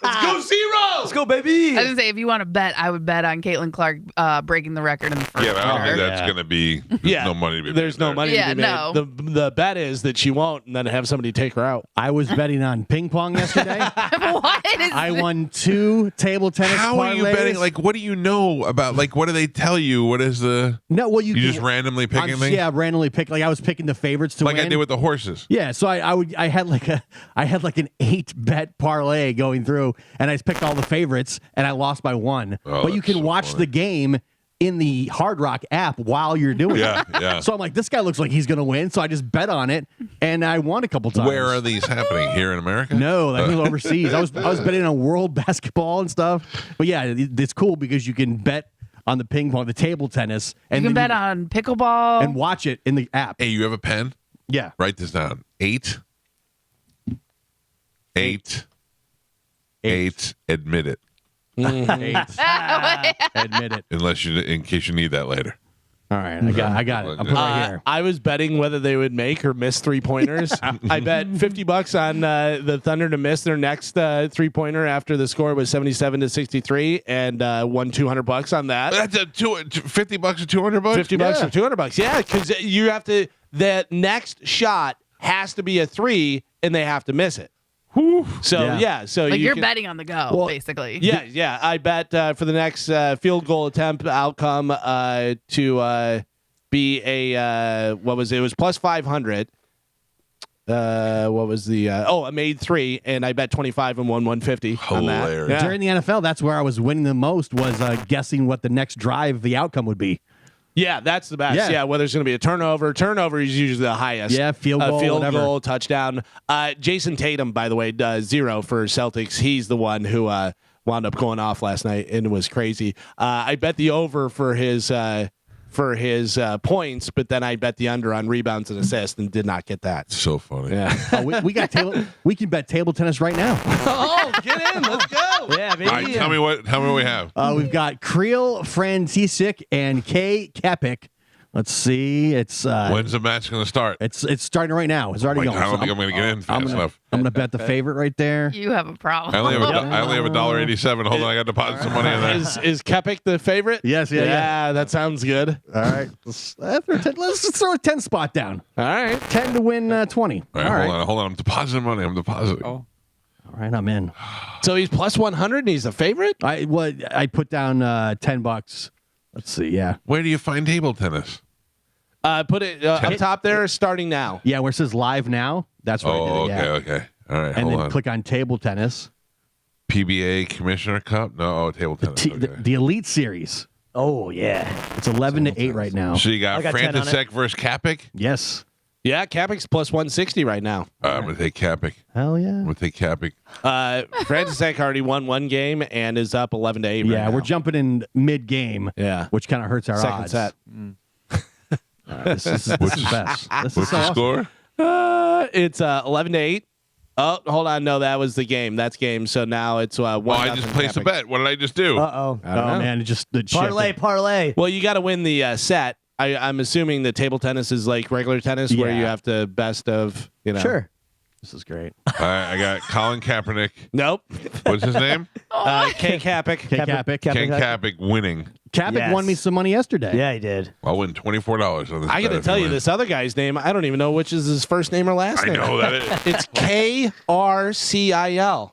Speaker 5: let's go zero.
Speaker 4: Let's go, baby.
Speaker 3: I was gonna say, if you want to bet, I would bet on Caitlin Clark breaking the record in the first
Speaker 1: Yeah, but I don't think
Speaker 3: quarter.
Speaker 1: that's going to be. There's no money to be made.
Speaker 5: There's no
Speaker 1: there.
Speaker 5: money
Speaker 3: Yeah,
Speaker 5: to be made.
Speaker 3: no.
Speaker 5: The bet is that she won't, and then have somebody take her out.
Speaker 2: I was betting on ping pong yesterday.
Speaker 3: What is
Speaker 2: I won 2 table tennis
Speaker 1: How are you
Speaker 2: parlays.
Speaker 1: betting? What do you know about? What do they tell you? What is the?
Speaker 2: No, well, you
Speaker 1: just randomly picking things?
Speaker 2: Yeah, randomly pick. I was picking the favorites to
Speaker 1: Like
Speaker 2: win.
Speaker 1: I did with the horses.
Speaker 2: Yeah, so I had an 8-bet parlay going through, and I just picked all the favorites, and I lost by 1.
Speaker 1: Oh,
Speaker 2: but you
Speaker 1: that's
Speaker 2: can
Speaker 1: so
Speaker 2: watch
Speaker 1: funny.
Speaker 2: the game in the Hard Rock app while you're doing
Speaker 1: Yeah,
Speaker 2: it.
Speaker 1: yeah.
Speaker 2: So I'm like, this guy looks like he's going to win, so I just bet on it, and I won a couple times.
Speaker 1: Where are these happening? Here in America?
Speaker 2: No, that was overseas. I was betting on world basketball and stuff. But yeah, it's cool because you can bet on the ping pong, the table tennis, and
Speaker 3: You can
Speaker 2: then
Speaker 3: bet on pickleball.
Speaker 2: and watch it in the app.
Speaker 1: Hey, you have a pen?
Speaker 2: Yeah.
Speaker 1: Write this down. 8. 8. 8. Admit it.
Speaker 2: 8. Admit it.
Speaker 1: In case you need that later.
Speaker 2: All right, I got it. I'm putting it right here.
Speaker 5: I was betting whether they would make or miss 3-pointers. I bet $50 on the Thunder to miss their next 3-pointer after the score was 77-63, and won $200 on that.
Speaker 1: That's $50 or $200.
Speaker 5: $50 or $200. Yeah, because you have to. That next shot has to be a 3, and they have to miss it. So so
Speaker 3: like you're
Speaker 5: can,
Speaker 3: betting on the go, basically.
Speaker 5: Yeah. I bet for the next field goal attempt outcome to be a what was it? It was plus 500. What was the a made 3, and I bet 25 and won 150 on that.
Speaker 1: Hilarious.
Speaker 5: Yeah.
Speaker 2: During the NFL, that's where I was winning the most, was guessing what the next drive, the outcome would be.
Speaker 5: Yeah, that's the best. Yeah, whether it's going to be a turnover. Turnover is usually the highest.
Speaker 2: Yeah, field goal, whatever.
Speaker 5: Goal, touchdown. Jason Tatum, by the way, does 0 for Celtics. He's the one who wound up going off last night, and it was crazy. I bet the over for his points, but then I bet the under on rebounds and assists, and did not get that.
Speaker 1: So funny.
Speaker 5: Yeah.
Speaker 2: We got we can bet table tennis right now.
Speaker 5: Oh, get in. Let's go.
Speaker 4: Yeah, baby.
Speaker 1: All right, tell me what we have.
Speaker 2: We've got Creel Francisek and Kay Kapik. Let's see. It's
Speaker 1: When's the match going to start?
Speaker 2: it's starting right now. It's already going.
Speaker 1: I don't think I'm going to get in fast enough.
Speaker 2: I'm gonna bet the favorite right there.
Speaker 3: You have a problem.
Speaker 1: I only have $1.87. Hold on, I got to deposit some money in there.
Speaker 5: Is Kepik the favorite?
Speaker 2: Yes, yeah.
Speaker 5: That sounds good.
Speaker 2: All right, let's just throw a 10 spot down.
Speaker 5: All right.
Speaker 2: 10 to win 20.
Speaker 1: All right, hold on. I'm depositing money. I'm depositing.
Speaker 2: All right, I'm in.
Speaker 5: So he's plus 100 and he's the favorite?
Speaker 2: I put down $10. Let's see. Yeah.
Speaker 1: Where do you find table tennis?
Speaker 5: Put it up top there, starting now.
Speaker 2: Yeah, where it says live now. That's where I did it.
Speaker 1: Okay. All right,
Speaker 2: And
Speaker 1: hold
Speaker 2: then
Speaker 1: on.
Speaker 2: click on table tennis.
Speaker 1: PBA Commissioner Cup? No, table tennis.
Speaker 2: The Elite Series.
Speaker 4: Oh yeah.
Speaker 2: It's 11 to 8 right now.
Speaker 1: So you got
Speaker 4: I got 10 on
Speaker 1: Frantisek versus Kapik?
Speaker 2: Yes.
Speaker 5: Yeah, Kapik's plus 160 right now.
Speaker 1: I'm going to take Kapik.
Speaker 2: Hell yeah.
Speaker 1: I'm going to take Kapik.
Speaker 5: Frantisek already won one game and is up 11 to 8 right
Speaker 2: Yeah,
Speaker 5: now.
Speaker 2: we're jumping in mid game.
Speaker 5: Yeah.
Speaker 2: Which kind of hurts our
Speaker 5: Second
Speaker 2: odds.
Speaker 5: set.
Speaker 2: This is best. This is
Speaker 1: What's
Speaker 2: so
Speaker 1: the
Speaker 2: awesome.
Speaker 1: score?
Speaker 5: It's 11 to 8. Oh, hold on. No, that was the game. That's game. So now it's 1.
Speaker 1: Oh, I just placed a bet. What did I just do?
Speaker 4: Uh-oh.
Speaker 5: I don't know.
Speaker 2: Man, it just the
Speaker 4: Parlay.
Speaker 5: Well, you got to win the set. I'm assuming that table tennis is like regular tennis where you have to best of,
Speaker 4: Sure.
Speaker 2: This is great.
Speaker 1: I got Colin Kaepernick.
Speaker 5: Nope.
Speaker 1: What's his name?
Speaker 5: K Kapik.
Speaker 2: Kapik.
Speaker 1: Ken Kapik winning.
Speaker 2: Kapik
Speaker 4: Yes.
Speaker 2: won me some money yesterday.
Speaker 4: Yeah, he did.
Speaker 1: I'll win $24 on this.
Speaker 5: I got to
Speaker 1: bet if
Speaker 5: tell
Speaker 1: he
Speaker 5: you,
Speaker 1: wins.
Speaker 5: this other guy's name, I don't even know which is his first name or last
Speaker 1: I
Speaker 5: name.
Speaker 1: know that it.
Speaker 5: It's KRCIL.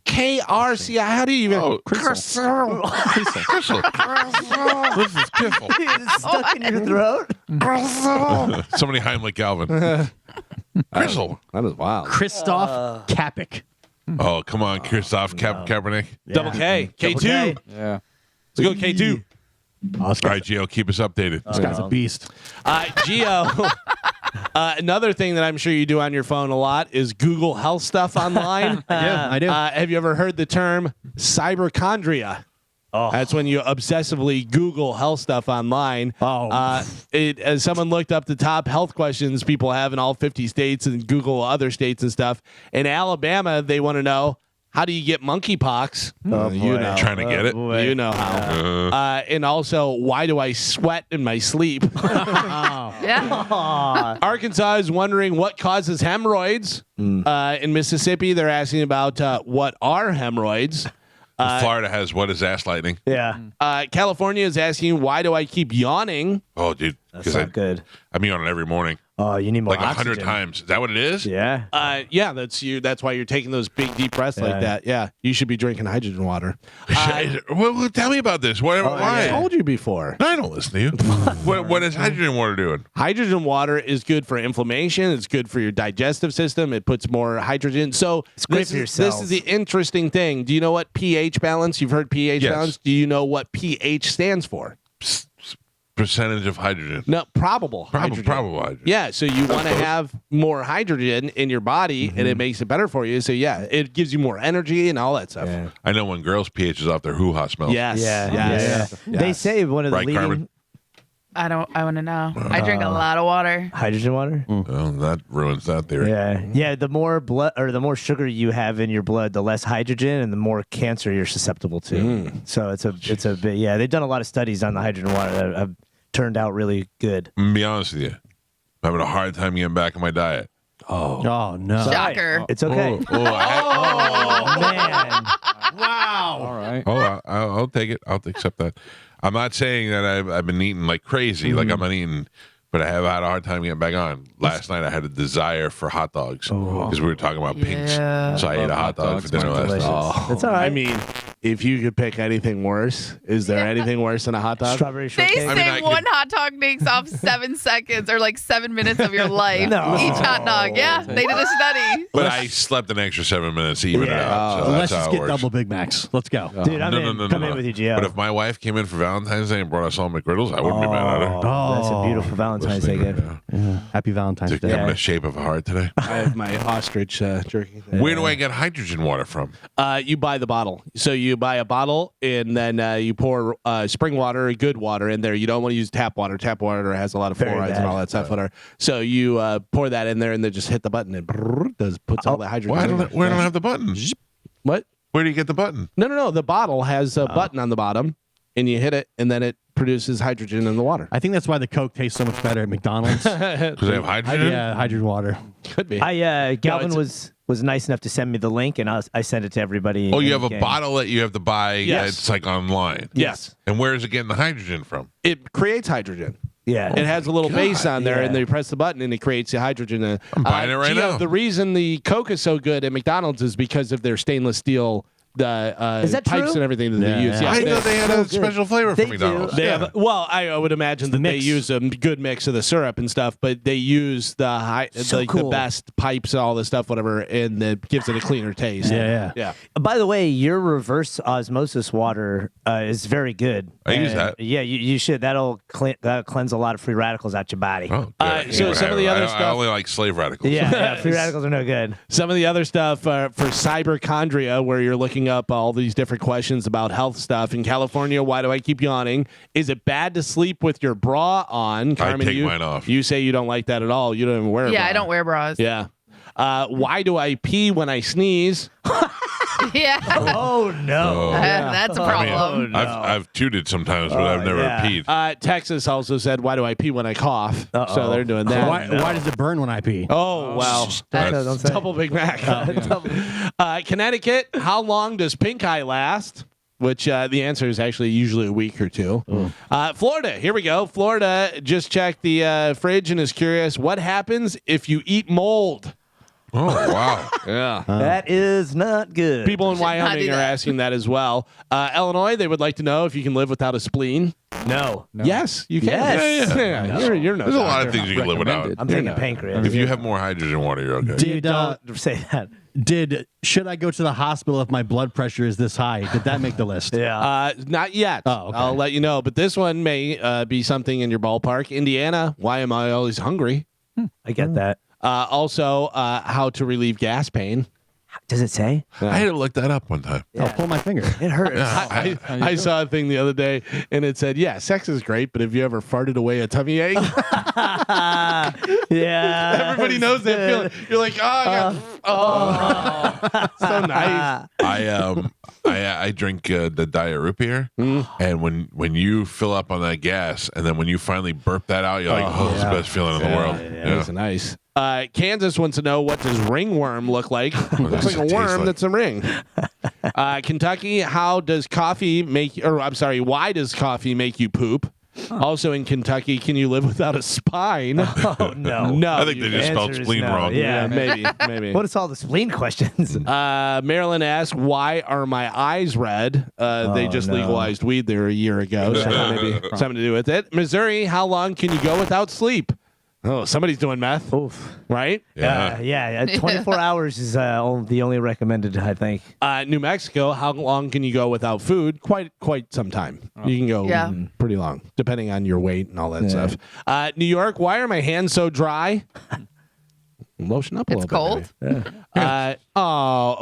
Speaker 5: KRCI. How do you even?
Speaker 1: Oh, Crystal. Crystal. This is Kiffle.
Speaker 4: It's stuck in your throat.
Speaker 1: Somebody Heimlich Galvin. Crystal.
Speaker 5: That is wild.
Speaker 2: Christoph Kapik.
Speaker 1: Oh, come on, Christoph Kaepernick.
Speaker 5: Double K. K2.
Speaker 4: K.
Speaker 6: Yeah.
Speaker 5: Let's go K2.
Speaker 2: Oh, this
Speaker 1: All right, Gio, keep us updated.
Speaker 2: guy's a beast.
Speaker 5: Gio. Another thing that I'm sure you do on your phone a lot is Google health stuff online.
Speaker 2: I do.
Speaker 5: Have you ever heard the term cyberchondria?
Speaker 4: Oh.
Speaker 5: That's when you obsessively Google health stuff online.
Speaker 2: Oh.
Speaker 5: As someone looked up the top health questions people have in all 50 states and Google other states and stuff. In Alabama, they want to know, how do you get monkeypox? You know.
Speaker 1: Trying to get it.
Speaker 5: You know how. And also, why do I sweat in my sleep?
Speaker 3: Yeah.
Speaker 5: Arkansas is wondering what causes hemorrhoids. In Mississippi, they're asking about what are hemorrhoids.
Speaker 1: Florida has what is ass lightning?
Speaker 4: Yeah.
Speaker 5: California is asking, why do I keep yawning?
Speaker 1: Oh, dude.
Speaker 4: That's not good.
Speaker 1: I mean on it every morning.
Speaker 4: Oh, you need more
Speaker 1: Like 100
Speaker 4: oxygen.
Speaker 1: times. Is that what it is?
Speaker 4: Yeah.
Speaker 5: Yeah, that's you. That's why you're taking those big deep breaths like that. Yeah, you should be drinking hydrogen water.
Speaker 1: Well, tell me about this. Why?
Speaker 5: I told you before.
Speaker 1: I don't listen to you. What is hydrogen water doing?
Speaker 5: Hydrogen water is good for inflammation. It's good for your digestive system. It puts more hydrogen. So
Speaker 4: great for your
Speaker 5: this
Speaker 4: cells.
Speaker 5: is the interesting thing. Do you know what pH balance? You've heard pH
Speaker 1: Yes.
Speaker 5: balance. Do you know what pH stands for?
Speaker 1: Percentage of hydrogen.
Speaker 5: No, probable hydrogen.
Speaker 1: Probable hydrogen.
Speaker 5: Yeah, so you want to have more hydrogen in your body, and it makes it better for you. So yeah, it gives you more energy and all that stuff.
Speaker 4: Yeah.
Speaker 1: I know when girls' pH is off, their hoo-ha smells.
Speaker 5: Yes.
Speaker 4: Yeah.
Speaker 5: Yes.
Speaker 4: Yeah. They say one of the
Speaker 1: Right,
Speaker 4: leading
Speaker 1: Carmen?
Speaker 3: I want to know. I drink a lot of water.
Speaker 4: hydrogen water.
Speaker 1: Well, that ruins that theory.
Speaker 4: Yeah. Yeah. The more blood or the more sugar you have in your blood, the less hydrogen and the more cancer you're susceptible to. So it's a bit. Yeah. They've done a lot of studies on the hydrogen water that have turned out really good.
Speaker 1: I'm gonna be honest with you. I'm having a hard time getting back on my diet.
Speaker 2: Oh no.
Speaker 3: Shocker.
Speaker 4: It's okay.
Speaker 1: Oh,
Speaker 4: Man.
Speaker 2: Wow.
Speaker 6: All right.
Speaker 1: I'll take it. I'll accept that. I'm not saying that I've been eating like crazy. Like I'm not eating, but I have had a hard time getting back on. Last night I had a desire for hot dogs because we were talking about pinks. So I ate a hot dog for dinner last night.
Speaker 4: That's all right.
Speaker 5: I mean, if you could pick anything worse, is there anything worse than a hot dog?
Speaker 4: Strawberry
Speaker 3: They
Speaker 4: shortcake.
Speaker 3: say one hot dog takes off 7 seconds or like 7 minutes of your life.
Speaker 4: No.
Speaker 3: Each hot dog. Yeah, they did a study.
Speaker 1: But I slept an extra 7 minutes to even it out. So
Speaker 2: Let's
Speaker 1: that's how
Speaker 2: just
Speaker 1: it
Speaker 2: get
Speaker 1: works.
Speaker 2: double Big Macs. Let's go.
Speaker 4: Dude, I'm in. Come in with you, Gio.
Speaker 1: But if my wife came in for Valentine's Day and brought us all McGriddles, I wouldn't be mad at her.
Speaker 4: That's a beautiful Valentine's Day gift.
Speaker 2: Happy Valentine's
Speaker 1: I'm
Speaker 2: Day.
Speaker 1: in the shape of a heart today.
Speaker 5: I have my ostrich jerky.
Speaker 1: Where do I get hydrogen water from?
Speaker 5: You buy the bottle. So you buy a bottle and then you pour spring water, good water in there. You don't want to use tap water. Tap water has a lot of
Speaker 4: Very
Speaker 5: fluorides
Speaker 4: bad.
Speaker 5: and all that stuff. Whatever. So you pour that in there and then just hit the button and puts all the hydrogen.
Speaker 1: Where
Speaker 5: in there.
Speaker 1: don't I have the button?
Speaker 5: What?
Speaker 1: Where do you get the button?
Speaker 5: No. The bottle has a button on the bottom, and you hit it, and then it produces hydrogen in the water.
Speaker 2: I think that's why the Coke tastes so much better at McDonald's.
Speaker 1: Because they have hydrogen?
Speaker 2: Yeah, hydrogen water.
Speaker 5: Could be.
Speaker 4: Galvin was nice enough to send me the link, and I sent it to everybody.
Speaker 1: Oh, you
Speaker 4: in
Speaker 1: have
Speaker 4: the
Speaker 1: a
Speaker 4: gang.
Speaker 1: bottle that you have to buy.
Speaker 5: Yes.
Speaker 1: It's like online.
Speaker 5: Yes.
Speaker 1: And where is it getting the hydrogen from?
Speaker 5: It creates hydrogen.
Speaker 4: Yeah.
Speaker 5: It has a little base on there,
Speaker 4: yeah.
Speaker 5: and then you press the button, and it creates the hydrogen.
Speaker 1: I'm buying it right
Speaker 5: Gio,
Speaker 1: now.
Speaker 5: The reason the Coke is so good at McDonald's is because of their stainless steel
Speaker 4: Is that
Speaker 5: pipes
Speaker 4: true?
Speaker 5: and everything that they use.
Speaker 1: I thought they had a special flavor
Speaker 4: They
Speaker 1: for McDonald's.
Speaker 4: do.
Speaker 5: They have, well, I would imagine that they
Speaker 2: mix.
Speaker 5: use a good mix of the syrup and stuff, but they use the
Speaker 4: So
Speaker 5: the
Speaker 4: cool.
Speaker 5: best pipes and all this stuff, whatever, and that gives it a cleaner taste.
Speaker 2: Yeah.
Speaker 4: By the way, your reverse osmosis water is very good.
Speaker 1: I use
Speaker 4: And,
Speaker 1: that.
Speaker 4: Yeah, you should. That'll cleanse a lot of free radicals out your body.
Speaker 1: Oh, good.
Speaker 5: So some of the other
Speaker 1: I
Speaker 5: stuff-
Speaker 1: only like slave radicals.
Speaker 4: Yeah, free radicals are no good.
Speaker 5: Some of the other stuff for cyberchondria, where you're looking up all these different questions about health stuff. In California, why do I keep yawning? Is it bad to sleep with your bra on? Carmen,
Speaker 1: take mine off.
Speaker 5: You say you don't like that at all. You don't even wear a bra.
Speaker 3: Yeah, I don't wear bras.
Speaker 5: Yeah. Why do I pee when I sneeze?
Speaker 3: Yeah.
Speaker 4: Oh no.
Speaker 3: That's a problem.
Speaker 1: I've tooted sometimes, but I've never
Speaker 4: yeah.
Speaker 1: peed.
Speaker 5: Texas also said, why do I pee when I cough? So they're doing that.
Speaker 2: Why does it burn when I pee?
Speaker 5: Oh, well.
Speaker 4: Don't say.
Speaker 5: Double Big Mac. Connecticut, how long does pink eye last? Which the answer is actually usually a week or two. Florida, here we go. Florida just checked the fridge and is curious, what happens if you eat mold?
Speaker 1: Oh, wow.
Speaker 5: Yeah.
Speaker 4: That is not good.
Speaker 5: People in
Speaker 3: Should not
Speaker 5: Wyoming
Speaker 3: do
Speaker 5: are
Speaker 3: that.
Speaker 5: asking that as well. Illinois, they would like to know if you can live without a spleen.
Speaker 4: No.
Speaker 5: Yes, you can.
Speaker 4: Yes.
Speaker 5: Yeah. You're no
Speaker 1: There's a lot of
Speaker 5: doctor.
Speaker 1: things you can live without.
Speaker 6: Recommended.
Speaker 4: I'm thinking pancreas.
Speaker 1: If you have more hydrogen water, you're okay.
Speaker 4: Dude, don't say that.
Speaker 2: Should I go to the hospital if my blood pressure is this high? Did that make the list?
Speaker 4: Yeah.
Speaker 5: Not yet.
Speaker 2: Oh, okay.
Speaker 5: I'll let you know. But this one may be something in your ballpark. Indiana, why am I always hungry?
Speaker 4: I get that.
Speaker 5: Also, how to relieve gas pain.
Speaker 4: Does it say?
Speaker 1: I had to look that up one time.
Speaker 2: I'll pull my finger.
Speaker 4: It hurts.
Speaker 5: I saw a thing the other day, and it said, yeah, sex is great, but have you ever farted away a tummy ache?
Speaker 4: Yeah.
Speaker 5: Everybody knows that feeling. You're like, so nice.
Speaker 1: I drink the diet root beer, and when you fill up on that gas, and then when you finally burp that out, you're like, it's the best feeling in the world.
Speaker 5: It's nice. Kansas wants to know, what does ringworm look like? Looks like a
Speaker 1: it taste
Speaker 5: worm
Speaker 1: like?
Speaker 5: that's a ring. Kentucky, why does coffee make you poop? Also in Kentucky, can you live without a spine?
Speaker 4: Oh, no.
Speaker 5: No.
Speaker 1: I think they just spelled
Speaker 4: Answer is
Speaker 1: spleen
Speaker 4: no.
Speaker 1: wrong.
Speaker 4: Yeah.
Speaker 5: Maybe.
Speaker 4: What is all the spleen questions?
Speaker 5: Maryland asks, why are my eyes red? They just legalized weed there a year ago, so maybe something to do with it. Missouri, how long can you go without sleep? Oh, somebody's doing meth.
Speaker 4: Oof.
Speaker 5: Right?
Speaker 1: Yeah.
Speaker 4: 24 hours is the only recommended, I think.
Speaker 5: New Mexico, how long can you go without food? Quite some time. You can go pretty long, depending on your weight and all that stuff. New York, why are my hands so dry? Lotion up a
Speaker 3: It's
Speaker 5: little bit.
Speaker 3: cold.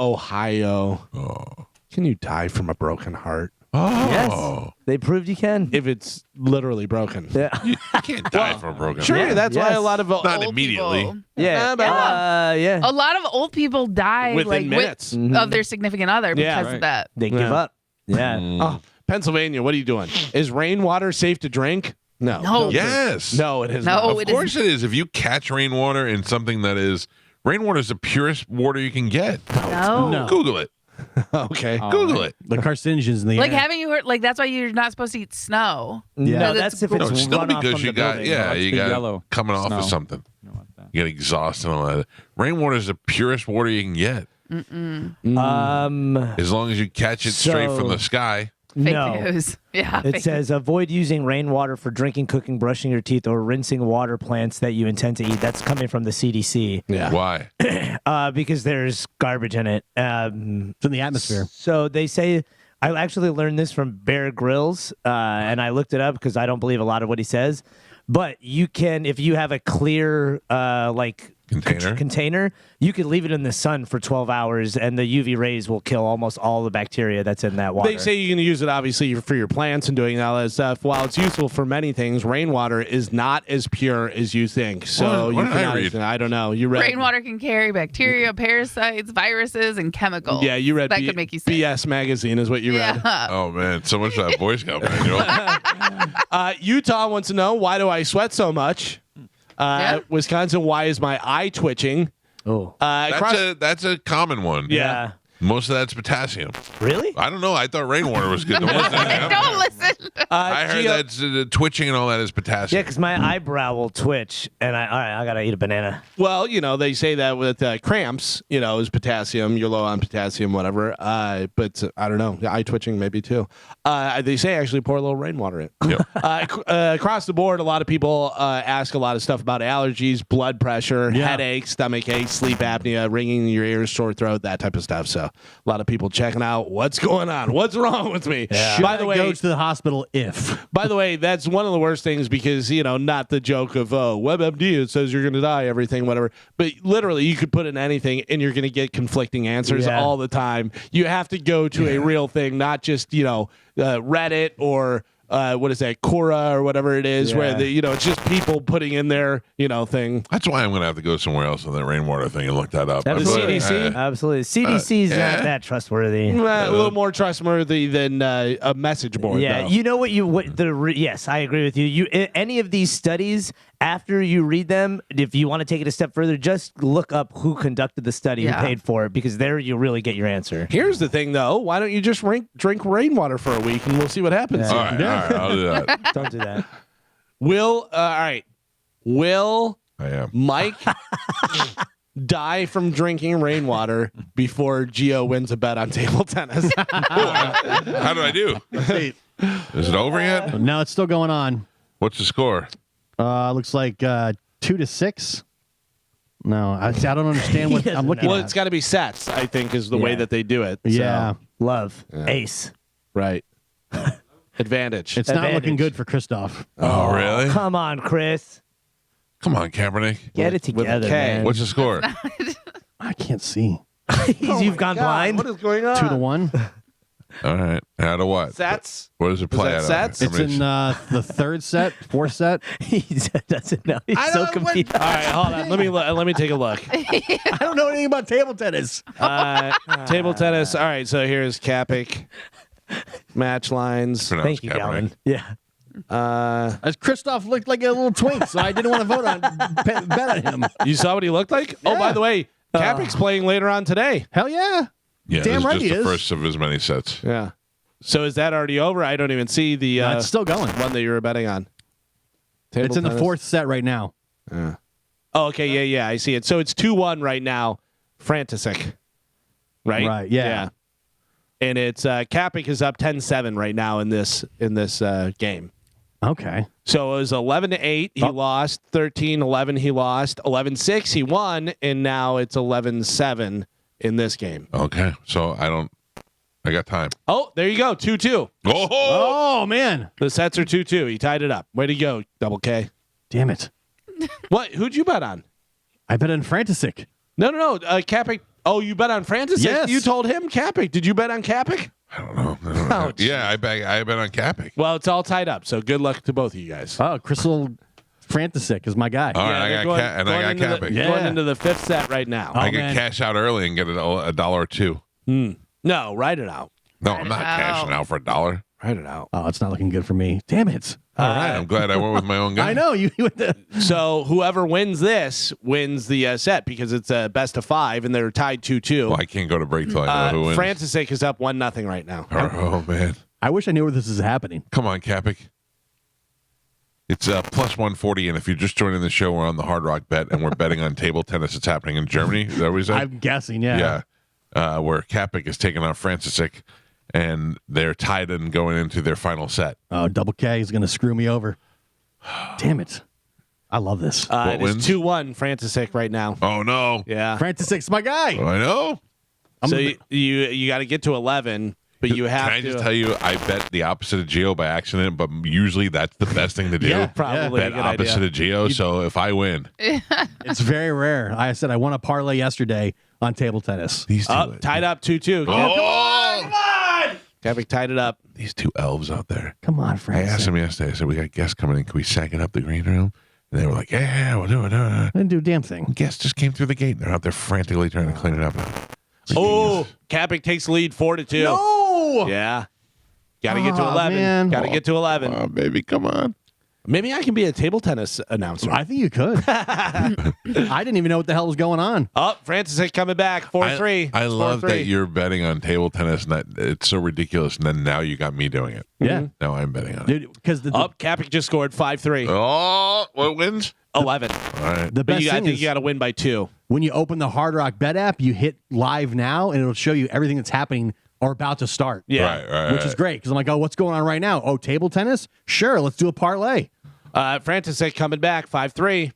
Speaker 5: Ohio. Can you die from a broken heart?
Speaker 4: Yes. They proved you can.
Speaker 5: If it's literally broken.
Speaker 4: Yeah.
Speaker 1: You can't die from a broken
Speaker 5: Sure,
Speaker 1: heart.
Speaker 5: that's why
Speaker 4: Yes.
Speaker 5: a lot of
Speaker 1: Not
Speaker 3: Old
Speaker 1: immediately.
Speaker 3: people.
Speaker 4: Yeah.
Speaker 3: Yeah.
Speaker 4: Yeah.
Speaker 3: A lot of old people die
Speaker 5: Within minutes.
Speaker 3: of their significant other because
Speaker 5: right.
Speaker 3: of that.
Speaker 4: They give up. Yeah.
Speaker 5: Oh, Pennsylvania, what are you doing? Is rainwater safe to drink? No.
Speaker 3: No.
Speaker 1: Yes.
Speaker 5: No, it is
Speaker 3: No,
Speaker 5: not.
Speaker 1: Of
Speaker 3: it
Speaker 1: course it is. If you catch rainwater in something that is rainwater is the purest water you can get.
Speaker 3: No.
Speaker 2: No.
Speaker 1: Google it.
Speaker 5: Okay.
Speaker 1: Google it.
Speaker 2: The carcinogens in the
Speaker 3: Like,
Speaker 2: air.
Speaker 3: haven't you heard? Like, that's why you're not supposed to eat snow.
Speaker 2: Yeah.
Speaker 4: No,
Speaker 3: Because
Speaker 4: that's
Speaker 3: it's
Speaker 4: if it's
Speaker 1: No, it's still
Speaker 4: runoff
Speaker 1: because
Speaker 4: from
Speaker 1: you
Speaker 4: the
Speaker 1: got
Speaker 4: building.
Speaker 1: yeah,
Speaker 6: It's
Speaker 1: you
Speaker 6: the
Speaker 1: got
Speaker 6: yellow
Speaker 1: coming off
Speaker 6: snow.
Speaker 1: of something.
Speaker 6: You know what that-
Speaker 1: You get exhaust and all that. Rainwater is the purest water you can get. As long as you catch it straight from the sky.
Speaker 3: Fake
Speaker 4: No.
Speaker 3: news. Yeah.
Speaker 4: It
Speaker 3: fake
Speaker 4: says avoid using rainwater for drinking, cooking, brushing your teeth, or rinsing water plants that you intend to eat. That's coming from the CDC.
Speaker 5: Yeah.
Speaker 1: Why?
Speaker 4: Because there's garbage in it.
Speaker 2: It's in the atmosphere.
Speaker 4: So they say, I actually learned this from Bear Grylls, and I looked it up because I don't believe a lot of what he says. But you can, if you have a clear, container, you could leave it in the sun for 12 hours, and the UV rays will kill almost all the bacteria that's in that water.
Speaker 5: They say you can use it obviously for your plants and doing all that stuff. While it's useful for many things, rainwater is not as pure as you think. So
Speaker 1: What
Speaker 5: you
Speaker 1: did I
Speaker 5: cannot.
Speaker 1: read?
Speaker 5: I don't know. You read
Speaker 3: Rainwater can carry bacteria, parasites, viruses, and chemicals.
Speaker 5: Yeah, you read
Speaker 3: that could make you sick.
Speaker 5: BS magazine is what you read.
Speaker 3: Yeah.
Speaker 1: Oh man, so much for that Boy Scout manual.
Speaker 5: Utah wants to know, why do I sweat so much?
Speaker 3: Yeah.
Speaker 5: Wisconsin, why is my eye twitching?
Speaker 4: Oh,
Speaker 1: That's a common one.
Speaker 5: Yeah.
Speaker 1: Most of that's potassium.
Speaker 4: really?
Speaker 1: I don't know. I thought rainwater was good. Don't listen to him.
Speaker 3: Don't listen.
Speaker 1: I heard that's twitching and all that is
Speaker 4: Yeah,
Speaker 1: potassium.
Speaker 4: because my eyebrow will twitch, and I gotta eat a banana.
Speaker 5: Well, they say that with cramps, is potassium. You're low on potassium, whatever. But I don't know. Eye twitching maybe too. They say actually pour a little rainwater in.
Speaker 1: Yep.
Speaker 5: Across the board, a lot of people ask a lot of stuff about allergies, blood pressure, headaches, stomach aches, sleep apnea, ringing in your ears, sore throat, that type of stuff. So a lot of people checking out what's going on, what's wrong with me.
Speaker 2: Should
Speaker 5: By the
Speaker 2: I
Speaker 5: way,
Speaker 2: go to the hospital if?
Speaker 5: By the way, that's one of the worst things because, not the joke of, WebMD, it says you're going to die, everything, whatever. But literally, you could put in anything and you're going to get conflicting answers all the time. You have to go to a real thing, not just, Reddit or what is that, Quora or whatever it is, where it's just people putting in their, thing.
Speaker 1: That's why I'm going to have to go somewhere else on that rainwater thing and look that up.
Speaker 4: Absolutely.
Speaker 5: CDC?
Speaker 4: Absolutely. CDC's not that trustworthy.
Speaker 5: A little more trustworthy than a message board.
Speaker 4: Yeah,
Speaker 5: though.
Speaker 4: you know yes, I agree with you. Any of these studies, after you read them, if you want to take it a step further, just look up who conducted the study, who paid for it, because there you really get your answer.
Speaker 5: Here's the thing, though. Why don't you just drink rainwater for a week and we'll see what happens?
Speaker 1: All right, I'll do that.
Speaker 4: Don't do that.
Speaker 5: All right. Will
Speaker 1: I am.
Speaker 5: Mike die from drinking rainwater before Gio wins a bet on table tennis?
Speaker 1: How did I do? Is it over yet?
Speaker 2: No, it's still going on.
Speaker 1: What's the score?
Speaker 2: Looks like 2-6. No, I don't understand what I'm looking
Speaker 5: Well,
Speaker 2: at.
Speaker 5: it's got to be sets, I think, is the way that they do it. So,
Speaker 2: Yeah.
Speaker 4: Love. Ace.
Speaker 5: right. Advantage.
Speaker 2: It's not looking
Speaker 4: Advantage.
Speaker 2: good for Christoph.
Speaker 1: Oh, really?
Speaker 4: Come on, Chris.
Speaker 1: Come on, Kaepernick.
Speaker 4: Get it together,
Speaker 5: K.
Speaker 4: man.
Speaker 1: What's the score?
Speaker 2: I can't see.
Speaker 4: You've gone blind?
Speaker 5: What is going on?
Speaker 2: 2-1.
Speaker 1: All right. Out of what?
Speaker 5: Sets?
Speaker 1: What does it play
Speaker 5: that
Speaker 1: out
Speaker 5: sets?
Speaker 1: of?
Speaker 2: It's in the third set, fourth set.
Speaker 4: He doesn't know. He's so confused.
Speaker 5: All right, hold on. Let me take a look.
Speaker 2: I don't know anything about table tennis.
Speaker 5: Table tennis. All right, so here's Capic. Match lines.
Speaker 1: Pronounced
Speaker 4: Thank you,
Speaker 1: Kaepernick.
Speaker 4: Galvin. Yeah.
Speaker 2: As Christoph looked like a little twink, so I didn't want to vote on bet on him.
Speaker 5: You saw what he looked like? Oh, by the way, Capic's playing later on today.
Speaker 2: Hell yeah.
Speaker 1: Yeah,
Speaker 2: Damn
Speaker 1: this is
Speaker 2: right
Speaker 1: just
Speaker 2: he
Speaker 1: the
Speaker 2: is.
Speaker 1: first of as many sets.
Speaker 5: Yeah. So is that already over? I don't even see the
Speaker 2: It's still going.
Speaker 5: one that you were betting on. Table
Speaker 2: It's in the
Speaker 5: tennis?
Speaker 2: fourth set right now.
Speaker 5: Oh, okay. Yeah. I see it. So it's 2-1 right now. Frantisic. Right?
Speaker 2: Right, yeah.
Speaker 5: And it's Capic is up 10-7 right now in this game.
Speaker 2: Okay.
Speaker 5: So it was 11-8. He lost. 13-11. He lost. 11-6. He won. And now it's 11-7 in this game.
Speaker 1: Okay. So I got time.
Speaker 5: Oh, there you go. 2-2.
Speaker 2: Oh, man.
Speaker 5: The sets are 2-2. He tied it up. Way to go, Double K.
Speaker 2: Damn it.
Speaker 5: What? Who'd you bet on?
Speaker 2: I bet on Frantisic.
Speaker 5: No. Capic. Oh, you bet on Francis?
Speaker 2: Yes.
Speaker 5: You told him Capic. Did you bet on Capic?
Speaker 1: I don't know. Yeah, I bet on Capic.
Speaker 5: Well, it's all tied up. So good luck to both of you guys.
Speaker 2: Oh, Crystal Frantisic is my guy.
Speaker 1: All right,
Speaker 5: they're
Speaker 1: I got Capic.
Speaker 5: Going into the fifth set right now.
Speaker 1: I
Speaker 2: man.
Speaker 1: can cash out early and get a $1 or $2.
Speaker 5: No, write it out.
Speaker 1: No, I'm not cashing out for $1.
Speaker 5: I don't know.
Speaker 2: Oh, it's not looking good for me. Damn it.
Speaker 1: All right. I'm glad I went with my own guy.
Speaker 2: I know. You went the.
Speaker 5: So whoever wins this wins the set because it's a best of 5 and they're tied 2-2.
Speaker 1: Well, I can't go to break till I know who wins.
Speaker 5: Frantisek is up 1-0 right now.
Speaker 1: Oh, man.
Speaker 2: I wish I knew where this is happening.
Speaker 1: Come on, Cappick. It's plus 140, and if you're just joining the show, we're on the Hard Rock Bet, and we're betting on table tennis. It's happening in Germany. Is that what you said?
Speaker 2: I'm guessing, yeah.
Speaker 1: Yeah. Where Cappick is taking on Frantisek, and they're tied and going into their final set.
Speaker 2: Oh, Double K is going to screw me over. Damn it. I love this.
Speaker 5: It is 2-1 Frantisek right now.
Speaker 1: Oh, no.
Speaker 5: Yeah.
Speaker 2: Frantisek's my guy.
Speaker 1: I know.
Speaker 5: So you got to get to 11. But you have
Speaker 1: Can I just tell you, I bet the opposite of Gio by accident, but usually that's the best thing to do.
Speaker 2: Yeah,
Speaker 5: probably
Speaker 1: bet
Speaker 5: a good
Speaker 1: opposite
Speaker 5: idea.
Speaker 1: of Gio. So if I win,
Speaker 2: It's very rare. I said I won a parlay yesterday on table tennis.
Speaker 1: these two,
Speaker 5: Tied up 2-2.
Speaker 1: oh,
Speaker 5: Cappick tied it up.
Speaker 1: these two elves out there.
Speaker 2: Come on,
Speaker 1: I asked
Speaker 2: Francis.
Speaker 1: them yesterday. I said, we got guests coming in. Can we sack it up the green room? And they were like, yeah, we'll do it.
Speaker 2: I didn't do a damn thing.
Speaker 1: Guests just came through the gate. They're out there frantically trying to clean it up.
Speaker 5: Oh, Cappick takes the lead 4-2.
Speaker 2: No!
Speaker 5: Yeah. Got to get to
Speaker 2: Oh,
Speaker 5: 11.
Speaker 2: man.
Speaker 5: Got to get to 11.
Speaker 1: Oh, baby, come on.
Speaker 5: Maybe I can be a table tennis announcer.
Speaker 2: I think you could. I didn't even know what the hell was going on.
Speaker 5: Oh, Frantisek coming back 4-3.
Speaker 1: I love
Speaker 5: 4-3.
Speaker 1: that you're betting on table tennis, and that it's so ridiculous. And then now you got me doing it.
Speaker 2: Yeah.
Speaker 1: Now I'm betting on it.
Speaker 2: Dude, because
Speaker 5: Cappick just scored 5-3.
Speaker 1: Oh, what wins?
Speaker 5: 11.
Speaker 1: All right.
Speaker 2: the
Speaker 5: But
Speaker 2: best
Speaker 5: I
Speaker 2: thing
Speaker 5: think
Speaker 2: is
Speaker 5: you got to win by 2.
Speaker 2: when you open the Hard Rock Bet app, you hit live now, and it'll show you everything that's happening or about to start.
Speaker 5: Yeah.
Speaker 1: Right.
Speaker 2: Which is great because I'm like, oh, what's going on right now? Oh, table tennis? Sure, let's do a parlay.
Speaker 5: Frantisek coming back 5-3.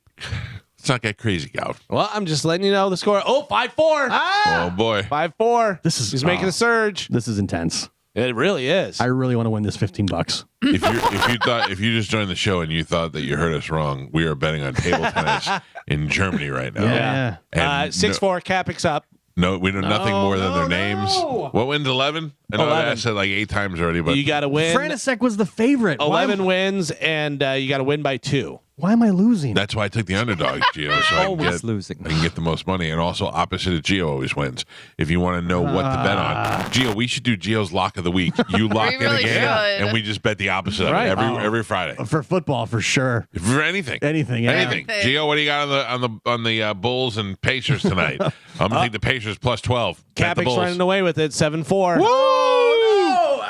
Speaker 1: Let's not get crazy, Gal.
Speaker 5: Well, I'm just letting you know the score. Oh, 5-4.
Speaker 1: Oh, boy.
Speaker 5: 5-4.
Speaker 2: He's
Speaker 5: making a surge.
Speaker 2: This is intense.
Speaker 5: It really is.
Speaker 2: I really want to win this $15.
Speaker 1: If you just joined the show and you thought that you heard us wrong, we are betting on table tennis in Germany right now.
Speaker 2: Yeah.
Speaker 1: And
Speaker 5: 6-4. Cappick's up.
Speaker 1: No, we know nothing more than their names. What wins 11? I know
Speaker 5: 11.
Speaker 1: I said like 8 times already, but
Speaker 5: You got to win.
Speaker 2: Frantisek was the favorite.
Speaker 5: 11 wins, and you got to win by 2.
Speaker 2: Why am I losing?
Speaker 1: that's why I took the underdog, Gio, so I
Speaker 6: Always losing.
Speaker 1: can get the most money. And also, opposite of Gio always wins. If you want to know what to bet on, Gio, we should do Gio's lock of the week. You lock in
Speaker 3: really
Speaker 1: a game,
Speaker 3: should.
Speaker 1: and we just bet the opposite of
Speaker 5: Right.
Speaker 1: it every Friday.
Speaker 2: For football, for sure.
Speaker 1: For anything.
Speaker 2: Anything, yeah.
Speaker 1: Anything. Gio, what do you got on the Bulls and Pacers tonight? I'm gonna take the Pacers plus 12. Bet the
Speaker 5: Cappick's
Speaker 1: Bulls.
Speaker 5: running away with it 7-4.
Speaker 2: Whoa!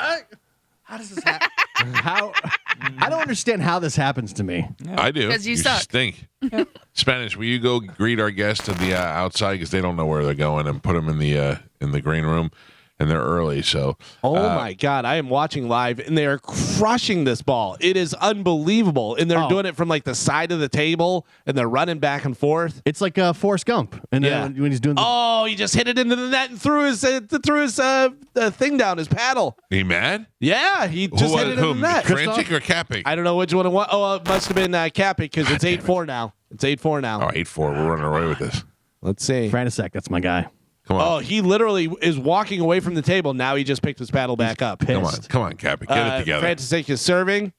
Speaker 2: How does this happen? I don't understand how this happens to me.
Speaker 1: I do.
Speaker 3: 'Cause you suck.
Speaker 1: stink. Spanish, will you go greet our guests to the outside because they don't know where they're going, and put them in the green room, and they're early. So,
Speaker 5: Oh my God! I am watching live, and they are crushing this ball. It is unbelievable, and they're doing it from like the side of the table, and they're running back and forth.
Speaker 2: It's like Forrest Gump, and then when he's doing the
Speaker 5: Oh, he just hit it into the net and threw his thing down, his paddle.
Speaker 1: he mad?
Speaker 5: Yeah, he just hit it in the net.
Speaker 1: Frantic or Cappy?
Speaker 5: I don't know which one it was. Oh, it must have been Cappick because it's 8-4 now. It's 8-4 now.
Speaker 1: Oh, 8-4. We're running away with this.
Speaker 5: Let's see.
Speaker 2: Frantisek, that's my guy.
Speaker 1: Come on.
Speaker 5: Oh, he literally is walking away from the table. Now he just picked his paddle back up.
Speaker 2: Pissed.
Speaker 1: Come on, Cappy. Get it together.
Speaker 5: Frantisek is serving.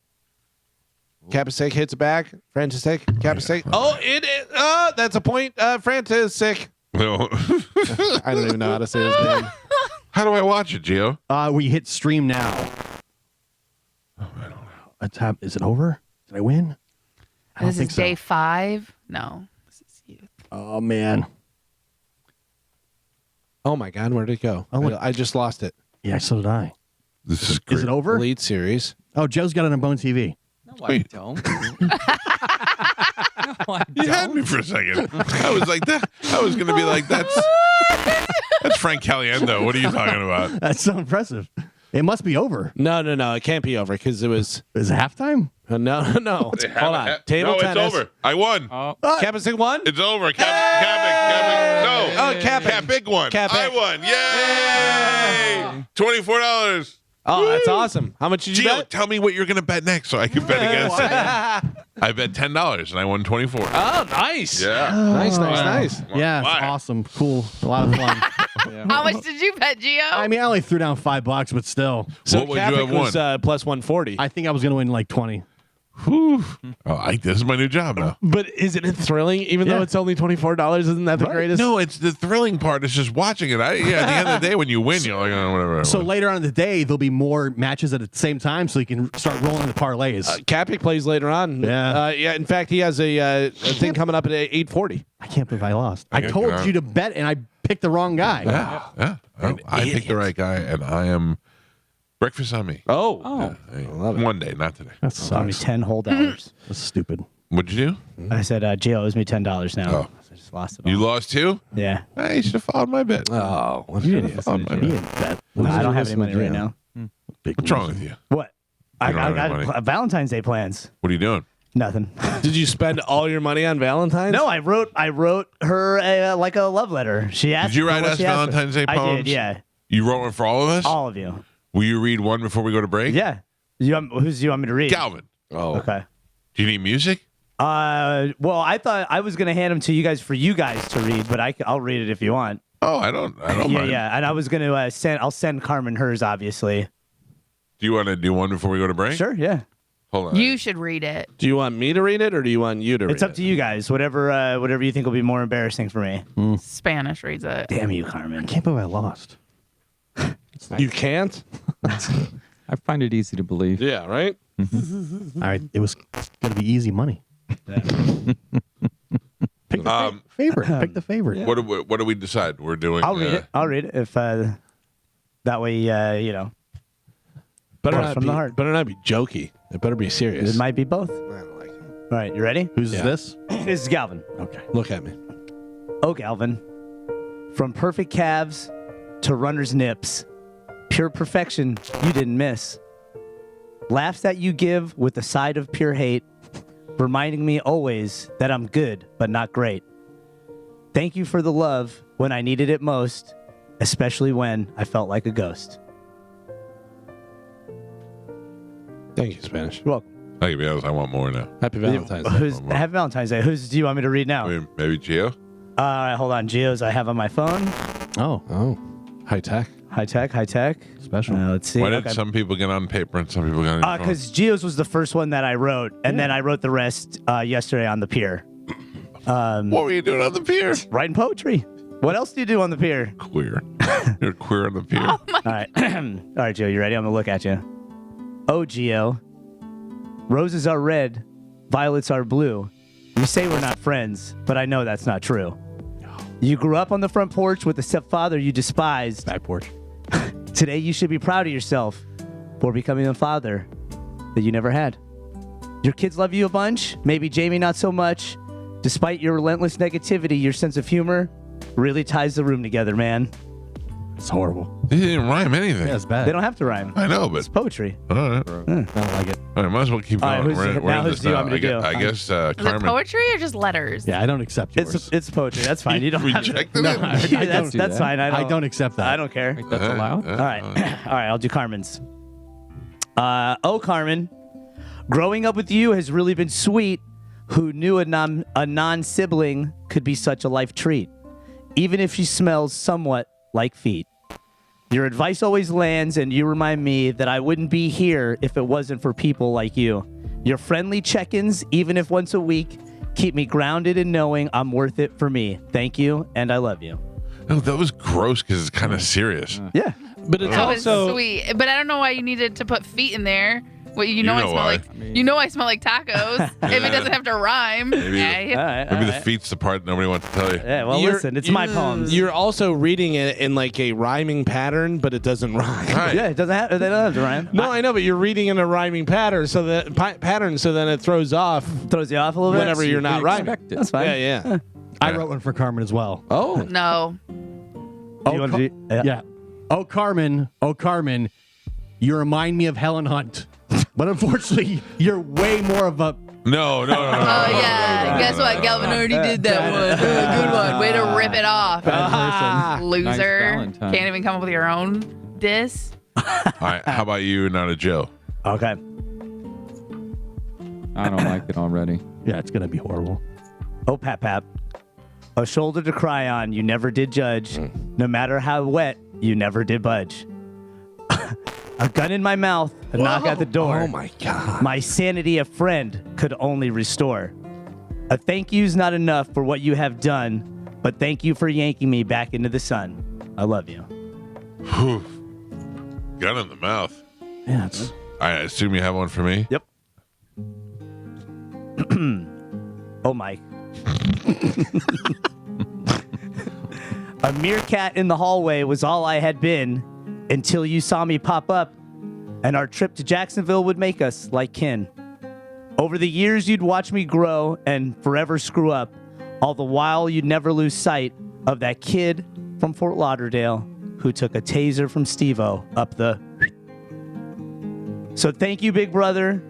Speaker 5: Capasek hits it back. Frantisek. Capasek. Oh, that's a point. Frantisek.
Speaker 1: No.
Speaker 5: I don't even know how to say his name.
Speaker 1: How do I watch it, Gio?
Speaker 2: We hit stream now. Oh, I don't know. Is it over? Did I win? I don't
Speaker 3: This
Speaker 2: think
Speaker 3: is
Speaker 2: so.
Speaker 3: day 5. No. This is you.
Speaker 2: Oh man.
Speaker 5: Oh my God, where'd it go?
Speaker 2: Oh, look.
Speaker 5: I just lost it.
Speaker 2: Yeah, so did I.
Speaker 1: This is great.
Speaker 2: Is it over?
Speaker 5: Elite Series.
Speaker 2: Oh, Joe's got it on Bone TV.
Speaker 6: No, I don't. No, I
Speaker 1: You had
Speaker 6: don't.
Speaker 1: me for a second. I was like that. I was going to be like, that's Frank Caliendo. What are you talking about?
Speaker 2: That's so impressive. It must be over.
Speaker 5: No. It can't be over because it was.
Speaker 2: Is it halftime?
Speaker 5: No. Hold on. Table
Speaker 1: no,
Speaker 5: tennis.
Speaker 1: it's over. I won.
Speaker 5: Capasek won?
Speaker 1: It's over. Capic. No.
Speaker 5: Oh,
Speaker 1: Capic won.
Speaker 5: Capic.
Speaker 1: I won. Yay! $24.
Speaker 5: Oh, that's awesome. How much did you
Speaker 1: Gio,
Speaker 5: bet?
Speaker 1: tell me what you're going to bet next so I can bet against it. I bet $10 and I won 24.
Speaker 5: Oh, nice.
Speaker 1: Yeah.
Speaker 5: Nice.
Speaker 2: Yeah, it's
Speaker 1: Why?
Speaker 2: awesome. Cool. A lot of fun.
Speaker 3: How much did you bet, Gio?
Speaker 2: I mean, I only threw down $5, but still.
Speaker 5: So
Speaker 1: What would you
Speaker 5: Cappick
Speaker 1: have
Speaker 5: was
Speaker 1: won?
Speaker 5: plus 140.
Speaker 2: I think I was going to win like 20.
Speaker 1: Whew. Oh, this is my new job now.
Speaker 5: But isn't it thrilling? Even though it's only $24, isn't that the greatest?
Speaker 1: No, it's the thrilling part. It's just watching it. At the end of the day, when you win, you're like, oh, whatever.
Speaker 2: So later on in the day, there'll be more matches at the same time, so you can start rolling the parlays.
Speaker 5: Cappick plays later on.
Speaker 2: Yeah.
Speaker 5: In fact, he has a thing coming up at 8:40.
Speaker 2: I can't believe I lost. I told you to bet, and I picked the wrong guy.
Speaker 1: Yeah. Oh, I picked the right guy, and I am breakfast on me.
Speaker 5: Oh.
Speaker 1: One day, not today.
Speaker 2: That
Speaker 4: Owe me
Speaker 2: sucks.
Speaker 4: $10 whole dollars.
Speaker 2: That's stupid.
Speaker 1: What'd you do?
Speaker 4: I said, Gio owes me $10 now.
Speaker 1: Oh.
Speaker 4: I just lost it all.
Speaker 1: You lost too?
Speaker 4: Yeah.
Speaker 1: Hey, you should have followed my bet.
Speaker 5: Oh.
Speaker 2: You didn't bet.
Speaker 4: No, I don't have any money right now.
Speaker 1: What's wrong with you?
Speaker 4: What? I
Speaker 1: You don't have any
Speaker 4: got
Speaker 1: money?
Speaker 4: Valentine's Day plans.
Speaker 1: What are you doing?
Speaker 4: Nothing.
Speaker 5: Did you spend all your money on Valentine's?
Speaker 4: No, I wrote her like a love letter. She asked.
Speaker 1: Did you
Speaker 4: for
Speaker 1: write
Speaker 4: what
Speaker 1: us
Speaker 4: she asked for.
Speaker 1: Valentine's Day
Speaker 4: I
Speaker 1: poems?
Speaker 4: did. Yeah.
Speaker 1: You wrote one for all of us?
Speaker 4: All of you.
Speaker 1: Will you read one before we go to break?
Speaker 4: Yeah. Who's you want me to read?
Speaker 1: Calvin.
Speaker 5: Oh.
Speaker 4: Okay.
Speaker 1: Do you need music?
Speaker 4: Well, I thought I was gonna hand them to you guys for you guys to read, but I'll read it if you want.
Speaker 1: Oh, I don't
Speaker 4: Yeah,
Speaker 1: mind.
Speaker 4: yeah. And I was gonna I'll send Carmen hers, obviously.
Speaker 1: Do you want to do one before we go to break?
Speaker 4: Sure. Yeah.
Speaker 1: Hold on.
Speaker 3: You should read it.
Speaker 5: Do you want me to read it or do you want you to read it?
Speaker 4: It's up to you guys. Whatever you think will be more embarrassing for me.
Speaker 3: Spanish reads it.
Speaker 4: Damn you, Carmen.
Speaker 2: I can't believe I lost.
Speaker 5: You can't?
Speaker 6: I find it easy to believe.
Speaker 5: Yeah, right?
Speaker 2: All right, it was going to be easy money. Pick the favorite. Pick the favorite.
Speaker 1: What do we decide? We're doing.
Speaker 4: I'll read it. I'll read it if that way you know.
Speaker 5: Better
Speaker 4: Well,
Speaker 5: not
Speaker 4: from
Speaker 5: be,
Speaker 4: the heart.
Speaker 5: better not be jokey. It better be serious.
Speaker 4: It might be both.
Speaker 5: I don't like it.
Speaker 4: All right, you ready?
Speaker 2: Who's
Speaker 5: Yeah.
Speaker 2: this?
Speaker 4: This is Galvin.
Speaker 2: Okay.
Speaker 5: Look at me.
Speaker 4: Oh, Galvin. From perfect calves to runner's nips, pure perfection you didn't miss. Laughs that you give with a side of pure hate, reminding me always that I'm good but not great. Thank you for the love when I needed it most, especially when I felt like a ghost.
Speaker 5: Thank you, Spanish.
Speaker 4: You're welcome.
Speaker 1: I can be honest. I want more now.
Speaker 5: Happy Valentine's Day.
Speaker 4: Happy Valentine's Day. Who's do you want me to read now?
Speaker 1: I mean, maybe Gio.
Speaker 4: All right, hold on. Geo's I have on my phone.
Speaker 2: Oh,
Speaker 5: High tech.
Speaker 4: High tech.
Speaker 2: special.
Speaker 4: Let's see.
Speaker 1: Why did
Speaker 4: Okay.
Speaker 1: some people get on paper and some people got on your phone?
Speaker 4: Because Geo's was the first one that I wrote, and then I wrote the rest yesterday on the pier.
Speaker 1: What were you doing on the pier?
Speaker 4: Writing poetry. What else do you do on the pier?
Speaker 1: Queer. You're queer on the pier.
Speaker 4: All right. All right, Geo, you ready? I'm going to look at you. Oh, Geo. Roses are red, violets are blue. You say we're not friends, but I know that's not true. You grew up on the front porch with a stepfather you despised.
Speaker 2: Back porch.
Speaker 4: Today you should be proud of yourself for becoming a father that you never had. Your kids love you a bunch, maybe Jamie not so much. Despite your relentless negativity, your sense of humor really ties the room together, man.
Speaker 2: It's horrible.
Speaker 1: They didn't rhyme anything.
Speaker 2: Yeah, it's bad.
Speaker 4: They don't have to rhyme.
Speaker 1: I know, but
Speaker 4: It's poetry.
Speaker 1: all right.
Speaker 2: I don't like it.
Speaker 1: All right, might as well keep
Speaker 4: All
Speaker 1: going.
Speaker 4: right, who's-
Speaker 1: We're
Speaker 4: now
Speaker 1: in
Speaker 4: who's
Speaker 1: this
Speaker 4: do you
Speaker 1: now.
Speaker 4: want me to do?
Speaker 1: I guess
Speaker 3: Is it
Speaker 1: Carmen.
Speaker 3: poetry or just letters?
Speaker 2: Yeah, I don't accept yours.
Speaker 4: It's poetry. That's fine. You don't have to.
Speaker 1: Rejected
Speaker 2: No,
Speaker 1: it.
Speaker 2: I
Speaker 4: Yeah,
Speaker 2: don't do
Speaker 4: that's
Speaker 2: that.
Speaker 4: fine.
Speaker 2: I don't accept that.
Speaker 4: I don't care.
Speaker 6: Wait, that's allowed?
Speaker 4: All right. All right, I'll do Carmen's. Oh, Carmen, growing up with you has really been sweet. Who knew a non-sibling could be such a life treat, even if she smells somewhat like feet. Your advice always lands, and you remind me that I wouldn't be here if it wasn't for people like you. Your friendly check-ins, even if once a week, keep me grounded in knowing I'm worth it for me. Thank you, and I love you.
Speaker 1: No, that was gross because it's kind of serious.
Speaker 4: Yeah.
Speaker 5: But it's
Speaker 3: That was
Speaker 5: also
Speaker 3: sweet, but I don't know why you needed to put feet in there. Well, you know,
Speaker 1: You
Speaker 3: I
Speaker 1: know
Speaker 3: smell
Speaker 1: why.
Speaker 3: like you know I smell like tacos. If it doesn't have to rhyme,
Speaker 1: Maybe-
Speaker 3: yeah,
Speaker 4: All right.
Speaker 1: Maybe
Speaker 4: all
Speaker 1: the
Speaker 4: right.
Speaker 1: feet's the part nobody wants to tell you.
Speaker 4: Yeah, well,
Speaker 5: You're-
Speaker 4: listen, it's my poems.
Speaker 5: you're also reading it in like a rhyming pattern, but it doesn't rhyme.
Speaker 1: Right.
Speaker 4: Yeah, it doesn't have. They don't have to rhyme.
Speaker 5: No, I know, but you're reading in a rhyming pattern, so that then it throws off
Speaker 4: Throws you off a little bit.
Speaker 5: whenever you're not rhyming.
Speaker 6: Expect it.
Speaker 4: That's fine.
Speaker 5: Yeah, yeah.
Speaker 2: I wrote one for Carmen as well.
Speaker 5: Oh,
Speaker 3: no.
Speaker 4: Do you want to do?
Speaker 2: Yeah. Oh, Carmen. Oh, Carmen. You remind me of Helen Hunt. But unfortunately, you're way more of a.
Speaker 1: No.
Speaker 3: Oh yeah. Guess what? Galvin already did that one. Good one. Way to rip it off, loser.
Speaker 6: Valentine.
Speaker 3: Can't even come up with your own diss.
Speaker 1: All right. How about you, not a Joe?
Speaker 4: Okay.
Speaker 6: I don't like it already.
Speaker 2: Yeah, it's going to be horrible.
Speaker 4: Oh, Pap. A shoulder to cry on, you never did judge. No matter how wet, you never did budge. A gun in my mouth, a knock at the door.
Speaker 5: Oh, my God.
Speaker 4: My sanity a friend could only restore. A thank you's not enough for what you have done, but thank you for yanking me back into the sun. I love you.
Speaker 1: Whew. Gun in the mouth.
Speaker 2: Yeah,
Speaker 1: I assume you have one for me?
Speaker 4: Yep. Oh, Mike. A meerkat in the hallway was all I had been until you saw me pop up, and our trip to Jacksonville would make us like kin. Over the years, you'd watch me grow and forever screw up. All the while, you'd never lose sight of that kid from Fort Lauderdale who took a taser from Steve-O up the... So thank you, big brother,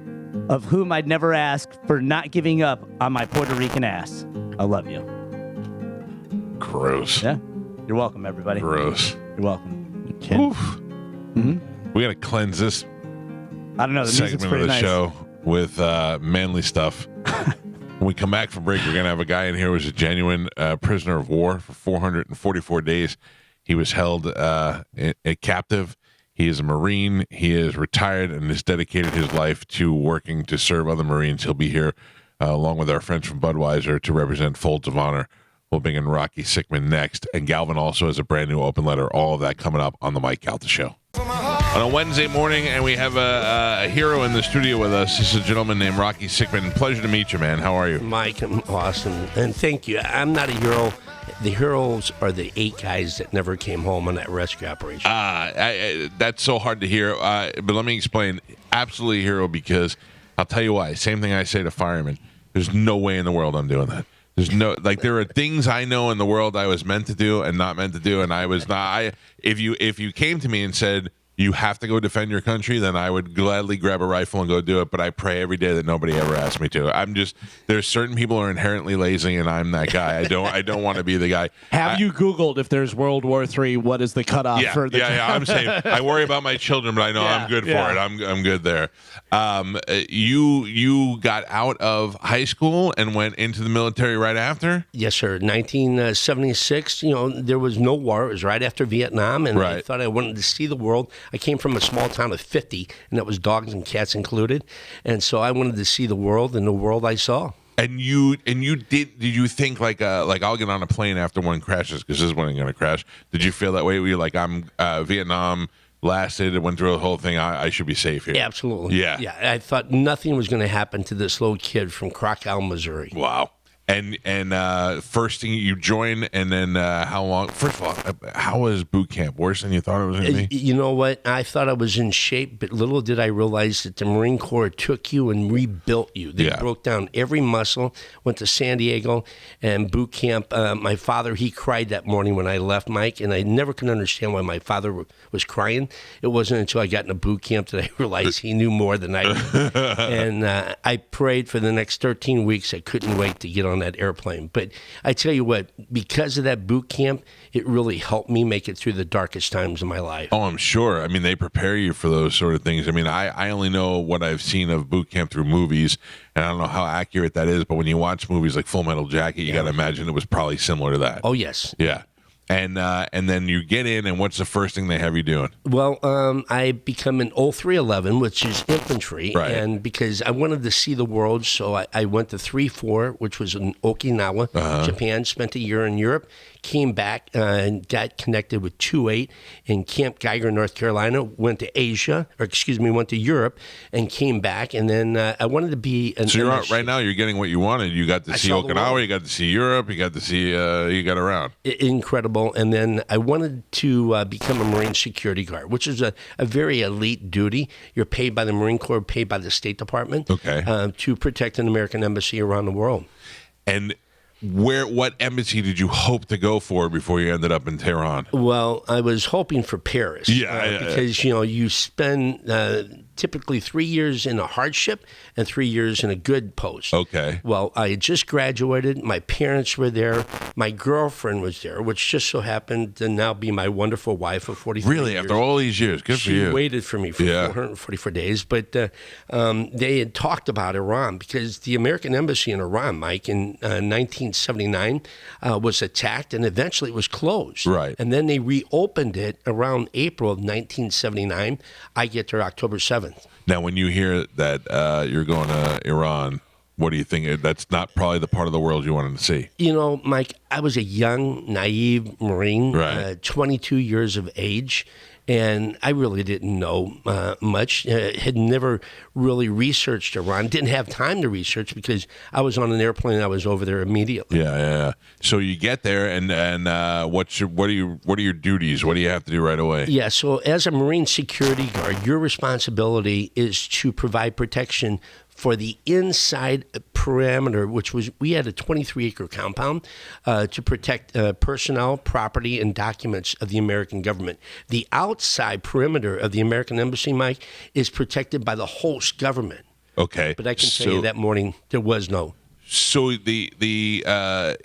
Speaker 4: of whom I'd never ask, for not giving up on my Puerto Rican ass. I love you.
Speaker 1: Gross.
Speaker 4: Yeah. You're welcome, everybody.
Speaker 1: Gross.
Speaker 4: You're welcome.
Speaker 1: Oof. We got to cleanse this
Speaker 4: I don't know. The music's
Speaker 1: segment of
Speaker 4: pretty
Speaker 1: the
Speaker 4: nice.
Speaker 1: show with manly stuff. When we come back from break, we're going to have a guy in here who was a genuine prisoner of war for 444 days. He was held a captive. He is a Marine. He is retired and has dedicated his life to working to serve other Marines. He'll be here along with our friends from Budweiser to represent Folds of Honor. We'll bring in Rocky Sickman next. And Galvin also has a brand new open letter. All of that coming up on the Mike Calta Show. On a Wednesday morning, and we have a hero in the studio with us. This is a gentleman named Rocky Sickman. Pleasure to meet you, man. How are you?
Speaker 12: Mike, I'm awesome. And thank you. I'm not a hero. The heroes are the 8 guys that never came home on that rescue operation.
Speaker 1: That's so hard to hear. But let me explain. Absolutely a hero, because I'll tell you why. Same thing I say to firemen. There's no way in the world I'm doing that. There's no, like, there are things I know in the world I was meant to do and not meant to do, and I was not. If you came to me and said you have to go defend your country, then I would gladly grab a rifle and go do it. But I pray every day that nobody ever asks me to. There's certain people who are inherently lazy, and I'm that guy. I don't want to be the guy.
Speaker 5: Have you Googled if there's World War III? What is the cutoff for the?
Speaker 1: Yeah. I'm saying I worry about my children, but I know I'm good for it. I'm good there. You got out of high school and went into the military right after?
Speaker 12: Yes, sir. 1976. There was no war. It was right after Vietnam, and I thought I wanted to see the world. I came from a small town of 50, and that was dogs and cats included, and so I wanted to see the world, and the world I saw.
Speaker 1: And you did you think like I'll get on a plane after one crashes because this is when it's going to crash? Did you feel that way? Were you like, I'm Vietnam lasted, it went through the whole thing, I should be safe here?
Speaker 12: Yeah, absolutely. Yeah. I thought nothing was going to happen to this little kid from Crockwell, Missouri.
Speaker 1: Wow. And first thing you join, and then how long? First of all, how was boot camp? Worse than you thought it was going to be?
Speaker 12: You know what? I thought I was in shape, but little did I realize that the Marine Corps took you and rebuilt you. They broke down every muscle. Went to San Diego and boot camp. My father, he cried that morning when I left, Mike, and I never could understand why my father was crying. It wasn't until I got into boot camp that I realized he knew more than I did. And I prayed for the next 13 weeks. I couldn't wait to get on that airplane. But I tell you what, because of that boot camp, it really helped me make it through the darkest times of my life.
Speaker 1: Oh, I'm sure. I mean, they prepare you for those sort of things. I mean, I only know what I've seen of boot camp through movies, and I don't know how accurate that is, but when you watch movies like Full Metal Jacket, you got to imagine it was probably similar to that.
Speaker 12: Oh, yes.
Speaker 1: Yeah. And then you get in, and what's the first thing they have you doing?
Speaker 12: Well, I become an 0311, which is infantry, and because I wanted to see the world, so I went to 3-4, which was in Okinawa, Japan, spent a year in Europe, came back and got connected with 2-8 in Camp Geiger, North Carolina, went to Europe, and came back, and then I wanted to be an
Speaker 1: So you're out, right now you're getting what you wanted. You got to see Okinawa, you got to see Europe, you got to see, you got around.
Speaker 12: Incredible. And then I wanted to become a Marine security guard, which is a very elite duty. You're paid by the Marine Corps, paid by the State Department to protect an American embassy around the world.
Speaker 1: And what embassy did you hope to go for before you ended up in Tehran?
Speaker 12: Well, I was hoping for Paris. Because, you spend typically 3 years in a hardship and 3 years in a good post.
Speaker 1: Okay.
Speaker 12: Well, I had just graduated. My parents were there. My girlfriend was there, which just so happened to now be my wonderful wife of 43
Speaker 1: Really,
Speaker 12: years.
Speaker 1: after all these years, good for you.
Speaker 12: She waited for me for 444 days. But they had talked about Iran because the American embassy in Iran, Mike, in 1979 was attacked and eventually it was closed.
Speaker 1: Right.
Speaker 12: And then they reopened it around April of 1979. I get there October 7th.
Speaker 1: Now, when you hear that you're going to Iran, what do you think? That's not probably the part of the world you wanted to see.
Speaker 12: You know, Mike, I was a young, naive Marine,
Speaker 1: Right.
Speaker 12: 22 years of age, and I really didn't know much. Had never really researched Iran. Didn't have time to research because I was on an airplane and I was over there immediately.
Speaker 1: Yeah. So you get there, and what are your duties? What do you have to do right away?
Speaker 12: Yeah, so as a Marine security guard, your responsibility is to provide protection for the inside perimeter, which was, we had a 23-acre compound to protect personnel, property, and documents of the American government. The outside perimeter of the American embassy, Mike, is protected by the host government.
Speaker 1: Okay.
Speaker 12: But I can tell you that morning there was no.
Speaker 1: So the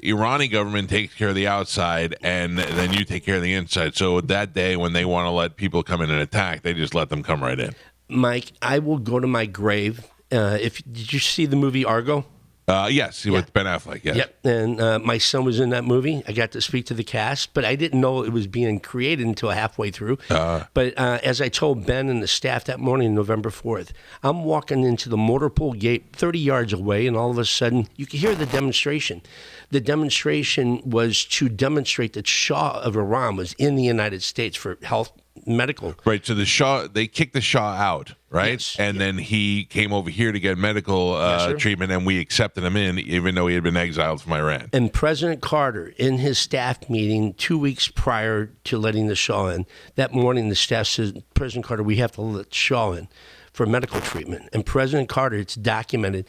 Speaker 1: Iranian government takes care of the outside, and then you take care of the inside. So that day when they want to let people come in and attack, they just let them come right in.
Speaker 12: Mike, I will go to my grave. Did you see the movie Argo?
Speaker 1: Yes, with Ben Affleck. Yes.
Speaker 12: Yep. And my son was in that movie. I got to speak to the cast, but I didn't know it was being created until halfway through. But as I told Ben and the staff that morning, November 4th, I'm walking into the motor pool gate 30 yards away, and all of a sudden, you can hear the demonstration. The demonstration was to demonstrate that Shah of Iran was in the United States for health, medical.
Speaker 1: Right. So the Shah, they kicked the Shah out, right?
Speaker 12: Yes,
Speaker 1: and then he came over here to get medical treatment, and we accepted him in, even though he had been exiled from Iran.
Speaker 12: And President Carter, in his staff meeting 2 weeks prior to letting the Shah in, that morning the staff said, President Carter, we have to let Shah in for medical treatment. And President Carter, it's documented,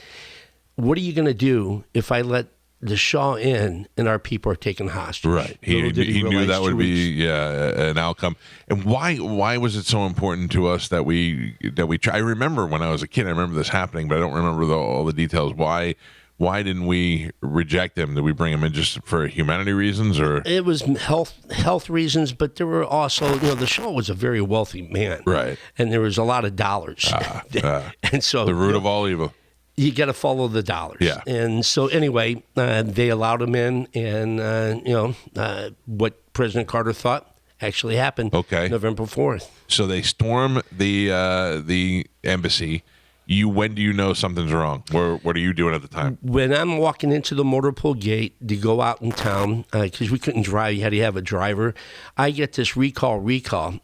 Speaker 12: what are you going to do if I let the Shah in and our people are taken hostage?
Speaker 1: Right. He knew that would be an outcome. And why was it so important to us that we try? I remember when I was a kid, I remember this happening, but I don't remember all the details. Why didn't we reject him? Did we bring him in just for humanity reasons, or
Speaker 12: it was health reasons? But there were also, the Shah was a very wealthy man,
Speaker 1: right?
Speaker 12: And there was a lot of dollars, and so
Speaker 1: the root of all evil.
Speaker 12: You got to follow the dollars.
Speaker 1: Yeah.
Speaker 12: And so anyway, they allowed him in, and what President Carter thought actually happened.
Speaker 1: Okay.
Speaker 12: November 4th.
Speaker 1: So they storm the embassy. When do you know something's wrong? What are you doing at the time?
Speaker 12: When I'm walking into the motor pool gate to go out in town, because we couldn't drive, you had to have a driver, I get this recall.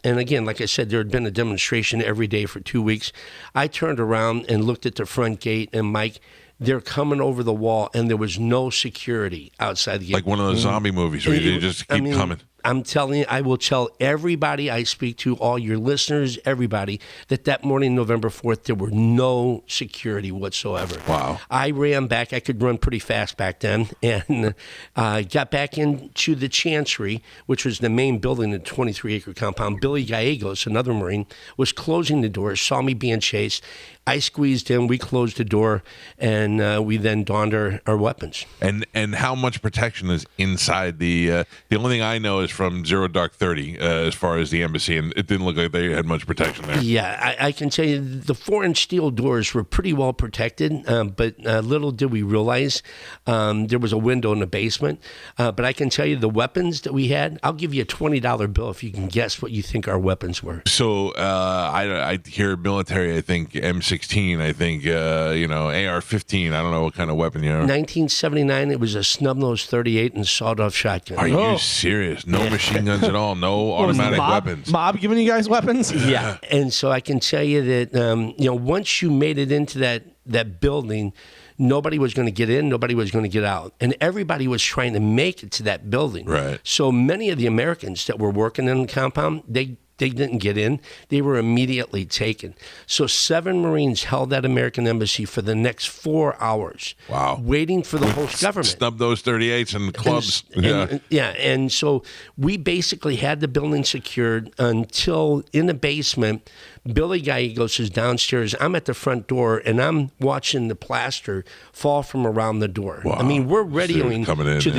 Speaker 12: And again, like I said, there had been a demonstration every day for 2 weeks. I turned around and looked at the front gate, and Mike, they're coming over the wall, and there was no security outside the gate.
Speaker 1: Like one of those zombie movies where you just keep coming.
Speaker 12: I'm telling you, I will tell everybody I speak to, all your listeners, everybody, that morning, November 4th, there were no security whatsoever.
Speaker 1: Wow.
Speaker 12: I ran back. I could run pretty fast back then, and got back into the Chancery, which was the main building in the 23-acre compound. Billy Gallegos, another Marine, was closing the door, saw me being chased. I squeezed in, we closed the door, and we then donned our weapons.
Speaker 1: And how much protection is inside the only thing I know is from Zero Dark 30 as far as the embassy, and it didn't look like they had much protection there.
Speaker 12: Yeah, I can tell you the 4-inch steel doors were pretty well protected, but little did we realize there was a window in the basement. But I can tell you the weapons that we had, I'll give you a $20 bill if you can guess what you think our weapons were.
Speaker 1: So I hear military, I think M16, I think, AR-15. I don't know what kind of weapon you have.
Speaker 12: 1979, it was a snub-nosed 38 and sawed-off shotgun.
Speaker 1: Are you serious? No machine guns at all? No automatic weapons?
Speaker 4: Mob giving you guys weapons?
Speaker 12: Yeah. And so I can tell you that, once you made it into that building, nobody was going to get in, nobody was going to get out. And everybody was trying to make it to that building.
Speaker 1: Right.
Speaker 12: So many of the Americans that were working in the compound, they didn't get in. They were immediately taken. So 7 Marines held that American embassy for the next 4 hours.
Speaker 1: Wow.
Speaker 12: Waiting for the host government.
Speaker 1: Snub those 38s and clubs.
Speaker 12: And so we basically had the building secured until in the basement, Billy guy goes downstairs. I'm at the front door, and I'm watching the plaster fall from around the door.
Speaker 1: Wow.
Speaker 12: I mean, we're radioing
Speaker 1: to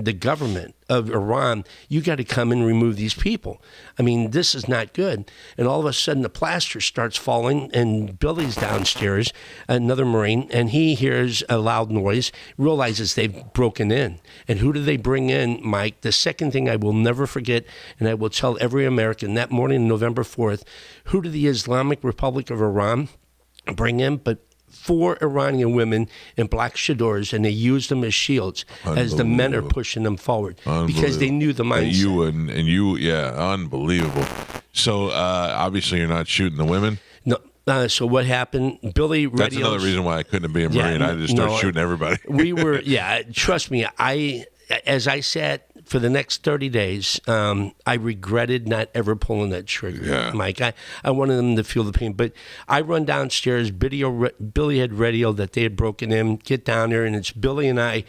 Speaker 12: the government of Iran, you got to come and remove these people. I mean, this is not good. And all of a sudden, the plaster starts falling, and Billy's downstairs, another Marine, and he hears a loud noise, realizes they've broken in. And who do they bring in, Mike? The second thing I will never forget, and I will tell every American, that morning, November 4th, who did the Islamic Republic of Iran bring in? But 4 Iranian women in black chadors, and they used them as shields as the men are pushing them forward because they knew the mindset.
Speaker 1: Unbelievable. So obviously you're not shooting the women.
Speaker 12: No. So what happened? Billy radios.
Speaker 1: That's another reason why I couldn't be a Marine. I just started shooting everybody.
Speaker 12: We were, trust me, as I sat for the next 30 days, I regretted not ever pulling that trigger, Mike. I wanted them to feel the pain. But I run downstairs, Billy had radio that they had broken in, get down there, and it's Billy and I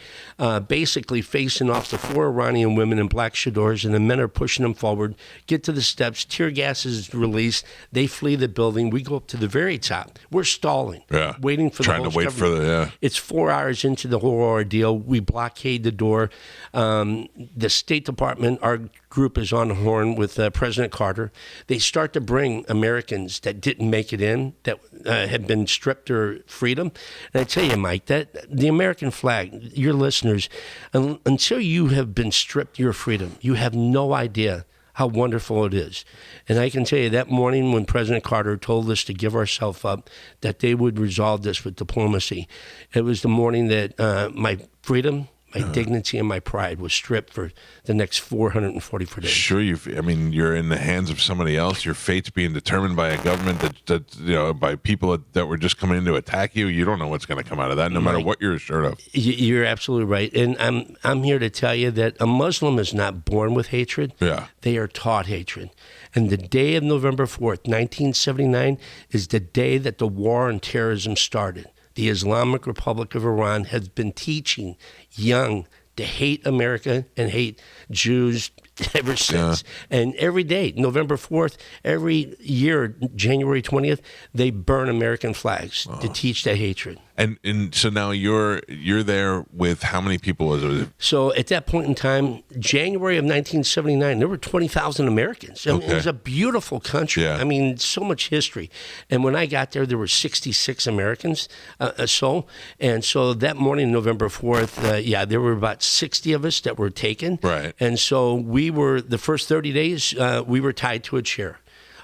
Speaker 12: basically facing off the 4 Iranian women in black chadors, and the men are pushing them forward, get to the steps, tear gas is released, they flee the building, we go up to the very top. We're stalling, waiting for
Speaker 1: trying
Speaker 12: the
Speaker 1: to wait for the,
Speaker 12: It's 4 hours into the whole ordeal. We blockade the door. The State Department, our group is on the horn with President Carter. They start to bring Americans that didn't make it in, that had been stripped their freedom. And I tell you, Mike, that the American flag, your listeners, until you have been stripped your freedom, you have no idea how wonderful it is. And I can tell you that morning when President Carter told us to give ourselves up, that they would resolve this with diplomacy. It was the morning that my freedom, my dignity, and my pride was stripped for the next 444 days.
Speaker 1: Sure, you're in the hands of somebody else. Your fate's being determined by a government that by people that were just coming in to attack you. You don't know what's going to come out of that, no matter what you're assured of.
Speaker 12: You're absolutely right, and I'm here to tell you that a Muslim is not born with hatred.
Speaker 1: Yeah,
Speaker 12: they are taught hatred. And the day of November 4th, 1979, is the day that the war on terrorism started. The Islamic Republic of Iran has been teaching young to hate America and hate Jews ever since. And every day, November 4th, every year, January 20th, they burn American flags to teach that hatred.
Speaker 1: And so now you're there with how many people was it?
Speaker 12: So at that point in time, January of 1979, there were 20,000 Americans. I mean, it was a beautiful country. I mean, so much history. And when I got there were 66 Americans. And so that morning, November 4th, there were about 60 of us that were taken.
Speaker 1: Right.
Speaker 12: And so we were, the first 30 days, we were tied to a chair.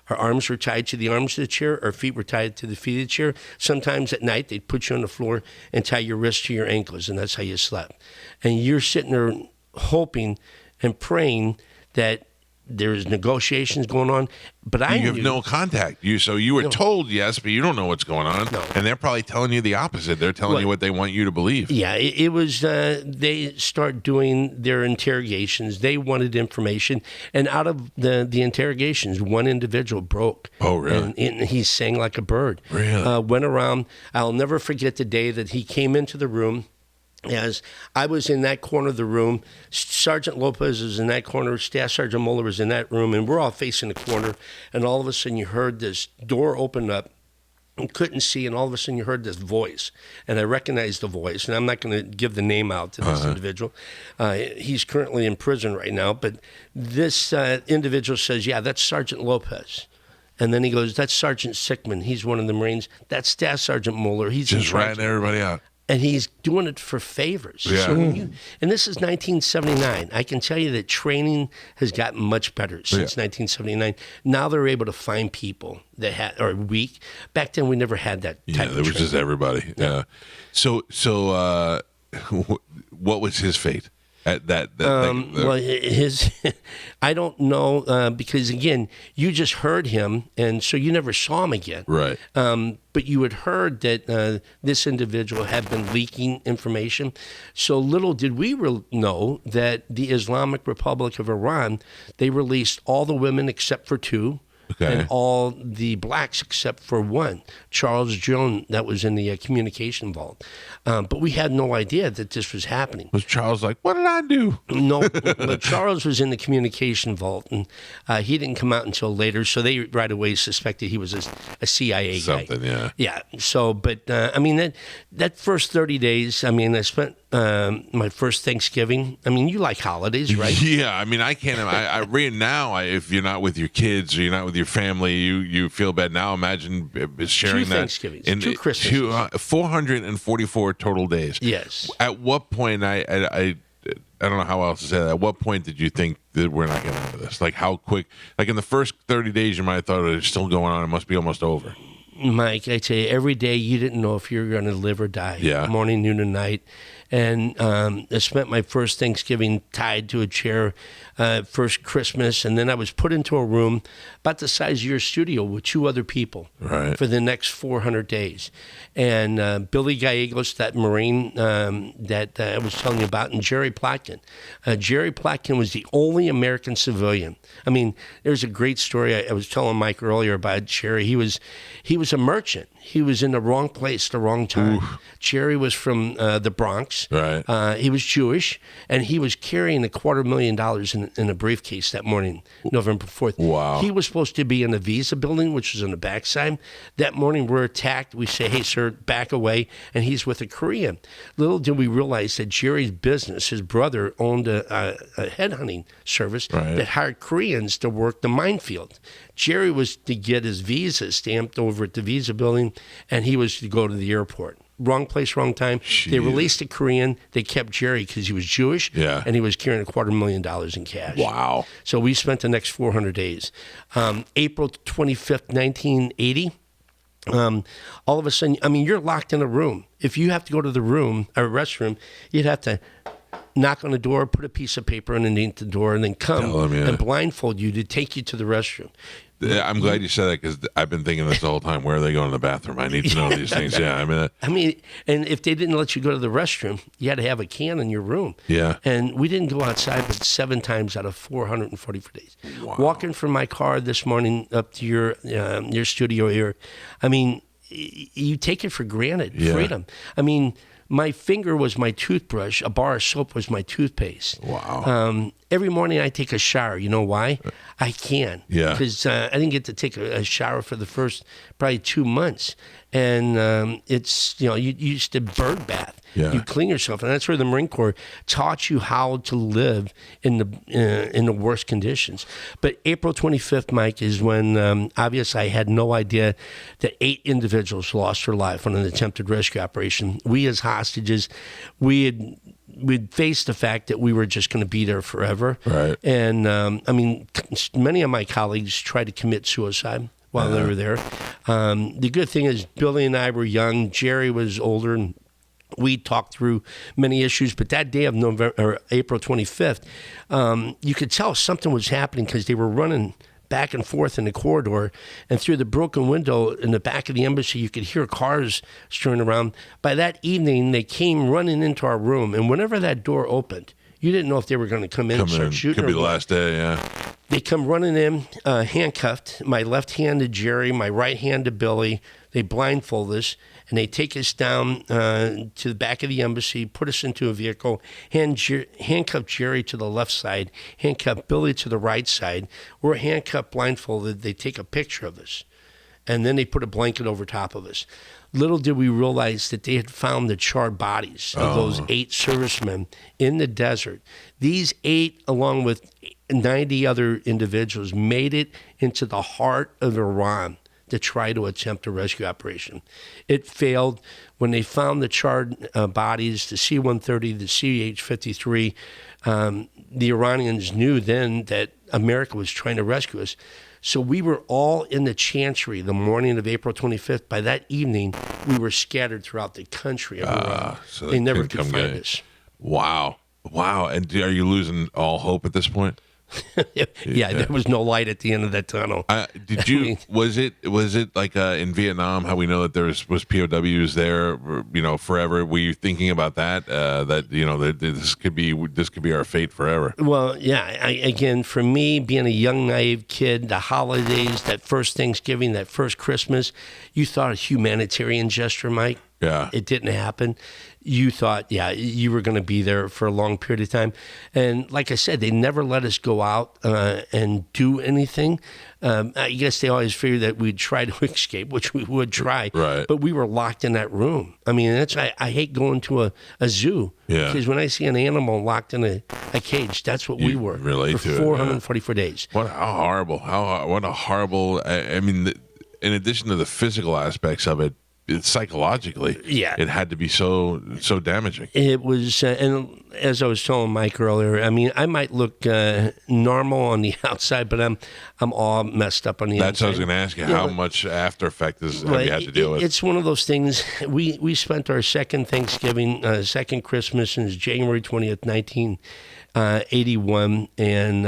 Speaker 12: Our arms were tied to the arms of the chair. Our feet were tied to the feet of the chair. Sometimes at night, they'd put you on the floor and tie your wrists to your ankles, and that's how you slept. And you're sitting there hoping and praying that there's negotiations going on. But
Speaker 1: you have no contact. You were told yes, but you don't know what's going on.
Speaker 12: No.
Speaker 1: And they're probably telling you the opposite. They're telling you what they want you to believe.
Speaker 12: Yeah, it was, they start doing their interrogations. They wanted information. And out of the interrogations, one individual broke.
Speaker 1: Oh, really?
Speaker 12: And he sang like a bird.
Speaker 1: Really?
Speaker 12: Went around. I'll never forget the day that he came into the room. As I was in that corner of the room, Sergeant Lopez was in that corner, Staff Sergeant Mueller was in that room, and we're all facing the corner, and all of a sudden you heard this door open up, and couldn't see, and all of a sudden you heard this voice, and I recognized the voice, and I'm not going to give the name out to this individual. He's currently in prison right now, but this individual says, yeah, that's Sergeant Lopez. And then he goes, that's Sergeant Sickman. He's one of the Marines. That's Staff Sergeant Mueller. He's
Speaker 1: just ratting everybody out.
Speaker 12: And he's doing it for favors.
Speaker 1: Yeah.
Speaker 12: So and this is 1979. I can tell you that training has gotten much better since 1979. Now they're able to find people that are weak. Back then, we never had that type of
Speaker 1: there was
Speaker 12: training.
Speaker 1: just everybody. Yeah. So what was his fate?
Speaker 12: Well, his, I don't know, because again, you just heard him, and so you never saw him again.
Speaker 1: Right.
Speaker 12: But you had heard that this individual had been leaking information. So little did we know that the Islamic Republic of Iran, they released all the women except for 2.
Speaker 1: Okay.
Speaker 12: and all the blacks except for one, Charles Jones, that was in the communication vault. But we had no idea that this was happening.
Speaker 1: Was Charles like, what did I do?
Speaker 12: No, but Charles was in the communication vault, and he didn't come out until later. So they right away suspected he was a CIA guy.
Speaker 1: Something, yeah.
Speaker 12: Yeah. So, but I mean that first 30 days. I mean, I spent my first Thanksgiving. I mean, you like holidays, right?
Speaker 1: Yeah. I mean, I can't. I read now. If you're not with your kids or you're not with your family, you feel bad. Now imagine sharing
Speaker 12: Two
Speaker 1: that
Speaker 12: Thanksgivings, two Christmases,
Speaker 1: 444 total days.
Speaker 12: Yes.
Speaker 1: At what point I don't know how else to say that. At what point did you think that we're not getting into this? Like how quick? Like in the first 30 days, you might have thought it's still going on. It must be almost over.
Speaker 12: Mike, I tell you, every day you didn't know if you were going to live or die.
Speaker 1: Yeah.
Speaker 12: Morning, noon, and night. And I spent my first Thanksgiving tied to a chair, first Christmas, and then I was put into a room about the size of your studio with two other people for the next 400 days. And Billy Gallegos, that Marine that I was telling you about, and Jerry Plotkin. Jerry Plotkin was the only American civilian. I mean, there's a great story I was telling Mike earlier about Jerry. He was a merchant. He was in the wrong place, the wrong time. Ooh. Jerry was from the Bronx.
Speaker 1: Right.
Speaker 12: He was Jewish, and he was carrying $250,000 in a briefcase that morning, November 4th.
Speaker 1: Wow.
Speaker 12: He was supposed to be in the Visa building, which was on the backside. That morning, we're attacked. We say, hey, sir, back away. And he's with a Korean. Little did we realize that Jerry's business, his brother owned a headhunting service that hired Koreans to work the minefield. Jerry was to get his visa stamped over at the Visa building, and he was to go to the airport. Wrong place, wrong time.
Speaker 1: Jeez.
Speaker 12: They released a Korean. They kept Jerry because he was Jewish, and he was carrying $250,000 in cash.
Speaker 1: Wow.
Speaker 12: So we spent the next 400 days. April 25th, 1980, all of a sudden, I mean, you're locked in a room. If you have to go to the room, or restroom, you'd have to knock on the door, put a piece of paper underneath the door, and then come and blindfold you to take you to the restroom.
Speaker 1: I'm glad you said that because I've been thinking this the whole time. Where are they going to the bathroom? I need to know these things. Yeah,
Speaker 12: I mean, and if they didn't let you go to the restroom, you had to have a can in your room.
Speaker 1: Yeah.
Speaker 12: And we didn't go outside but 7 times out of 444 days.
Speaker 1: Wow.
Speaker 12: Walking from my car this morning up to your studio here, I mean, you take it for granted, freedom. I mean, my finger was my toothbrush. A bar of soap was my toothpaste.
Speaker 1: Wow.
Speaker 12: Every morning I take a shower. You know why? I can.
Speaker 1: Yeah.
Speaker 12: Because I didn't get to take a shower for the first probably 2 months. And it's, you used to bird bath.
Speaker 1: Yeah.
Speaker 12: You clean yourself. And that's where the Marine Corps taught you how to live in the worst conditions. But April 25th, Mike, is when obviously I had no idea that 8 individuals lost their life on an attempted rescue operation. We as hostages, we'd faced the fact that we were just going to be there forever.
Speaker 1: Right.
Speaker 12: And I mean, many of my colleagues tried to commit suicide while they were there. The good thing is Billy and I were young. Jerry was older, and we talked through many issues. But that day of April 25th, you could tell something was happening because they were running back and forth in the corridor, and through the broken window in the back of the embassy, you could hear cars strewn around. By that evening, they came running into our room, and whenever that door opened, you didn't know if they were going to come in and start shooting.
Speaker 1: Could be the last day, yeah.
Speaker 12: They come running in, handcuffed, my left hand to Jerry, my right hand to Billy. They blindfold us, and they take us down to the back of the embassy, put us into a vehicle, handcuff Jerry to the left side, handcuff Billy to the right side. We're handcuffed, blindfolded. They take a picture of us, and then they put a blanket over top of us. Little did we realize that they had found the charred bodies of those 8 servicemen in the desert. These 8, along with 90 other individuals, made it into the heart of Iran to try to attempt a rescue operation. It failed. When they found the charred bodies, the C-130, the CH-53, the Iranians knew then that America was trying to rescue us. So we were all in the chancery the morning of April 25th. By that evening, we were scattered throughout the country.
Speaker 1: So
Speaker 12: they never could find us.
Speaker 1: Wow. And are you losing all hope at this point?
Speaker 12: Yeah, there was no light at the end of that tunnel.
Speaker 1: Did you? Was it like in Vietnam? How we know that there was POWs there, forever? Were you thinking about that? That that this could be our fate forever.
Speaker 12: Well, yeah. Again, for me, being a young, naive kid, the holidays, that first Thanksgiving, that first Christmas, you thought a humanitarian gesture, Mike.
Speaker 1: Yeah.
Speaker 12: It didn't happen. You thought, you were going to be there for a long period of time. And like I said, they never let us go out and do anything. I guess they always figured that we'd try to escape, which we would try.
Speaker 1: Right.
Speaker 12: But we were locked in that room. I mean, I hate going to a zoo.
Speaker 1: Yeah.
Speaker 12: Because when I see an animal locked in a cage, that's what we were
Speaker 1: relate
Speaker 12: for
Speaker 1: to
Speaker 12: 444 days.
Speaker 1: What a horrible. I mean, in addition to the physical aspects of it, psychologically, it had to be so damaging.
Speaker 12: It was, and as I was telling Mike earlier, I mean, I might look normal on the outside, but I'm all messed up on the inside.
Speaker 1: That's what I was going to ask you. How much after effect have you had to deal with?
Speaker 12: It's one of those things. We spent our second Thanksgiving, second Christmas since January 20th, 1981, and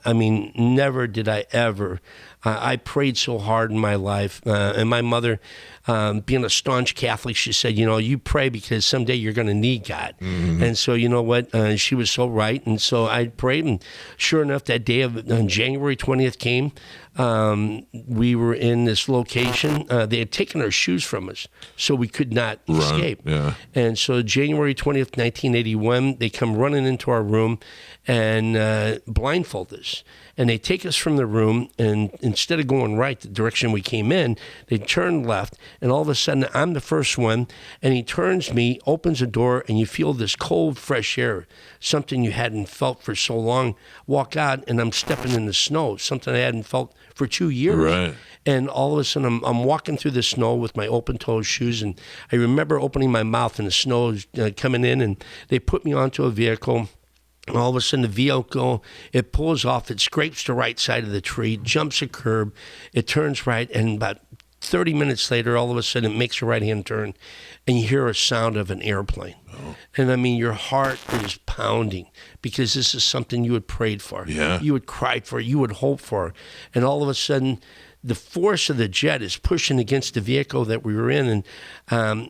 Speaker 12: I mean, never did I ever. I prayed so hard in my life, and my mother, being a staunch Catholic, she said, you pray because someday you're going to need God. Mm-hmm. And so, you know what? She was so right. And so I prayed, and sure enough, that day of January 20th came. We were in this location. They had taken our shoes from us, so we could not escape.
Speaker 1: Yeah.
Speaker 12: And so January 20th, 1981, they come running into our room and blindfold us. And they take us from the room, and instead of going right the direction we came in, they turn left, and all of a sudden I'm the first one, and he turns me, opens the door, and you feel this cold, fresh air, something you hadn't felt for so long. Walk out, and I'm stepping in the snow, something I hadn't felt for 2 years.
Speaker 1: Right.
Speaker 12: And all of a sudden, I'm walking through the snow with my open-toed shoes, and I remember opening my mouth, and the snow is coming in, and they put me onto a vehicle. And all of a sudden, the vehicle, it pulls off, it scrapes the right side of the tree, jumps a curb, it turns right, and about 30 minutes later, all of a sudden, it makes a right-hand turn, and you hear a sound of an airplane. Oh. And I mean, your heart is pounding because this is something you had prayed for.
Speaker 1: Yeah.
Speaker 12: You had cried for, you had hoped for. And all of a sudden, the force of the jet is pushing against the vehicle that we were in. And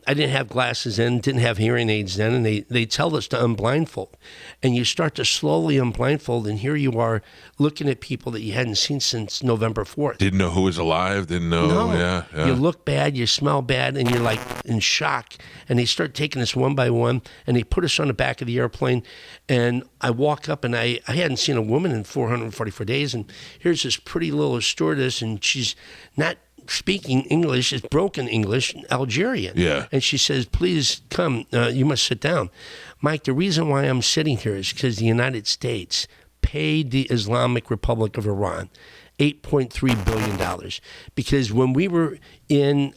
Speaker 12: I didn't have glasses then, didn't have hearing aids then, and they tell us to unblindfold. And you start to slowly unblindfold, and here you are looking at people that you hadn't seen since November 4th.
Speaker 1: Didn't know who was alive, didn't know.
Speaker 12: No.
Speaker 1: Yeah.
Speaker 12: You look bad, you smell bad, and you're like in shock. And they start taking us one by one, and they put us on the back of the airplane. And I walk up, and I hadn't seen a woman in 444 days. And here's this pretty little stewardess, and she's not speaking English, it's broken English, Algerian.
Speaker 1: Yeah.
Speaker 12: And she says, please come, you must sit down. Mike, the reason why I'm sitting here is because the United States paid the Islamic Republic of Iran $8.3 billion. Because when we were in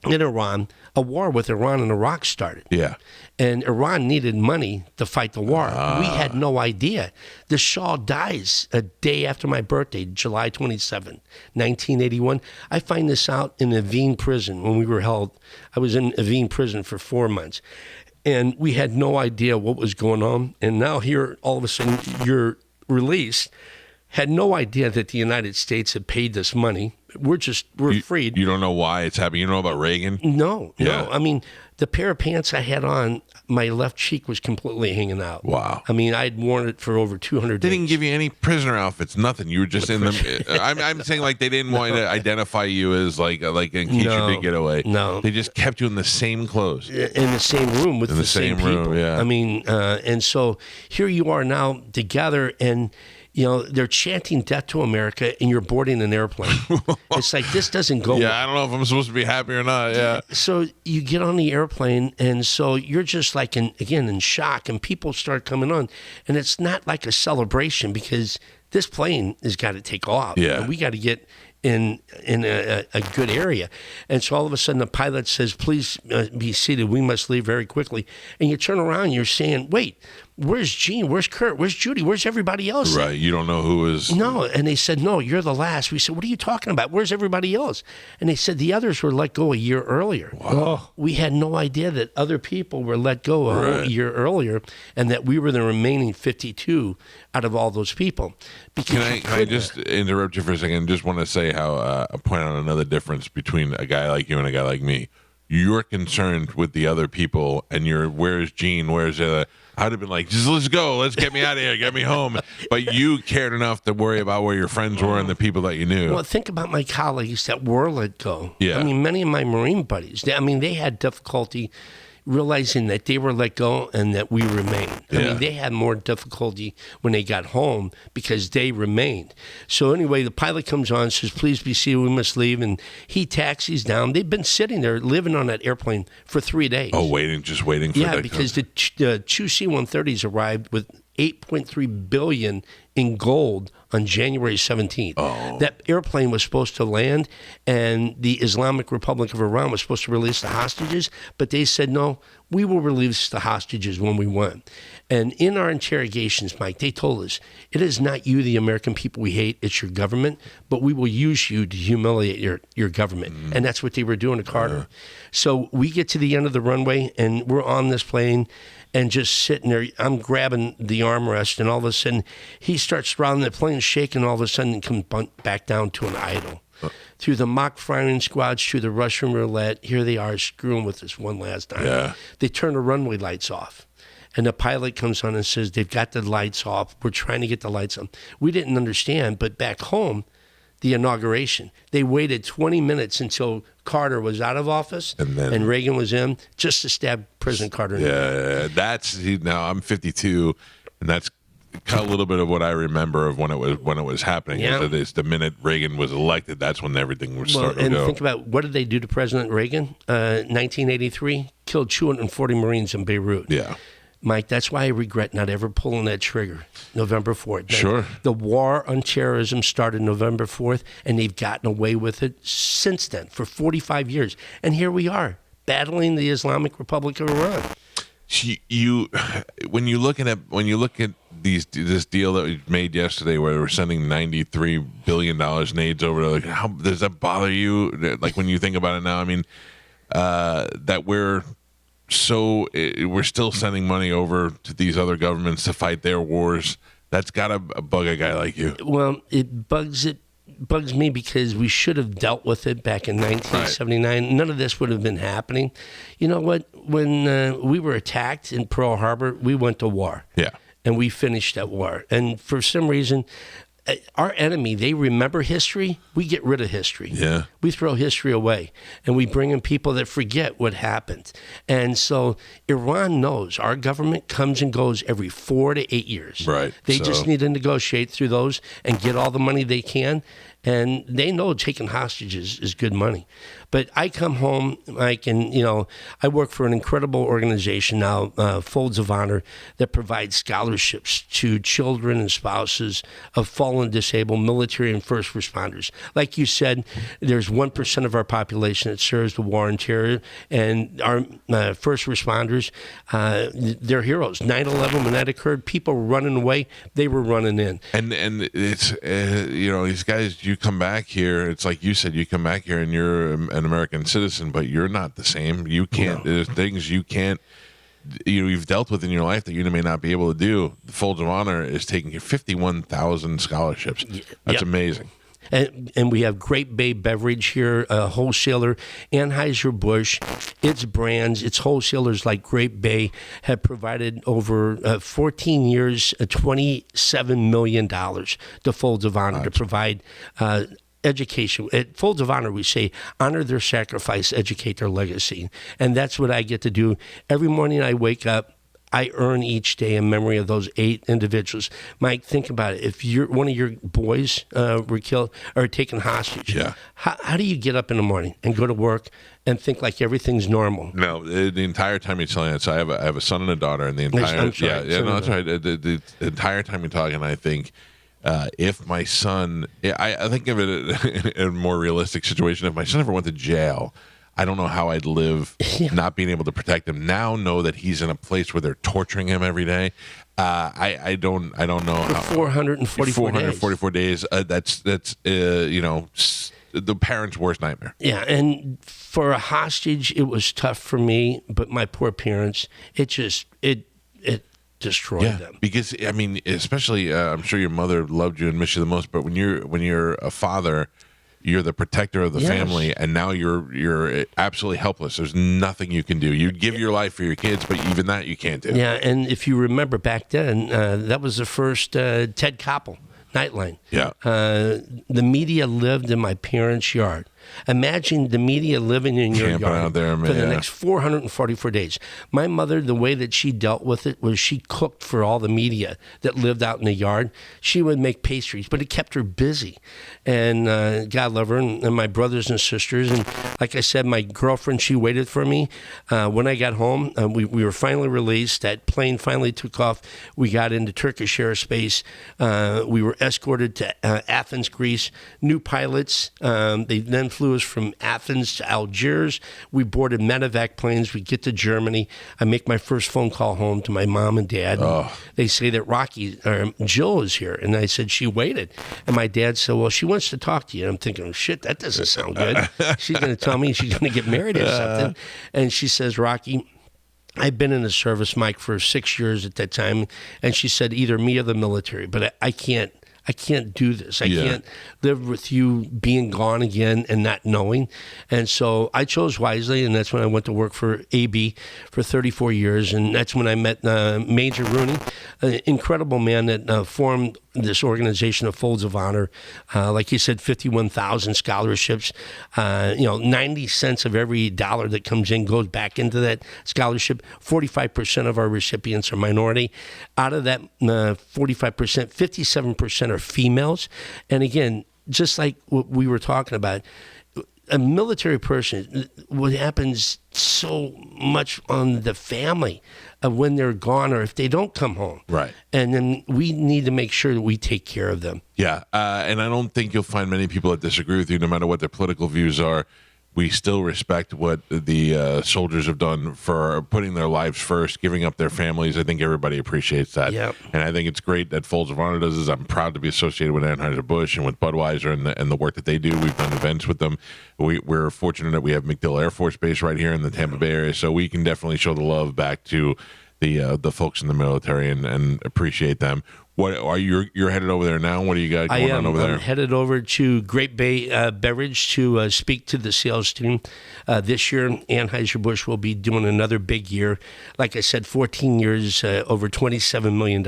Speaker 12: Iran, a war with Iran and Iraq started.
Speaker 1: Yeah.
Speaker 12: And Iran needed money to fight the war. We had no idea. The Shah dies a day after my birthday, July 27, 1981. I find this out in Evin prison when we were held. I was in Evin prison for 4 months. And we had no idea what was going on. And now here, all of a sudden, you're released. Had no idea that the United States had paid this money. We're freed.
Speaker 1: You don't know why it's happening. You don't know about Reagan?
Speaker 12: No.
Speaker 1: Yeah.
Speaker 12: I mean, the pair of pants I had on, my left cheek was completely hanging out.
Speaker 1: Wow.
Speaker 12: I mean, I'd worn it for over 200
Speaker 1: They
Speaker 12: days.
Speaker 1: didn't give you any prisoner outfits, nothing. You were just in them. I'm saying like they didn't want to identify you as like in case you did get away.
Speaker 12: No.
Speaker 1: They just kept you in the same clothes.
Speaker 12: In the same room with the same people.
Speaker 1: Room, yeah.
Speaker 12: I mean, and so here you are now together, and they're chanting death to America, and you're boarding an airplane. It's like, this doesn't go well.
Speaker 1: I don't know if I'm supposed to be happy or not. Yeah.
Speaker 12: So you get on the airplane, and so you're just like, in shock, and people start coming on. And it's not like a celebration because this plane has got to take off.
Speaker 1: Yeah.
Speaker 12: And we got to get in a good area. And so all of a sudden the pilot says, please be seated. We must leave very quickly. And you turn around and you're saying, wait, where's Gene? Where's Kurt? Where's Judy? Where's everybody else?
Speaker 1: Right. You don't know who is.
Speaker 12: No. And they said, no, you're the last. We said, what are you talking about? Where's everybody else? And they said the others were let go a year earlier.
Speaker 1: Wow.
Speaker 12: We had no idea that other people were let go a whole year earlier and that we were the remaining 52 out of all those people.
Speaker 1: Can I just interrupt you for a second? Just want to say how point out another difference between a guy like you and a guy like me. You're concerned with the other people, and where's Gene? Where's I'd have been like, just let's go, let's get me out of here, get me home. But you cared enough to worry about where your friends were and the people that you knew.
Speaker 12: Well, think about my colleagues that were let go.
Speaker 1: Yeah.
Speaker 12: I mean, many of my Marine buddies, they had difficulty realizing that they were let go and that we remained. I mean, they had more difficulty when they got home because they remained. So anyway, the pilot comes on and says, please be seated, we must leave. And he taxis down. They've been sitting there living on that airplane for 3 days.
Speaker 1: Oh, just waiting for that.
Speaker 12: Yeah, because the two C-130s arrived with $8.3 billion in gold on January 17th.
Speaker 1: Oh.
Speaker 12: That airplane was supposed to land, and the Islamic Republic of Iran was supposed to release the hostages, but they said, no, we will release the hostages when we want. And in our interrogations, Mike, they told us, it is not you, the American people, we hate, it's your government, but we will use you to humiliate your government. And that's what they were doing to Carter. So we get to the end of the runway, and we're on this plane, and just sitting there, I'm grabbing the armrest, and all of a sudden, he starts throttling the plane, shaking, all of a sudden, and comes back down to an idle. Through the mock firing squads, through the Russian roulette, here they are screwing with us one last time.
Speaker 1: Yeah.
Speaker 12: They turn the runway lights off. And the pilot comes on and says, they've got the lights off. We're trying to get the lights on. We didn't understand, but back home, the inauguration, they waited 20 minutes until Carter was out of office and Reagan was in, just to stab President Carter.
Speaker 1: Now I'm 52, and that's a little bit of what I remember of when it was happening.
Speaker 12: Yeah.
Speaker 1: It's the minute Reagan was elected, that's when everything was starting to go.
Speaker 12: And think about, what did they do to President Reagan? 1983, killed 240 Marines in Beirut.
Speaker 1: Yeah.
Speaker 12: Mike, that's why I regret not ever pulling that trigger November 4th.
Speaker 1: Sure.
Speaker 12: The war on terrorism started November 4th, and they've gotten away with it since then for 45 years. And here we are, battling the Islamic Republic of Iran.
Speaker 1: When you look at this deal that we made yesterday, where we're sending $93 billion in aids over, like, how does that bother you? Like, when you think about it now, I mean, that we're still sending money over to these other governments to fight their wars. That's gotta bug a guy like you.
Speaker 12: Well, it bugs me because we should have dealt with it back in 1979. Right. None of this would have been happening. You know what? When we were attacked in Pearl Harbor, we went to war.
Speaker 1: Yeah.
Speaker 12: And we finished that war. And for some reason, our enemy, they remember history. We get rid of history.
Speaker 1: Yeah.
Speaker 12: We throw history away, and we bring in people that forget what happened. And so Iran knows our government comes and goes every 4 to 8 years.
Speaker 1: Right.
Speaker 12: They just need to negotiate through those and get all the money they can. And they know taking hostages is good money. But I come home, Mike, and, I work for an incredible organization now, Folds of Honor, that provides scholarships to children and spouses of fallen, disabled military and first responders. Like you said, there's 1% of our population that serves the war on terror, and our first responders, they're heroes. 9/11, when that occurred, people were running away. They were running in.
Speaker 1: And it's, these guys, you come back here, it's like you said, you come back here and you're an American citizen, but you're not the same. You can't, there's things you can't, you've dealt with in your life that you may not be able to do. The Folds of Honor is taking 51,000 scholarships. That's amazing.
Speaker 12: And we have Great Bay Beverage here, a wholesaler, Anheuser-Busch, its brands, its wholesalers like Great Bay have provided over 14 years, $27 million to Folds of Honor to provide education. At Folds of Honor, we say, honor their sacrifice, educate their legacy. And that's what I get to do. Every morning I wake up, I earn each day in memory of those 8 individuals. Mike, think about it. If one of your boys were killed or taken hostage, how do you get up in the morning and go to work and think like everything's normal?
Speaker 1: No, the entire time you're telling it. So I have a son and a daughter, and the entire that's right. The entire time you're talking, I think, if my son, I think of it in a more realistic situation. If my son ever went to jail, I don't know how I'd live not being able to protect him. Now know that he's in a place where they're torturing him every day. I don't know how 444 days. That's the parent's worst nightmare.
Speaker 12: Yeah, and for a hostage, it was tough for me, but my poor parents, it destroyed them.
Speaker 1: Because I mean, especially I'm sure your mother loved you and missed you the most, but when you're a father, you're the protector of the family, and now you're absolutely helpless. There's nothing you can do. You'd give your life for your kids, but even that you can't do.
Speaker 12: Yeah, and if you remember back then, that was the first Ted Koppel Nightline.
Speaker 1: Yeah.
Speaker 12: The media lived in my parents' yard. Imagine the media living in your
Speaker 1: Camping
Speaker 12: yard
Speaker 1: out there,
Speaker 12: for the next 444 days. My mother, the way that she dealt with it was she cooked for all the media that lived out in the yard. She would make pastries, but it kept her busy. And God love her, and my brothers and sisters. And like I said, my girlfriend, she waited for me. When I got home, we were finally released. That plane finally took off. We got into Turkish airspace. We were escorted to Athens, Greece. New pilots. They then flew us from Athens to Algiers. We boarded medevac planes. We get to Germany. I make my first phone call home to my mom and dad. And they say that Jill is here. And I said, she waited. And my dad said, well, she wants to talk to you. And I'm thinking, oh, shit, that doesn't sound good. She's going to tell me she's going to get married or something. And she says, Rocky, I've been in the service, Mike, for 6 years at that time. And she said, either me or the military. But I can't do this. I can't live with you being gone again and not knowing. And so I chose wisely, and that's when I went to work for AB for 34 years. And that's when I met Major Rooney, an incredible man that formed this organization of Folds of Honor. Like you said, 51,000 scholarships. 90 cents of every dollar that comes in goes back into that scholarship. 45% of our recipients are minority. Out of that 45%, 57% are females. And again, just like what we were talking about, a military person, what happens so much on the family of when they're gone or if they don't come home.
Speaker 1: Right.
Speaker 12: And then we need to make sure that we take care of them.
Speaker 1: Yeah. And I don't think you'll find many people that disagree with you, no matter what their political views are. We still respect what the soldiers have done for putting their lives first, giving up their families. I think everybody appreciates that.
Speaker 12: Yep.
Speaker 1: And I think it's great that Folds of Honor does this. I'm proud to be associated with Anheuser-Busch and with Budweiser and the work that they do. We've done events with them. We're fortunate that we have MacDill Air Force Base right here in the Tampa Bay area, so we can definitely show the love back to the folks in the military and appreciate them. What are you're headed over there now? What do you got going on over there?
Speaker 12: I'm headed over to Great Bay Beverage to speak to the sales team. This year, Anheuser-Busch will be doing another big year. Like I said, 14 years, over $27 million.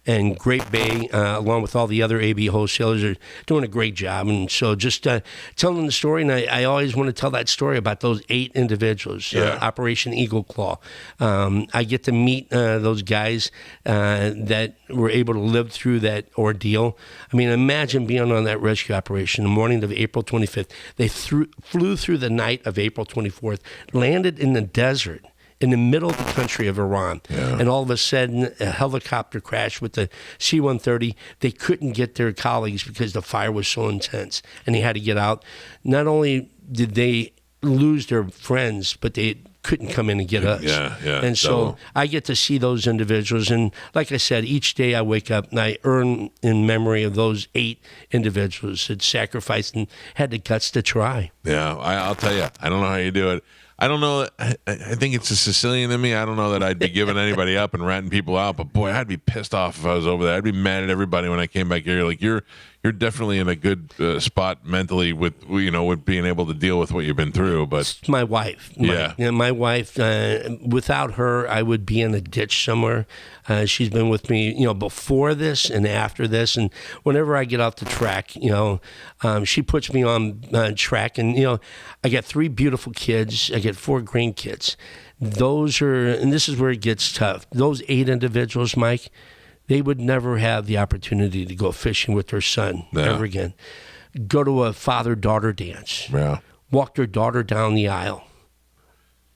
Speaker 12: And Great Bay, along with all the other AB wholesalers, are doing a great job. And so just telling the story, and I always want to tell that story about those 8 individuals, Operation Eagle Claw. I get to meet those guys that were able to live through that ordeal. I mean, imagine being on that rescue operation the morning of April 25th. They flew through the night of April 24th, landed in the desert in the middle of the country of Iran. And all of a sudden, a helicopter crashed with the C-130. They couldn't get their colleagues because the fire was so intense, and they had to get out. Not only did they lose their friends, but they couldn't come in and get us. And so I get to see those individuals. And like I said, each day I wake up and I earn in memory of those 8 individuals that sacrificed and had the guts to try.
Speaker 1: Yeah, I'll tell you, I don't know how you do it. I don't know. I think it's a Sicilian in me. I don't know that I'd be giving anybody up and ratting people out, but boy, I'd be pissed off if I was over there. I'd be mad at everybody when I came back here. Like you're definitely in a good spot mentally with with being able to deal with what you've been through. But
Speaker 12: it's my wife, my wife. Without her, I would be in a ditch somewhere. She's been with me, before this and after this, and whenever I get off the track, she puts me on track. And I got 3 beautiful kids. I get 4 grandkids. And this is where it gets tough. Those 8 individuals, Mike, they would never have the opportunity to go fishing with their son ever again. Go to a father-daughter dance.
Speaker 1: Yeah.
Speaker 12: Walk their daughter down the aisle.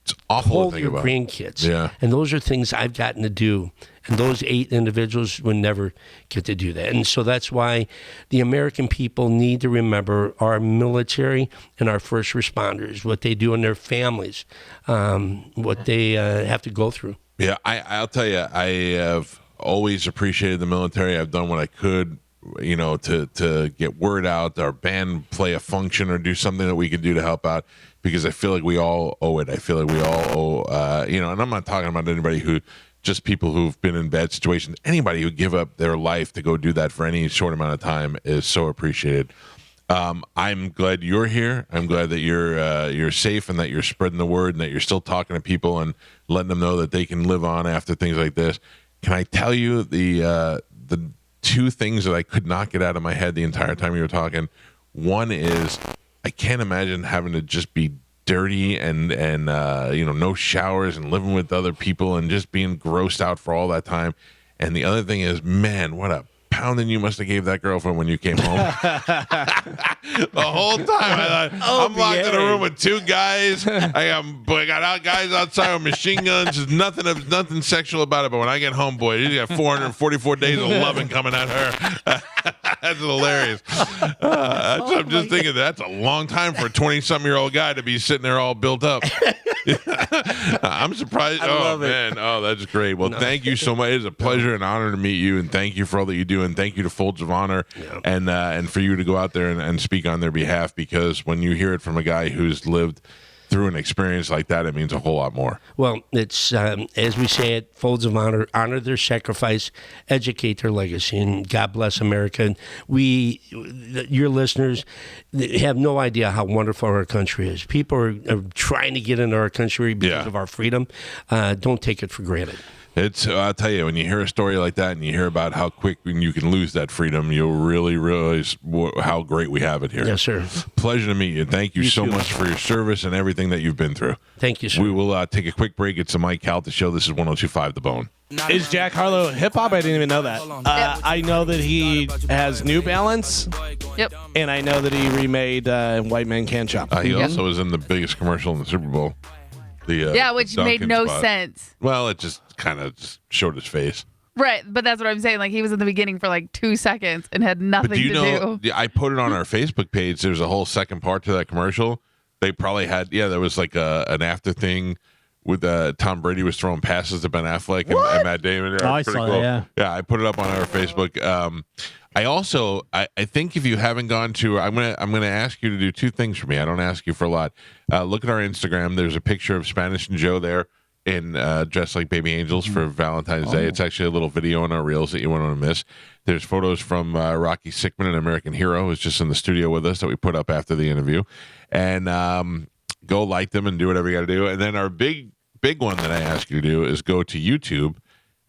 Speaker 1: It's awful
Speaker 12: hold
Speaker 1: to think
Speaker 12: your
Speaker 1: about.
Speaker 12: grandkids.
Speaker 1: Yeah.
Speaker 12: And those are things I've gotten to do. And those 8 individuals would never get to do that. And so that's why the American people need to remember our military and our first responders, what they do in their families, what they have to go through.
Speaker 1: Yeah, I'll tell you, I have always appreciated the military. I've done what I could, to get word out, our band play a function or do something that we could do to help out, because I feel like we all owe it. I feel like we all owe, and I'm not talking about anybody who, just people who've been in bad situations. Anybody who give up their life to go do that for any short amount of time is so appreciated. I'm glad you're here. I'm glad that you're safe and that you're spreading the word and that you're still talking to people and letting them know that they can live on after things like this. Can I tell you the 2 things that I could not get out of my head the entire time you were talking? One is I can't imagine having to just be dirty and no showers and living with other people and just being grossed out for all that time. And the other thing is, man, what a pounding you must have gave that girlfriend when you came home. The whole time I thought, I'm locked in a room with 2 guys. I got out guys outside with machine guns. There's nothing sexual about it. But when I get home, boy, you got 444 days of loving coming at her. That's hilarious. I'm just thinking that's a long time for a 20-something-year-old guy to be sitting there all built up. I'm surprised. Man. Oh, that's great. Well, thank you so much. It's a pleasure and honor to meet you, and thank you for all that you do, and thank you to Folds of Honor, and for you to go out there and speak on their behalf, because when you hear it from a guy who's lived through an experience like that, it means a whole lot more.
Speaker 12: Well, it's as we say it, Folds of Honor, honor their sacrifice, educate their legacy, and God bless America. And your listeners, have no idea how wonderful our country is. People are trying to get into our country because of our freedom. Don't take it for granted.
Speaker 1: I'll tell you, when you hear a story like that and you hear about how quick you can lose that freedom, you'll really realize how great we have it here.
Speaker 12: Yes, sir.
Speaker 1: Pleasure to meet you. Thank you so much for your service and everything that you've been through.
Speaker 12: Thank you, sir.
Speaker 1: We will take a quick break. It's the Mike Calta Show. This is 102.5 The Bone.
Speaker 5: Is Jack Harlow hip-hop? I didn't even know that. I know that he has New Balance.
Speaker 3: Yep.
Speaker 5: And I know that he remade White Man Can't Jump.
Speaker 1: He also was in the biggest commercial in the Super Bowl.
Speaker 3: Which made
Speaker 1: Dunkin'
Speaker 3: no
Speaker 1: spot.
Speaker 3: sense.
Speaker 1: Well, it just kind of showed his face.
Speaker 3: Right, but that's what I'm saying. Like, he was in the beginning for like 2 seconds and had nothing
Speaker 1: But do you
Speaker 3: to do.
Speaker 1: I put it on our Facebook page. There's a whole second part to that commercial. They probably had, there was like an after thing with Tom Brady was throwing passes to Ben Affleck and Matt Damon.
Speaker 2: I saw that, yeah.
Speaker 1: Yeah, I put it up on our Facebook. I also, I think if you haven't gone to, I'm gonna ask you to do 2 things for me. I don't ask you for a lot. Look at our Instagram. There's a picture of Spanish and Joe there in dressed like baby angels for Valentine's Day. It's actually a little video on our reels that you won't want to miss. There's photos from Rocky Sickman, an American hero, who's just in the studio with us that we put up after the interview. And go like them and do whatever you got to do. And then our big one that I ask you to do is go to YouTube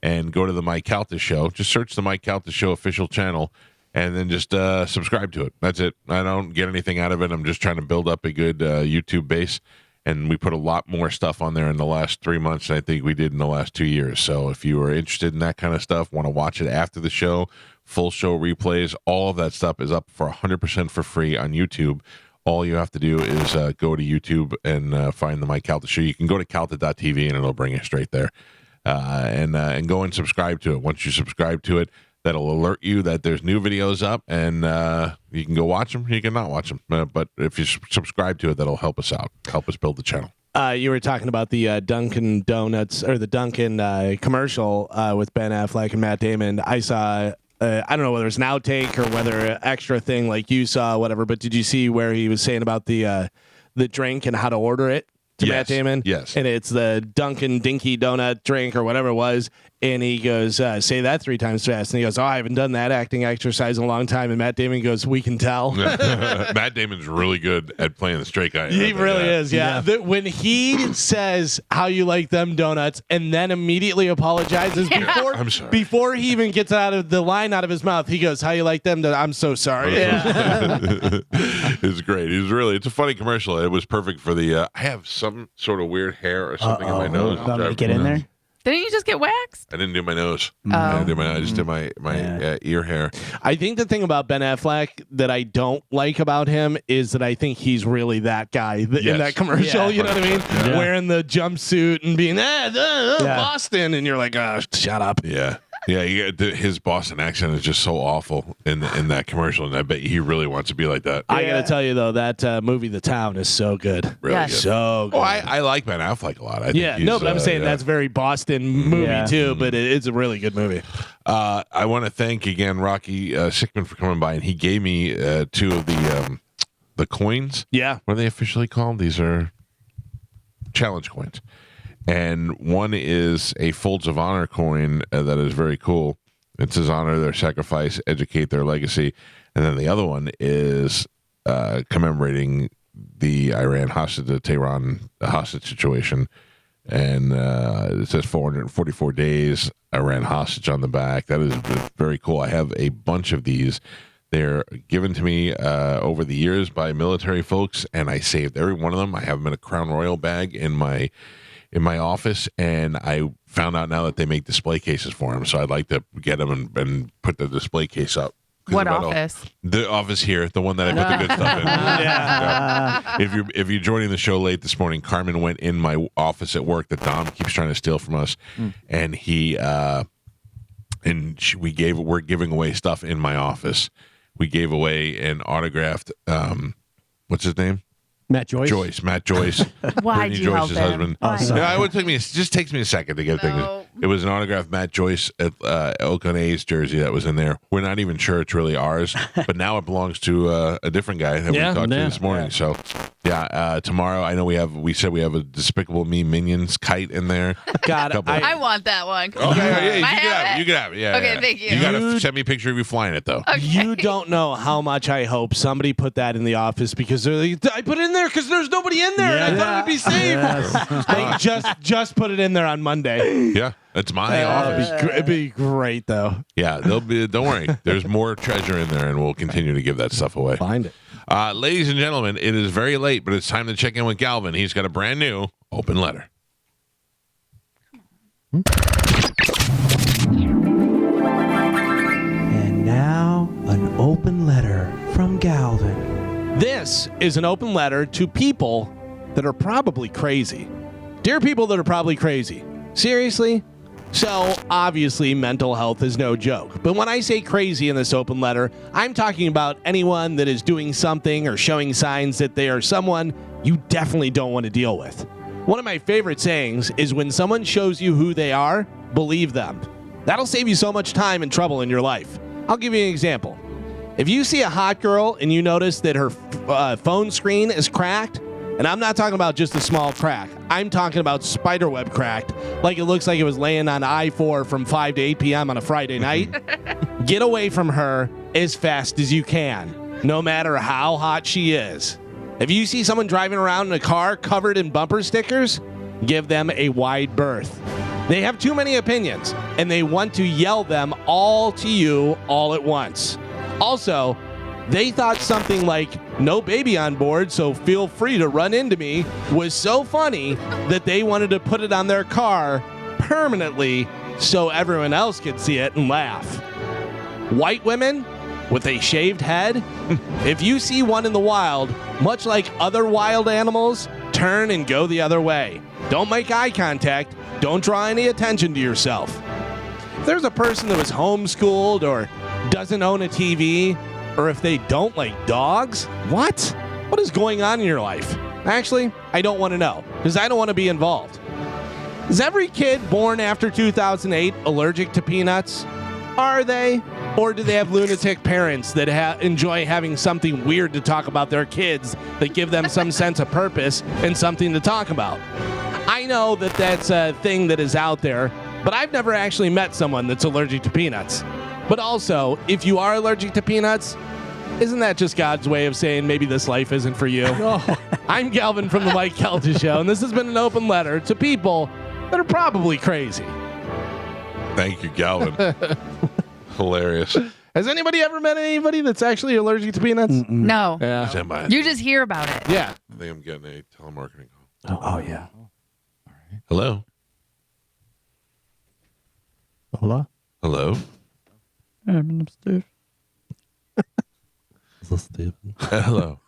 Speaker 1: and go to the Mike Calta Show. Just search the Mike Calta Show official channel and then just subscribe to it. That's it. I don't get anything out of it. I'm just trying to build up a good YouTube base. And we put a lot more stuff on there in the last 3 months than I think we did in the last 2 years. So if you are interested in that kind of stuff, want to watch it after the show, full show replays, all of that stuff is up for 100% for free on YouTube. All you have to do is go to YouTube and find the Mike Calta Show. You can go to calta.tv and it'll bring you straight there. And go and subscribe to it. Once you subscribe to it, that'll alert you that there's new videos up, and you can go watch them. You can not watch them, but if you subscribe to it, that'll help us out, help us build the channel.
Speaker 5: You were talking about the Dunkin' Donuts or the Dunkin' commercial with Ben Affleck and Matt Damon. I saw. I don't know whether it's an outtake or whether an extra thing like you saw, whatever. But did you see where he was saying about the drink and how to order it to Matt Damon?
Speaker 1: Yes.
Speaker 5: And it's the Dunkin' Dinky Donut drink or whatever it was. And he goes, say that 3 times fast. And he goes, I haven't done that acting exercise in a long time. And Matt Damon goes, we can tell.
Speaker 1: Matt Damon's really good at playing the straight guy.
Speaker 5: He really is, yeah. When he says how you like them donuts and then immediately apologizes before he even gets out of the line out of his mouth, he goes, how you like them? I'm so sorry.
Speaker 1: It's great. It's a funny commercial. It was perfect for the, I have some sort of weird hair or something in my nose.
Speaker 4: Want me to get in there?
Speaker 3: Didn't you just get waxed?
Speaker 1: I didn't do my nose.
Speaker 3: Oh.
Speaker 1: I just did my ear hair.
Speaker 5: I think the thing about Ben Affleck that I don't like about him is that I think he's really that guy in that commercial.
Speaker 4: Yeah.
Speaker 5: You know what I mean?
Speaker 1: Yeah.
Speaker 5: Wearing the jumpsuit and being Boston, and you're like, oh, shut up.
Speaker 1: Yeah. Yeah, his Boston accent is just so awful in that commercial, and I bet he really wants to be like that.
Speaker 5: I gotta tell you though, that movie The Town is so good.
Speaker 1: Really
Speaker 3: Yes.
Speaker 1: good.
Speaker 5: So good.
Speaker 1: Oh, I like Ben Affleck a lot. I think he's,
Speaker 5: but I'm saying that's very Boston movie too, but it's a really good movie.
Speaker 1: I want to thank again Rocky Sickman for coming by, and he gave me 2 of the coins.
Speaker 5: Yeah.
Speaker 1: What are they officially called? These are challenge coins. And one is a Folds of Honor coin that is very cool. It says honor their sacrifice, educate their legacy. And then the other one is commemorating the Iran hostage, the Tehran hostage situation. And it says 444 days, Iran hostage on the back. That is very cool. I have a bunch of these. They're given to me over the years by military folks, and I saved every one of them. I have them in a Crown Royal bag in my office, and I found out now that they make display cases for them. So I'd like to get them and put the display case up.
Speaker 3: What office?
Speaker 1: The office here, the one that I put the good stuff in. Yeah. If you're joining the show late this morning, Carmen went in my office at work that Dom keeps trying to steal from us, and we're giving away stuff in my office. We gave away an autographed, what's his name?
Speaker 2: Matt Joyce.
Speaker 1: Matt Joyce.
Speaker 3: Why'd
Speaker 1: Brittany
Speaker 3: you help
Speaker 1: Joyce's
Speaker 3: him?
Speaker 1: husband.
Speaker 3: Why?
Speaker 1: Yeah, it just takes me a second to get things. It was an autographed Matt Joyce at Oakland A's jersey that was in there. We're not even sure it's really ours, but now it belongs to a different guy that we talked to this morning. So, tomorrow I know we said we have a Despicable Me Minions kite in there.
Speaker 5: God,
Speaker 3: I want that one.
Speaker 1: Okay,
Speaker 3: I
Speaker 1: you can have it. Yeah.
Speaker 3: Okay,
Speaker 1: yeah.
Speaker 3: thank you.
Speaker 1: You gotta send me a picture of you flying it though.
Speaker 3: Okay.
Speaker 5: You don't know how much I hope somebody put that in the office because they're like, I put it in there because there's nobody in there and I thought it would be safe. Like, just put it in there on Monday.
Speaker 1: Yeah, it's my office.
Speaker 5: It'd be great though.
Speaker 1: Yeah, don't worry. There's more treasure in there, and we'll continue to give that stuff away.
Speaker 5: Find it.
Speaker 1: Ladies and gentlemen, it is very late, but it's time to check in with Galvin. He's got a brand new open letter.
Speaker 13: And now, an open letter from Galvin.
Speaker 5: This is an open letter to people that are probably crazy. Dear people that are probably crazy. Seriously? So, obviously, mental health is no joke. But when I say crazy in this open letter, I'm talking about anyone that is doing something or showing signs that they are someone you definitely don't want to deal with. One of my favorite sayings is when someone shows you who they are, believe them. That'll save you so much time and trouble in your life. I'll give you an example. If you see a hot girl and you notice that her phone screen is cracked, and I'm not talking about just a small crack. I'm talking about spiderweb cracked, like it looks like it was laying on I-4 from 5 to 8 p.m. on a Friday night. Get away from her as fast as you can, no matter how hot she is. If you see someone driving around in a car covered in bumper stickers, give them a wide berth. They have too many opinions, and they want to yell them all to you all at once. Also, they thought something like, no baby on board, so feel free to run into me, was so funny that they wanted to put it on their car permanently so everyone else could see it and laugh. White women with a shaved head, if you see one in the wild, much like other wild animals, turn and go the other way. Don't make eye contact. Don't draw any attention to yourself. If there's a person that was homeschooled or doesn't own a TV, or if they don't like dogs, what is going on in your life? Actually, I don't want to know, because I don't want to be involved. Is every kid born after 2008 allergic to peanuts? Are they? Or do they have lunatic parents that enjoy having something weird to talk about their kids that give them some sense of purpose and something to talk about? I know that that's a thing that is out there, but I've never actually met someone that's allergic to peanuts. But also, if you are allergic to peanuts, isn't that just God's way of saying maybe this life isn't for you? I'm Galvin from the Mike Calta Show, and this has been an open letter to people that are probably crazy.
Speaker 1: Thank you, Galvin. Hilarious.
Speaker 5: Has anybody ever met anybody that's actually allergic to peanuts?
Speaker 3: No.
Speaker 5: Yeah.
Speaker 1: Stand by.
Speaker 3: You just hear about it.
Speaker 5: Yeah.
Speaker 1: I think I'm getting a telemarketing call.
Speaker 2: Oh yeah.
Speaker 1: Hello.
Speaker 2: Hello?
Speaker 1: Hello?
Speaker 2: I'm upstairs.
Speaker 1: Hello.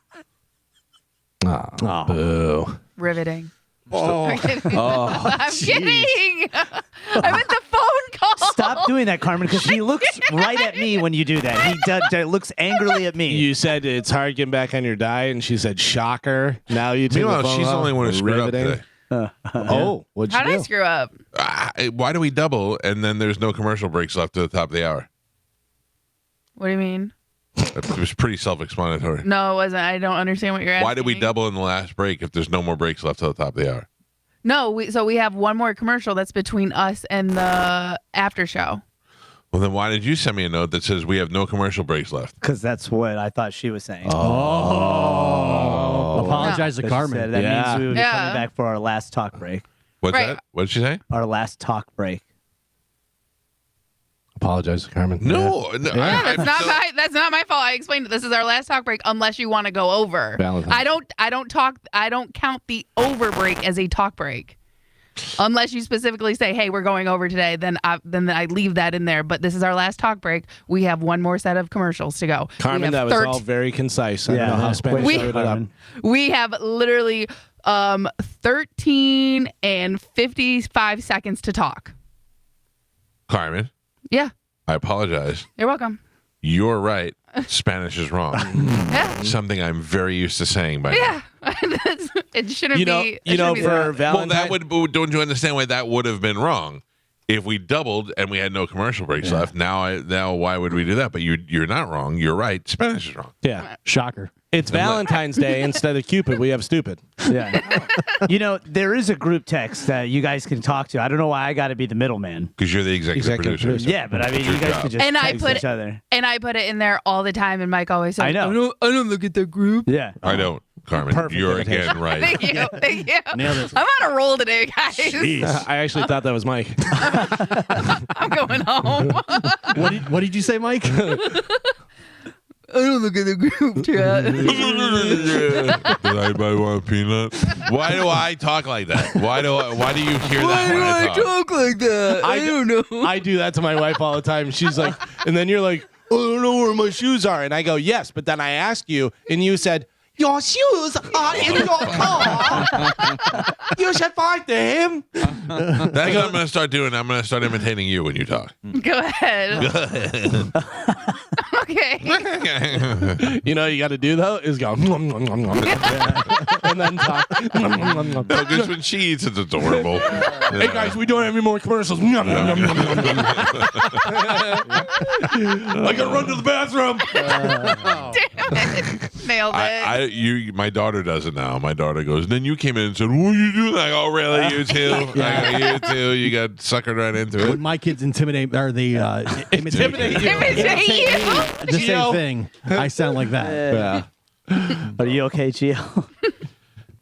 Speaker 5: Oh, boo.
Speaker 3: Riveting.
Speaker 2: Oh.
Speaker 3: I'm kidding.
Speaker 5: Oh,
Speaker 3: I'm kidding. I meant the phone call.
Speaker 4: Stop doing that, Carmen, because he looks right at me when you do that. He looks angrily at me.
Speaker 5: You said it's hard getting back on your diet, and she said, shocker. Now you take the
Speaker 1: Meanwhile,
Speaker 5: phone
Speaker 1: she's the
Speaker 5: call?
Speaker 1: only one who screwed up
Speaker 5: Riveting.
Speaker 1: today.
Speaker 5: Oh, what'd you
Speaker 3: How did I
Speaker 5: do?
Speaker 3: screw up?
Speaker 1: Why do we double and then there's no commercial breaks left at the top of the hour?
Speaker 3: What do you mean?
Speaker 1: It was pretty self-explanatory.
Speaker 3: No, it wasn't. I don't understand what you're asking.
Speaker 1: Why did we double in the last break if there's no more breaks left at the top of the hour?
Speaker 3: No, so we have one more commercial that's between us and the after show.
Speaker 1: Well, then why did you send me a note that says we have no commercial breaks left?
Speaker 4: Because that's what I thought she was saying.
Speaker 2: Oh. Apologize to
Speaker 4: She
Speaker 2: Carmen.
Speaker 4: said that
Speaker 5: Yeah.
Speaker 4: means we would be
Speaker 3: Yeah.
Speaker 4: coming back for our last talk break.
Speaker 1: What's
Speaker 3: Right.
Speaker 1: that? What did she say?
Speaker 4: Our last talk break.
Speaker 5: Apologize to Carmen.
Speaker 1: No.
Speaker 3: Yeah, that's not my fault. I explained it. This is our last talk break unless you want to go over.
Speaker 5: Valentine's.
Speaker 3: I don't count the over break as a talk break. Unless you specifically say, "Hey, we're going over today," then I leave that in there. But this is our last talk break. We have one more set of commercials to go.
Speaker 5: Carmen, that was all very concise. I don't know how Spanish
Speaker 3: we,
Speaker 5: showed it up.
Speaker 3: we have literally 13 and 55 seconds to talk.
Speaker 1: Carmen,
Speaker 3: Yeah,
Speaker 1: I apologize.
Speaker 3: you're welcome.
Speaker 1: You're right. Spanish is wrong.
Speaker 3: Yeah.
Speaker 1: Something I'm very used to saying by now.
Speaker 3: Yeah, it shouldn't be. It shouldn't be that.
Speaker 1: Well, that would. Don't you understand why that would have been wrong? If we doubled and we had no commercial breaks left, now why would we do that? But you're not wrong. You're right. Spanish is wrong.
Speaker 5: Yeah.
Speaker 2: Shocker.
Speaker 5: It's Valentine's Day. Instead of Cupid, we have stupid.
Speaker 4: Yeah. There is a group text that you guys can talk to. I don't know why I got to be the middleman.
Speaker 1: Because you're the executive producer.
Speaker 4: Yeah, but I mean,
Speaker 1: It's your
Speaker 4: you guys
Speaker 1: job.
Speaker 4: could just
Speaker 3: And I
Speaker 4: text
Speaker 3: put
Speaker 4: each other.
Speaker 3: I put it in there all the time, and Mike always says,
Speaker 4: I know.
Speaker 3: I don't look at the group."
Speaker 4: Yeah.
Speaker 1: I don't, Carmen.
Speaker 5: Perfect
Speaker 1: You're
Speaker 5: imitation.
Speaker 1: again right.
Speaker 3: Thank you, thank you.
Speaker 2: Nailed it.
Speaker 3: I'm on a roll today, guys.
Speaker 5: I actually thought that was Mike.
Speaker 3: I'm going home.
Speaker 2: What did you say, Mike?
Speaker 3: I don't look at the group chat.
Speaker 1: Did anybody want a peanut? Why do I talk like that? Why do you hear that when I talk?
Speaker 3: like that? I don't know.
Speaker 5: I do that to my wife all the time. She's like, and then you're like, oh, I don't know where my shoes are. And I go, yes. But then I ask you, and you said, your shoes are in your car. You should find them.
Speaker 1: That's what I'm going to start doing. I'm going to start imitating you when you talk.
Speaker 3: Go ahead. Okay.
Speaker 5: You know what you got to do, though, is go, nom, nom, nom, nom. And then talk. Nom, nom, nom, nom.
Speaker 1: Because when she eats, it's adorable.
Speaker 5: Hey, guys, we don't have any more commercials. Nom, nom, nom, nom, nom, nom. I got to run to the bathroom.
Speaker 3: Damn it. Nailed it.
Speaker 1: My daughter does it now. My daughter goes, then you came in and said, what are you doing? I go, oh, really? You too? I go, you too? You got suckered right into it.
Speaker 2: When my kids imitate
Speaker 3: Imitate you.
Speaker 2: the same thing. I sound like that.
Speaker 4: Are you okay, Gio?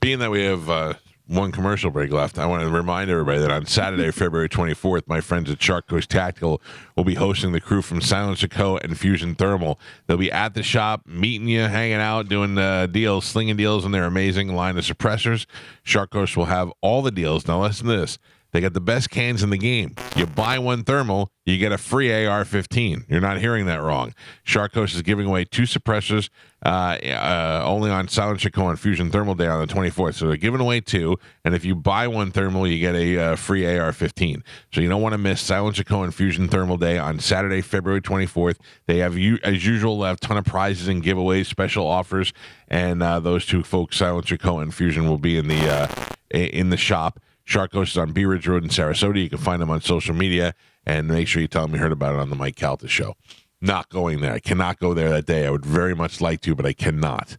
Speaker 1: Being that we have one commercial break left, I want to remind everybody that on Saturday, February 24th, my friends at Shark Coast Tactical will be hosting the crew from Silence & Co. and Fusion Thermal. They'll be at the shop, meeting you, hanging out, doing deals, slinging deals on their amazing line of suppressors. Shark Coast will have all the deals. Now listen to this. They got the best cans in the game. You buy one thermal, you get a free AR-15. You're not hearing that wrong. Shark Coast is giving away 2 suppressors only on Silent Co. and Fusion Thermal Day on the 24th. So they're giving away 2, and if you buy one thermal, you get a free AR-15. So you don't want to miss Silent Co. and Fusion Thermal Day on Saturday, February 24th. They have, as usual, a ton of prizes and giveaways, special offers, and those 2 folks, Silent Co. and Fusion, will be in the shop. Shark Coast is on Bee Ridge Road in Sarasota. You can find them on social media, and make sure you tell them you heard about it on the Mike Calta Show. Not going there. I cannot go there that day. I would very much like to, but I cannot.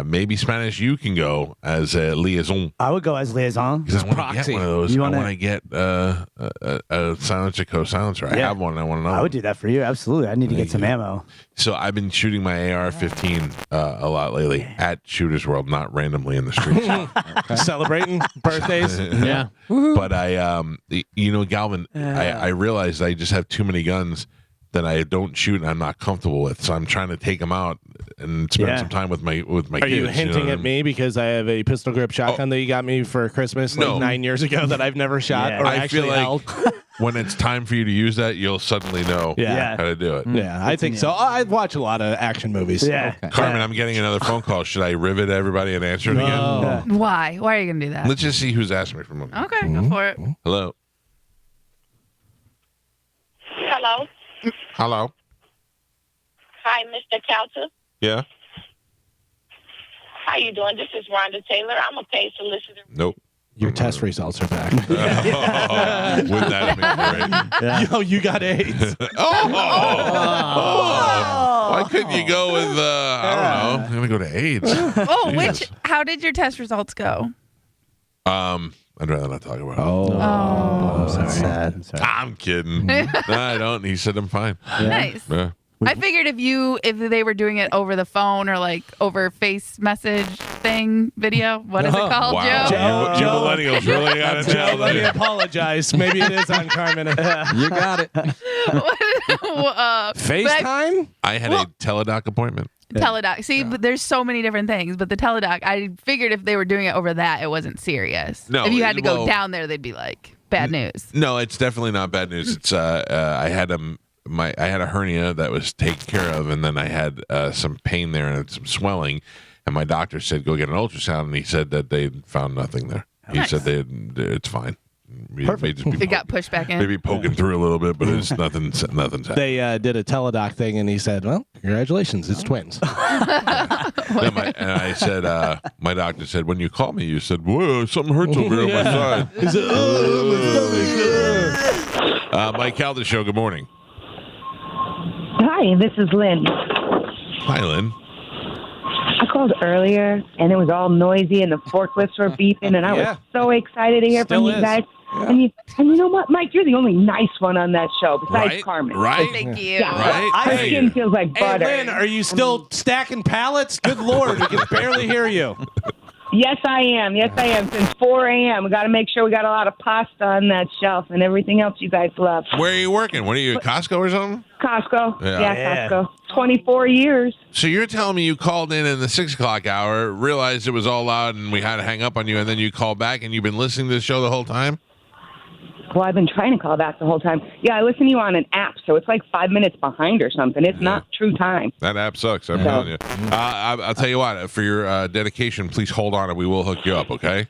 Speaker 1: Maybe Spanish, you can go as a liaison.
Speaker 4: I would go as liaison.
Speaker 1: Because I want to get one of those. I want to get a Silence Co. silencer. I have one. I want to know.
Speaker 4: I would do that for you. Absolutely. I need to get some ammo.
Speaker 1: So I've been shooting my AR-15 a lot lately at Shooters World, not randomly in the streets.
Speaker 5: Celebrating birthdays.
Speaker 2: Yeah.
Speaker 1: But Galvin, I realized I just have too many guns that I don't shoot and I'm not comfortable with. So I'm trying to take them out and spend some time with my kids.
Speaker 5: Are you hinting at me because I have a pistol grip shotgun that you got me for Christmas 9 years ago that I've never shot or actually held?
Speaker 1: when it's time for you to use that, you'll suddenly know how to do it.
Speaker 5: Yeah, I think so. I watch a lot of action movies.
Speaker 4: Yeah.
Speaker 6: Okay.
Speaker 1: Carmen, I'm getting another phone call. Should I rivet everybody and answer it again?
Speaker 3: Why? Why are you gonna do that?
Speaker 1: Let's just see who's asking me for a moment.
Speaker 3: Okay, go for it.
Speaker 1: Hello.
Speaker 7: Hello.
Speaker 1: Hello.
Speaker 7: Hi, Mr. Calta.
Speaker 1: Yeah.
Speaker 7: How you doing? This is Rhonda Taylor. I'm a paid solicitor.
Speaker 1: Nope.
Speaker 5: Your test results are back.
Speaker 1: Wouldn't that have been great?
Speaker 5: Yo, you got AIDS.
Speaker 1: Why couldn't you go with, I don't know, I'm going to go to AIDS.
Speaker 3: Oh,
Speaker 1: Jesus.
Speaker 3: how did your test results go?
Speaker 1: I'd rather not talk about it.
Speaker 2: I'm sorry. Sad.
Speaker 1: I'm kidding. No, I don't. He said I'm fine.
Speaker 3: Nice.
Speaker 1: Yeah.
Speaker 3: I figured if they were doing it over the phone or like over face message thing video, what is it called,
Speaker 1: Wow.
Speaker 3: Joe?
Speaker 1: You millennials really got to
Speaker 5: Joe,
Speaker 1: tell
Speaker 5: let me
Speaker 1: me.
Speaker 5: apologize. Maybe it is on Carmen.
Speaker 6: You got it.
Speaker 5: FaceTime?
Speaker 1: I had a teledoc appointment.
Speaker 3: Teledoc. See, but there's so many different things. But the teledoc, I figured if they were doing it over that, it wasn't serious.
Speaker 1: No,
Speaker 3: if you had to go
Speaker 1: well-
Speaker 3: down there, they'd be like, bad news.
Speaker 1: No, it's definitely not bad news. It's I had a hernia that was taken care of, and then I had some pain there and some swelling, and my doctor said go get an ultrasound, and he said that they found nothing there. He
Speaker 3: Nice.
Speaker 1: said it's fine.
Speaker 4: Perfect.
Speaker 3: It got pushed back in.
Speaker 1: Maybe poking through a little bit, but it's nothing's happened.
Speaker 5: They did a teledoc thing, and he said, well, congratulations, it's twins.
Speaker 1: And I said, my doctor said, when you called me, you said, whoa, something hurts over here on my side.
Speaker 5: He said,
Speaker 1: Mike Calta Show, good morning.
Speaker 9: Hi, this is Lynn.
Speaker 1: Hi, Lynn.
Speaker 9: I called earlier, and it was all noisy, and the forklifts were beeping, and I was so excited to hear
Speaker 5: Still
Speaker 9: from
Speaker 5: is.
Speaker 9: you guys. And you know what, Mike? You're the only nice one on that show, besides
Speaker 1: Right?
Speaker 9: Carmen.
Speaker 1: Right?
Speaker 3: Thank you.
Speaker 9: Yeah.
Speaker 1: Right?
Speaker 9: Her
Speaker 1: Hey.
Speaker 9: skin feels like
Speaker 5: Hey,
Speaker 9: butter.
Speaker 5: Lynn, are you still stacking pallets? Good Lord, we can barely hear you.
Speaker 9: Yes, I am. Yes, I am. Since 4 a.m. We got to make sure we got a lot of pasta on that shelf and everything else you guys love.
Speaker 1: Where are you working? What are you, at Costco or something?
Speaker 9: Costco.
Speaker 1: Yeah.
Speaker 9: Yeah, Costco. 24 years.
Speaker 1: So you're telling me you called in the 6 o'clock hour, realized it was all loud, and we had to hang up on you, and then you called back, and you've been listening to the show the whole time?
Speaker 9: Well, I've been trying to call back the whole time. Yeah, I listen to you on an app, so it's like 5 minutes behind or something. It's not true time.
Speaker 1: That app sucks. I'm telling you. I'll tell you what. For your dedication, please hold on, and we will hook you up. Okay.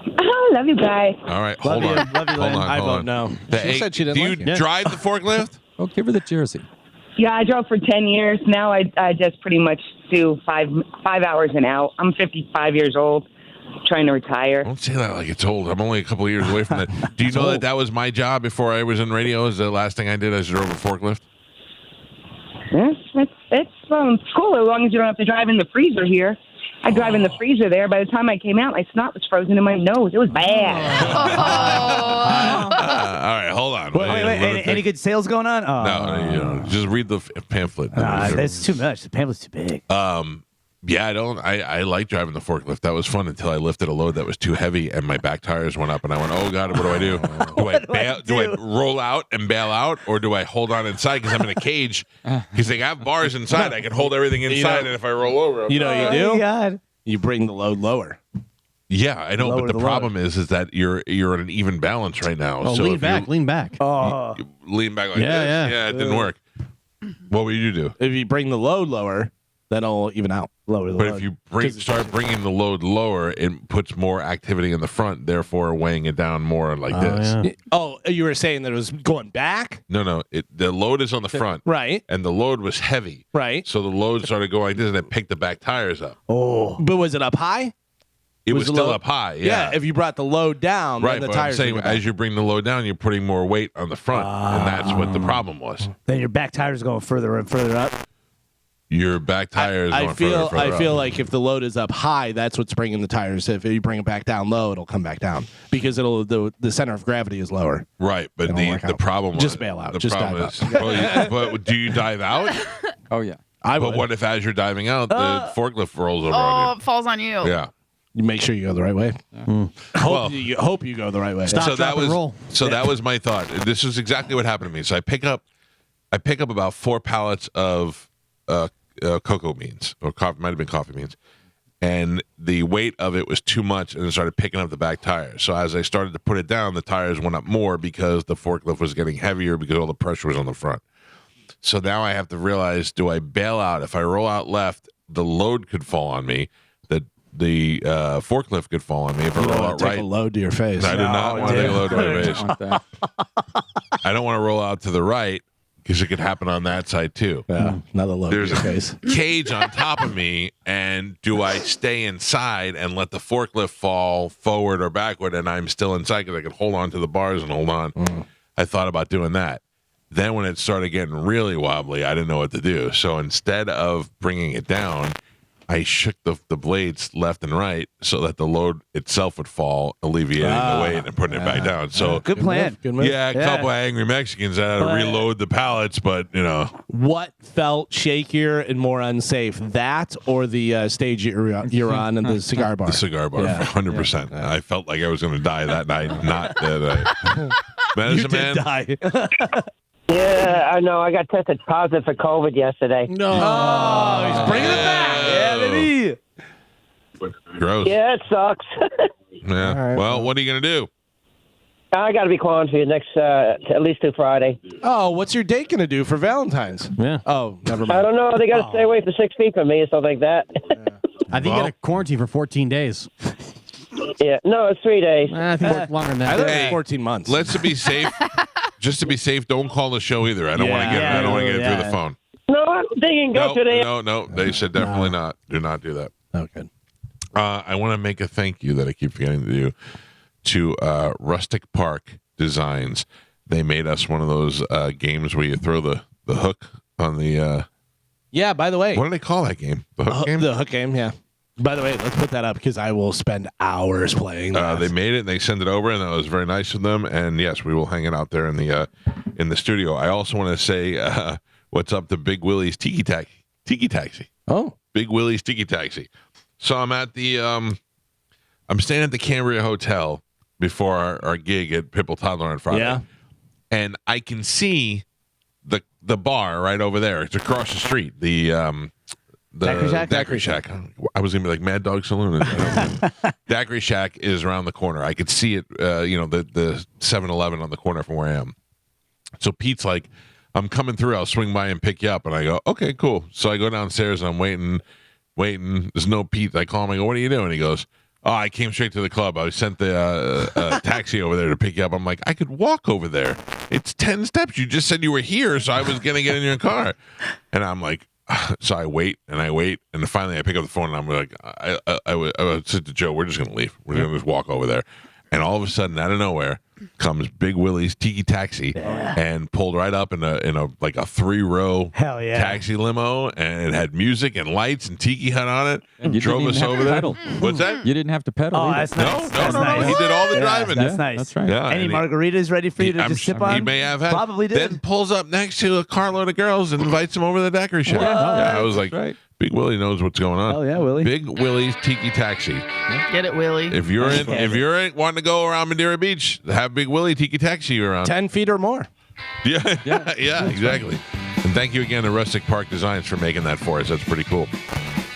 Speaker 9: Oh, love you guys.
Speaker 1: All right. Hold on.
Speaker 2: Love you,
Speaker 1: Hold
Speaker 2: Lynn.
Speaker 1: on.
Speaker 5: I
Speaker 1: Hold
Speaker 5: vote
Speaker 1: on.
Speaker 5: no.
Speaker 1: Hey,
Speaker 5: She said she didn't
Speaker 1: do you
Speaker 5: like it.
Speaker 1: drive the forklift?
Speaker 6: Oh, give her the jersey.
Speaker 9: Yeah, I drove for 10 years. Now I just pretty much do 5 hours and out. I'm 55 years old, trying to retire.
Speaker 1: Don't say that like it's old. I'm only a couple of years away from that. Do you know that was my job before I was in radio? Is the last thing I did? I drove a forklift.
Speaker 9: Yes, it's cool as long as you don't have to drive in the freezer here. I drive in the freezer there. By the time I came out, my snot was frozen in my nose. It was bad.
Speaker 1: All right, hold on.
Speaker 4: Wait, any good sales going on? Oh.
Speaker 1: No, just read the pamphlet.
Speaker 4: That's too much. The pamphlet's too big.
Speaker 1: Yeah, I like driving the forklift. That was fun until I lifted a load that was too heavy and my back tires went up and I went, oh God, what do I do? Do I roll out and bail out, or do I hold on inside because I'm in a cage? Because they have bars inside. I can hold everything inside, and if I roll over,
Speaker 5: You know what you do?
Speaker 4: Oh, God.
Speaker 5: You bring the load lower.
Speaker 1: yeah, I know.
Speaker 4: Lower
Speaker 1: But the
Speaker 4: the
Speaker 1: problem is that you're at an even balance right now.
Speaker 2: Oh,
Speaker 1: so
Speaker 2: lean
Speaker 1: if
Speaker 2: back,
Speaker 1: you
Speaker 2: lean back.
Speaker 4: Oh.
Speaker 1: lean back like
Speaker 2: Yeah,
Speaker 1: this,
Speaker 2: yeah.
Speaker 1: it didn't work. What would you do?
Speaker 5: If you bring the load lower, that'll even out.
Speaker 4: Lower the
Speaker 1: But
Speaker 4: load.
Speaker 1: if you start bringing the load lower, it puts more activity in the front, therefore weighing it down more like this.
Speaker 2: Yeah.
Speaker 5: Oh, you were saying that it was going back?
Speaker 1: No, the load is on the front,
Speaker 5: Right.
Speaker 1: and the load was heavy,
Speaker 5: Right.
Speaker 1: so the load started going like this, and it picked the back tires up.
Speaker 4: Oh.
Speaker 5: But was it up high?
Speaker 1: It was
Speaker 5: Was the
Speaker 1: still
Speaker 5: load-
Speaker 1: up high,
Speaker 5: Yeah. If you brought the load down,
Speaker 1: right.
Speaker 5: then the
Speaker 1: But I'm
Speaker 5: tires
Speaker 1: saying
Speaker 5: would go down.
Speaker 1: as you bring the load down, you're putting more weight on the front, and that's what the problem was.
Speaker 4: Then your back tires going further and further up.
Speaker 1: Your back tires.
Speaker 5: I
Speaker 1: going
Speaker 5: feel
Speaker 1: further
Speaker 5: I feel
Speaker 1: up.
Speaker 5: like if the load is up high, that's what's bringing the tires. If you bring it back down low, it'll come back down because the center of gravity is lower.
Speaker 1: right. But
Speaker 5: It'll work
Speaker 1: the
Speaker 5: out.
Speaker 1: problem
Speaker 5: Just
Speaker 1: was,
Speaker 5: bail out.
Speaker 1: The
Speaker 5: Just
Speaker 1: problem
Speaker 5: dive
Speaker 1: is,
Speaker 5: up.
Speaker 1: well, yeah, but do you dive out?
Speaker 6: Oh, yeah.
Speaker 5: I
Speaker 1: But
Speaker 5: would.
Speaker 1: what if as you're diving out, the forklift rolls over
Speaker 3: Oh,
Speaker 1: on
Speaker 3: it falls on you.
Speaker 1: you? Yeah.
Speaker 5: You make sure you go the right way.
Speaker 1: Well,
Speaker 5: Hope you go the right way.
Speaker 2: Stop,
Speaker 1: so
Speaker 2: drop,
Speaker 1: that
Speaker 2: and
Speaker 1: was
Speaker 2: roll.
Speaker 1: so that was my thought. This is exactly what happened to me. So I pick up about 4 pallets of cocoa beans or coffee, might have been coffee beans, and the weight of it was too much, and it started picking up the back tire. So as I started to put it down, the tires went up more because the forklift was getting heavier because all the pressure was on the front. So now I have to realize, do I bail out? If I roll out left, the load could fall on me. The forklift could fall on me. If I roll out right,
Speaker 5: take a load to your face.
Speaker 1: I do not want to take a load to my face. I don't want to roll out to the right because it could happen on that side too.
Speaker 5: Yeah, another load
Speaker 1: There's
Speaker 5: to your face.
Speaker 1: a cage on top of me, and do I stay inside and let the forklift fall forward or backward, and I'm still inside because I can hold on to the bars and hold on? I thought about doing that. Then when it started getting really wobbly, I didn't know what to do. So instead of bringing it down, I shook the blades left and right so that the load itself would fall, alleviating the weight and putting it back down. So
Speaker 4: Good plan.
Speaker 5: Good move.
Speaker 1: yeah, a couple of angry Mexicans that had to reload the pallets, but
Speaker 5: What felt shakier and more unsafe, that or the stage you're on and the cigar bar?
Speaker 1: the cigar bar,
Speaker 5: Yeah.
Speaker 1: 100%. Yeah. I felt like I was going to die that night, not that I. Medicine
Speaker 5: You
Speaker 1: Man,
Speaker 5: did die.
Speaker 14: Yeah, I know. I got tested positive for COVID yesterday.
Speaker 5: No. Oh, he's bringing it back. Yeah, baby.
Speaker 1: gross.
Speaker 14: Yeah, it sucks.
Speaker 1: Yeah.
Speaker 5: right,
Speaker 1: Well, what are you going to do?
Speaker 14: I got to be quarantined next at least till Friday.
Speaker 5: Oh, what's your date going to do for Valentine's?
Speaker 2: Yeah.
Speaker 5: Oh, never
Speaker 14: I
Speaker 5: mind.
Speaker 14: don't know. They got to stay away for 6 feet from me or something like that.
Speaker 2: I think you got to quarantine for 14 days.
Speaker 14: Yeah, no, it's 3 days.
Speaker 2: I think it's longer than
Speaker 5: I
Speaker 2: that.
Speaker 5: think it's 14 months.
Speaker 1: Let's be safe. Just to be safe, don't call the show either. I don't want to get. I don't want to get it through the phone.
Speaker 14: No, I'm thinking go today.
Speaker 1: No. They said definitely not. Do not do that.
Speaker 5: Oh, good.
Speaker 1: I want to make a thank you that I keep forgetting to do to Rustic Park Designs. They made us one of those games where you throw the hook on the.
Speaker 5: Yeah, by the way.
Speaker 1: What do they call that game? The hook game?
Speaker 5: The hook game, yeah. By the way, let's put that up because I will spend hours playing that.
Speaker 1: They made it and they sent it over, and that was very nice of them. And yes, we will hang it out there in the studio. I also want to say what's up to Big Willie's Tiki Taxi.
Speaker 5: Oh,
Speaker 1: Big Willie's Tiki Taxi. So I'm at the I'm staying at the Cambria Hotel before our gig at Pipple Toddler on Friday.
Speaker 5: Yeah.
Speaker 1: And I can see the bar right over there. It's across the street. The Daiquiri Shack. I was gonna be like Mad Dog Saloon. Daiquiri Shack is around the corner. I could see it. The 7-Eleven on the corner from where I am. So Pete's like, I'm coming through. I'll swing by and pick you up. And I go, okay, cool. So I go downstairs and I'm waiting. There's no Pete. I call him. I go, what are you doing? He goes, oh, I came straight to the club. I sent the taxi over there to pick you up. I'm like, I could walk over there. It's 10 steps. You just said you were here, so I was gonna get in your car. And I'm like. So I wait, and finally I pick up the phone, and I'm like, I said to Joe, we're just going to leave. We're going to just walk over there. And all of a sudden, out of nowhere, comes Big Willie's Tiki Taxi and pulled right up in a like a 3-row taxi limo, and it had music and lights and Tiki Hut on it.
Speaker 6: And you
Speaker 1: drove
Speaker 6: didn't
Speaker 1: us
Speaker 6: even have
Speaker 1: over
Speaker 6: to
Speaker 1: there.
Speaker 6: pedal.
Speaker 1: What's that?
Speaker 6: You didn't have to pedal.
Speaker 4: Oh,
Speaker 6: either.
Speaker 4: that's nice.
Speaker 1: No. He did all the driving.
Speaker 4: That's nice.
Speaker 6: That's right.
Speaker 1: Yeah,
Speaker 4: Any
Speaker 1: and
Speaker 4: margaritas ready for you to just sip on?
Speaker 1: He may have had.
Speaker 4: Probably did.
Speaker 1: Then pulls up next to a carload of girls and invites them over to the Daiquiri Shack. I was like,
Speaker 6: right.
Speaker 1: Big Willie knows what's going on.
Speaker 4: Oh yeah, Willie.
Speaker 1: Big Willie's Tiki Taxi.
Speaker 3: Get it, Willie.
Speaker 1: If you're in wanting to go around Madeira Beach, have Big Willie Tiki Taxi around.
Speaker 5: 10 feet or more.
Speaker 1: Yeah, exactly. And thank you again to Rustic Park Designs for making that for us. That's pretty cool.